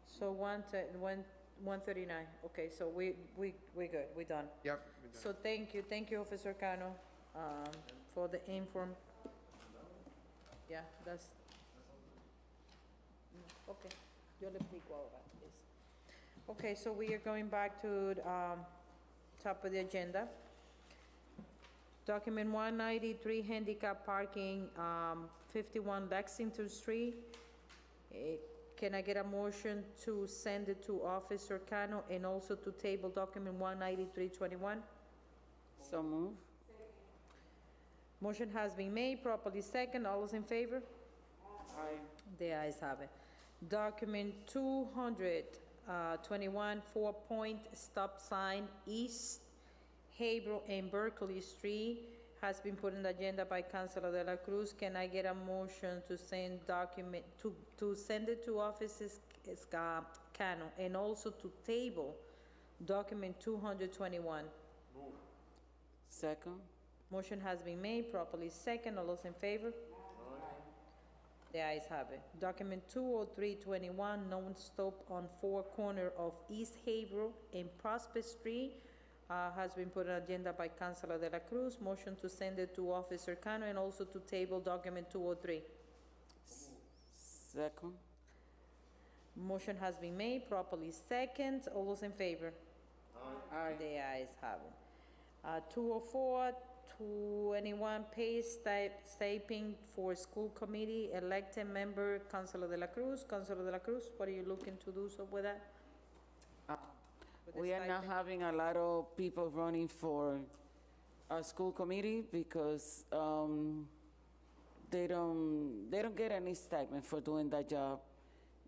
So 139, okay, so we're good, we're done. Yep. So thank you, Officer Cano, for the inform. Yeah, that's, okay, yo le explico ahora, please. Okay, so we are going back to, top of the agenda. Document 193, handicap parking, 51 Lexington Street. Can I get a motion to send it to Officer Cano and also to table document 19321? So move. Motion has been made, properly second. All those in favor? Aye. The ayes have it. Document 221, 4-point stop sign, East Haverhill and Berkeley Street, has been put on the agenda by Councillor De La Cruz. Can I get a motion to send document, to send it to Officer Cano and also to table document 221? Second. Motion has been made, properly second. All those in favor? The ayes have it. Document 20321, non-stop on 4 corner of East Haverhill and Prospect Street, has been put on agenda by Councilor De La Cruz. Motion to send it to Officer Cano and also to table document 203. Second. Motion has been made, properly second. All those in favor? Aye. The ayes have it. 204-21, pay stipend for school committee, elected member, Councilor De La Cruz. Councilor De La Cruz, what are you looking to do so with that? With the We are not stipend? having a lot of people running for our school committee because they don't get any stipend for doing that job.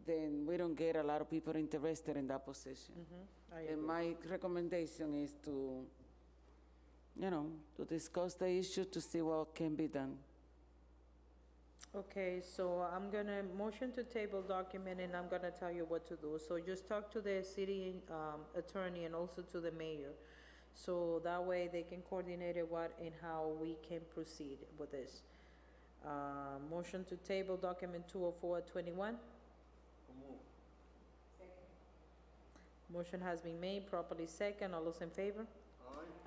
Then we don't get a lot of people interested in that position. I And agree. my recommendation is to, to discuss the issue to see what can be done. Okay, so I'm gonna motion to table document and I'm gonna tell you what to do. So just talk to the city attorney and also to the mayor. So that way they can coordinate it what and how we can proceed with this. Motion to table document 204-21. Motion has been made, properly second. All those in favor?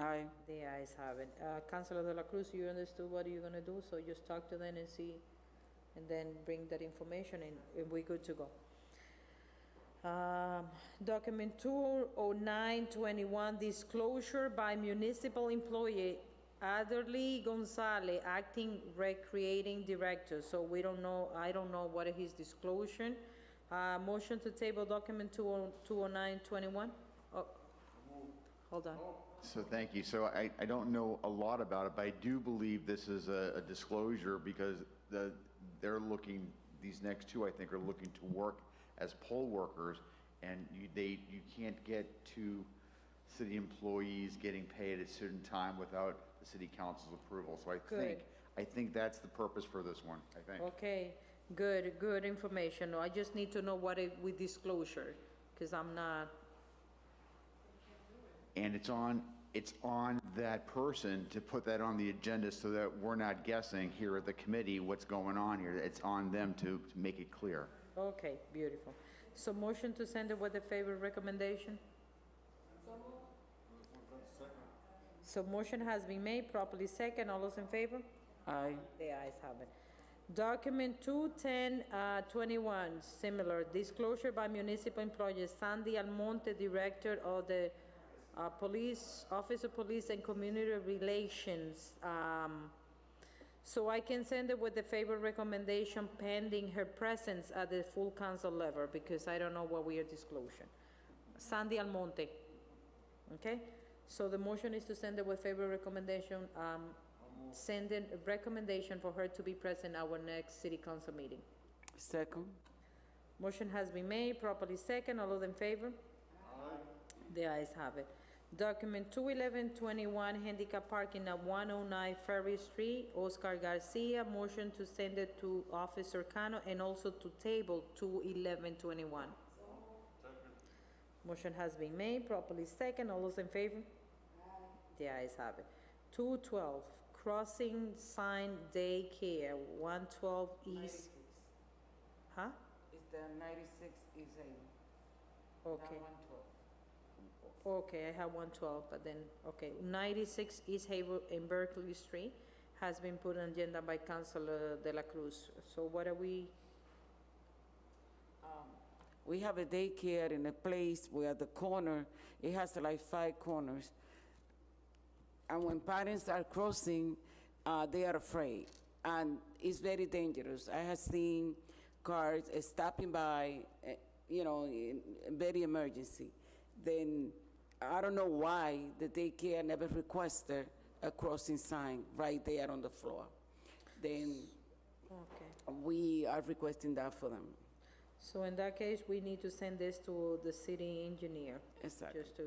Aye. The ayes have it. Councilor De La Cruz, you understood what you're gonna do, so just talk to them and see, and then bring that information and we're good to go. Document 20921, disclosure by municipal employee Adderley Gonzalez, acting recreating director. So we don't know, I don't know what is his disclosure. Motion to table document 20921. Oh, hold on. So thank you. So I don't know a lot about it, but I do believe this is a disclosure because they're looking, these next two, I think, are looking to work as poll workers, and you can't get two city employees getting paid at a certain time without the city council's approval. So I think that's the purpose for this one, I think. Okay, good information. I just need to know what it with disclosure, because I'm not. And it's on that person to put that on the agenda so that we're not guessing here at the committee what's going on here. It's on them to make it clear. Okay, beautiful. So motion to send it with a favor recommendation? So motion has been made, properly second. All those in favor? Aye. The ayes have it. Document 21021, similar, disclosure by municipal employee Sandy Almonte, Director of the Office of Police and Community Relations. So I can send it with the favor recommendation pending her presence at the full council level, because I don't know what we are disclosing. Sandy Almonte, okay? So the motion is to send it with favor recommendation, send a recommendation for her to be present at our next city council meeting. Second. Motion has been made, properly second. All those in favor? The ayes have it. Document 21121, handicap parking at 109 Ferry Street, Oscar Garcia. Motion to send it to Officer Cano and also to table 21121. Motion has been made, properly second. All those in favor? The ayes have it. 212, crossing sign daycare, 112 East. Huh? It's the 96 East Haven. Okay. Okay, I have 112, but then, okay. 96 East Haven in Berkeley Street has been put on agenda by Councillor De La Cruz. So what are we? We have a daycare in a place where the corner, it has like 5 corners. And when parents are crossing, they are afraid. And it's very dangerous. I have seen cars stopping by, in very emergency. Then, I don't know why the daycare never requested a crossing sign right there on the floor. Then, we are requesting that for them. So in that case, we need to send this to the city engineer. Exactly. Just to.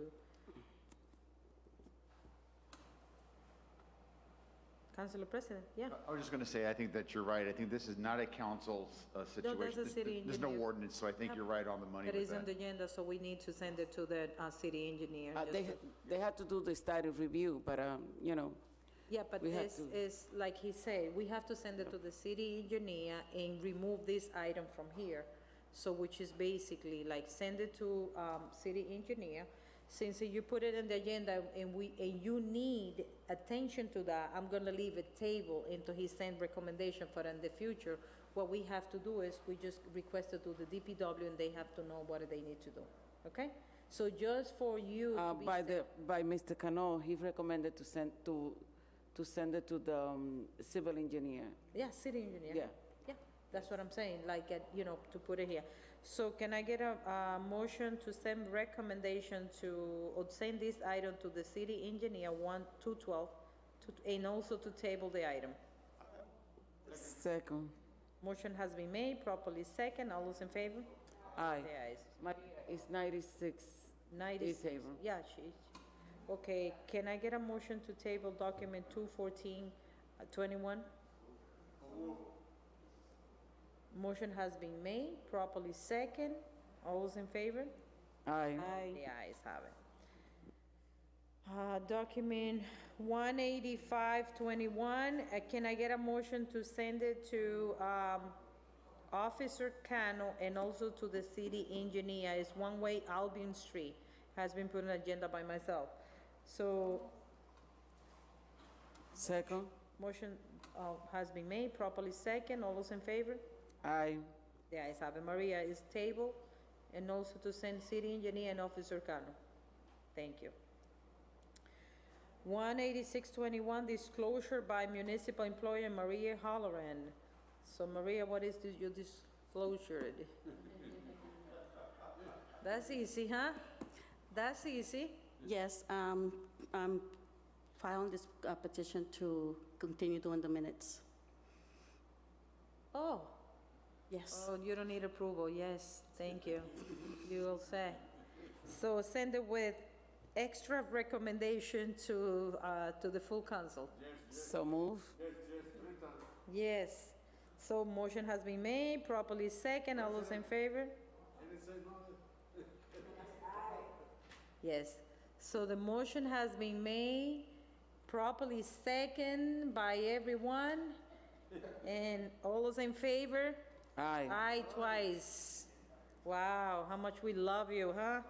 Councilor President, yeah. I was just going to say, I think that you're right. I think this is not a council situation. No, that's a city There's no engineer. ordinance, so I think you're right on the money It with is on that. the agenda, so we need to send it to the city engineer. just to- They had to do the status review, but, Yeah, but we have this is, like he said, we have to send it to the city engineer and remove this item from here. So which is basically like send it to city engineer. Since you put it in the agenda and you need attention to that, I'm gonna leave a table until he send recommendation for in the future. What we have to do is we just request it to the DPW and they have to know what they need to do, okay? So just for you to be safe. by Mr. Cano, he recommended to send it to the civil engineer. Yeah, city engineer. Yeah. Yeah, that's what I'm saying, like, to put it here. So can I get a motion to send recommendation or send this item to the city engineer, 212, and also to table the item? Second. Motion has been made, properly second. All those in favor? Aye. The ayes. It's 96. 96. East Haven. Yeah, okay, can I get a motion to table document 21421? Motion has been made, properly second. All those in favor? Aye. The ayes have it. Document 18521, can I get a motion to send it to Officer Cano and also to the city engineer? It's one-way Albion Street, has been put on agenda by myself. So. Second. Motion has been made, properly second. All those in favor? Aye. The ayes have it. Maria is tabled, and also to send city engineer and Officer Cano. Thank you. 18621, disclosure by municipal employee Maria Holloran. So Maria, what is your disclosure? That's easy, huh? That's easy. Yes, I'm filing this petition to continue doing the minutes. Oh. Yes. Oh, you don't need approval, yes, thank you. You will say. So send it with extra recommendation to the full council. So move. Yes. So motion has been made, properly second. All those in favor? Yes. So the motion has been made, properly second by everyone. And all those in favor? Aye. Aye twice. Wow, how much we love you, huh?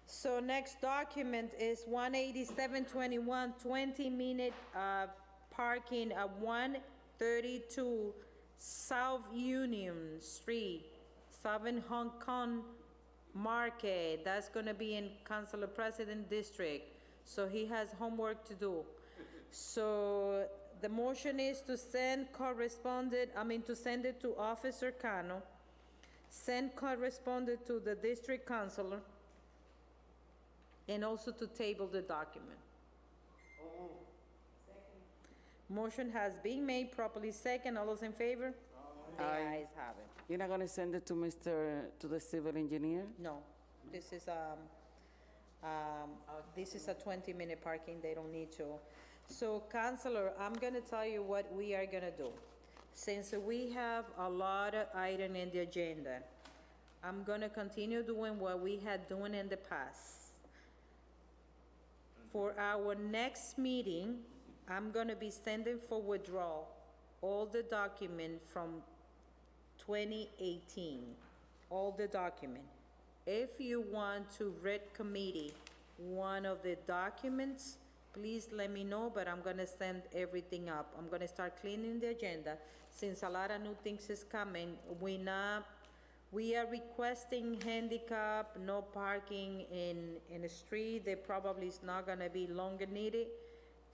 So next document is 18721, 20-minute parking at 132 South Union Street, Southern Hong Kong Market. That's gonna be in Councilor President District. So he has homework to do. So the motion is to send to send it to Officer Cano, send correspondent to the district councilor, and also to table the document. Motion has been made, properly second. All those in favor? The ayes have it. You're not gonna send it to the civil engineer? No, this is, This is a 20-minute parking, they don't need to. So, Councillor, I'm gonna tell you what we are gonna do. Since we have a lot of items in the agenda, I'm gonna continue doing what we had doing in the past. For our next meeting, I'm gonna be sending for withdrawal all the document from 2018, all the document. If you want to read committee one of the documents, please let me know, but I'm gonna send everything up. I'm gonna start cleaning the agenda. Since a lot of new things is coming, we are requesting handicap, no parking in the street. They probably is not gonna be longer needed.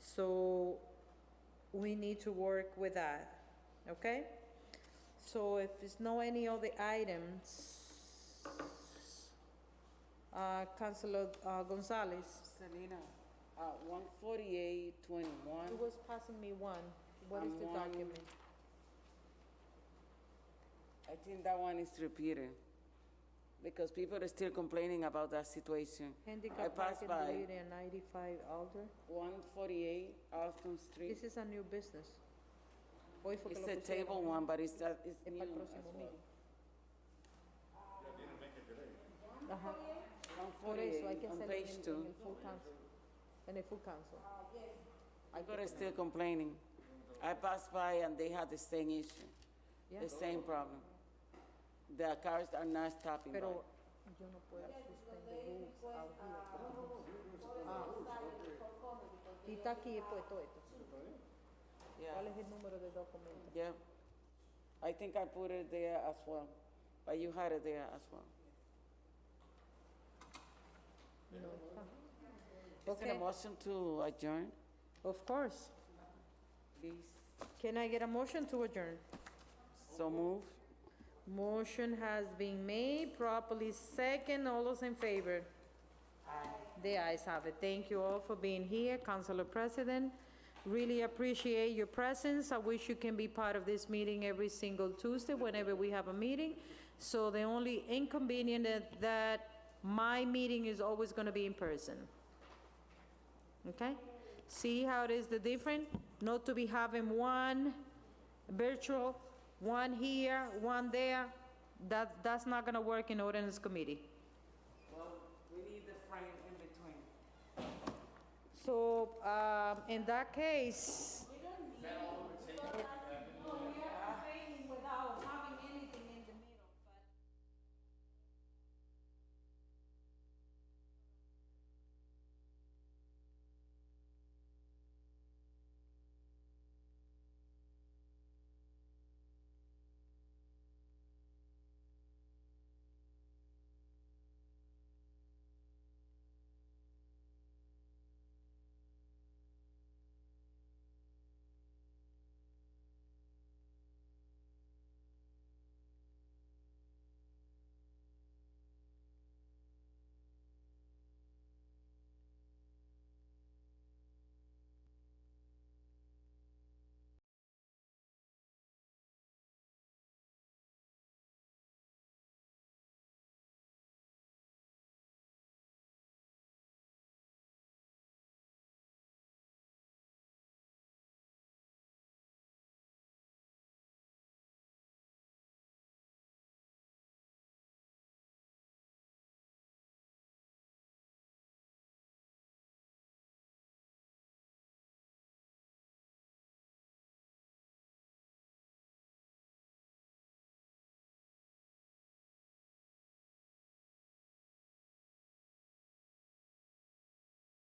So we need to work with that, okay? So if there's no any other items, Councilor Gonzalez. Selena, 14821. It was passing me one. What is the document? I think that one is repeated, because people are still complaining about that situation. I Handicap passed parking by deleted and 95 Alder. 148 Alston Street. This is a new business. Hoy fue que It's lo a pusieron. table one, but it's Es para new el as próximo well. meeting. Ajá. Por eso hay que On hacerlo page en 2. el full council. En el full council. People are still complaining. I passed by and they had the same issue, Yeah. the same problem. The cars are not stopping by. Pero yo no puedo suspender rules out here. Y está aquí puesto esto. Yeah. ¿Cuál es el número de documento? Yeah. I think I put it there as well, but you had it there as well. No está. Is there a motion to adjourn, Of course. please? Can I get a motion to adjourn? So move. Motion has been made, properly second. All those in favor? The ayes have it. Thank you all for being here, Councilor President. Really appreciate your presence. I wish you can be part of this meeting every single Tuesday whenever we have a meeting. So the only inconvenience that my meeting is always going to be in person. Okay? See how it is the different? Not to be having one virtual, one here, one there. That's not going to work in ordinance committee. Well, we need the frame in between. So, in that case,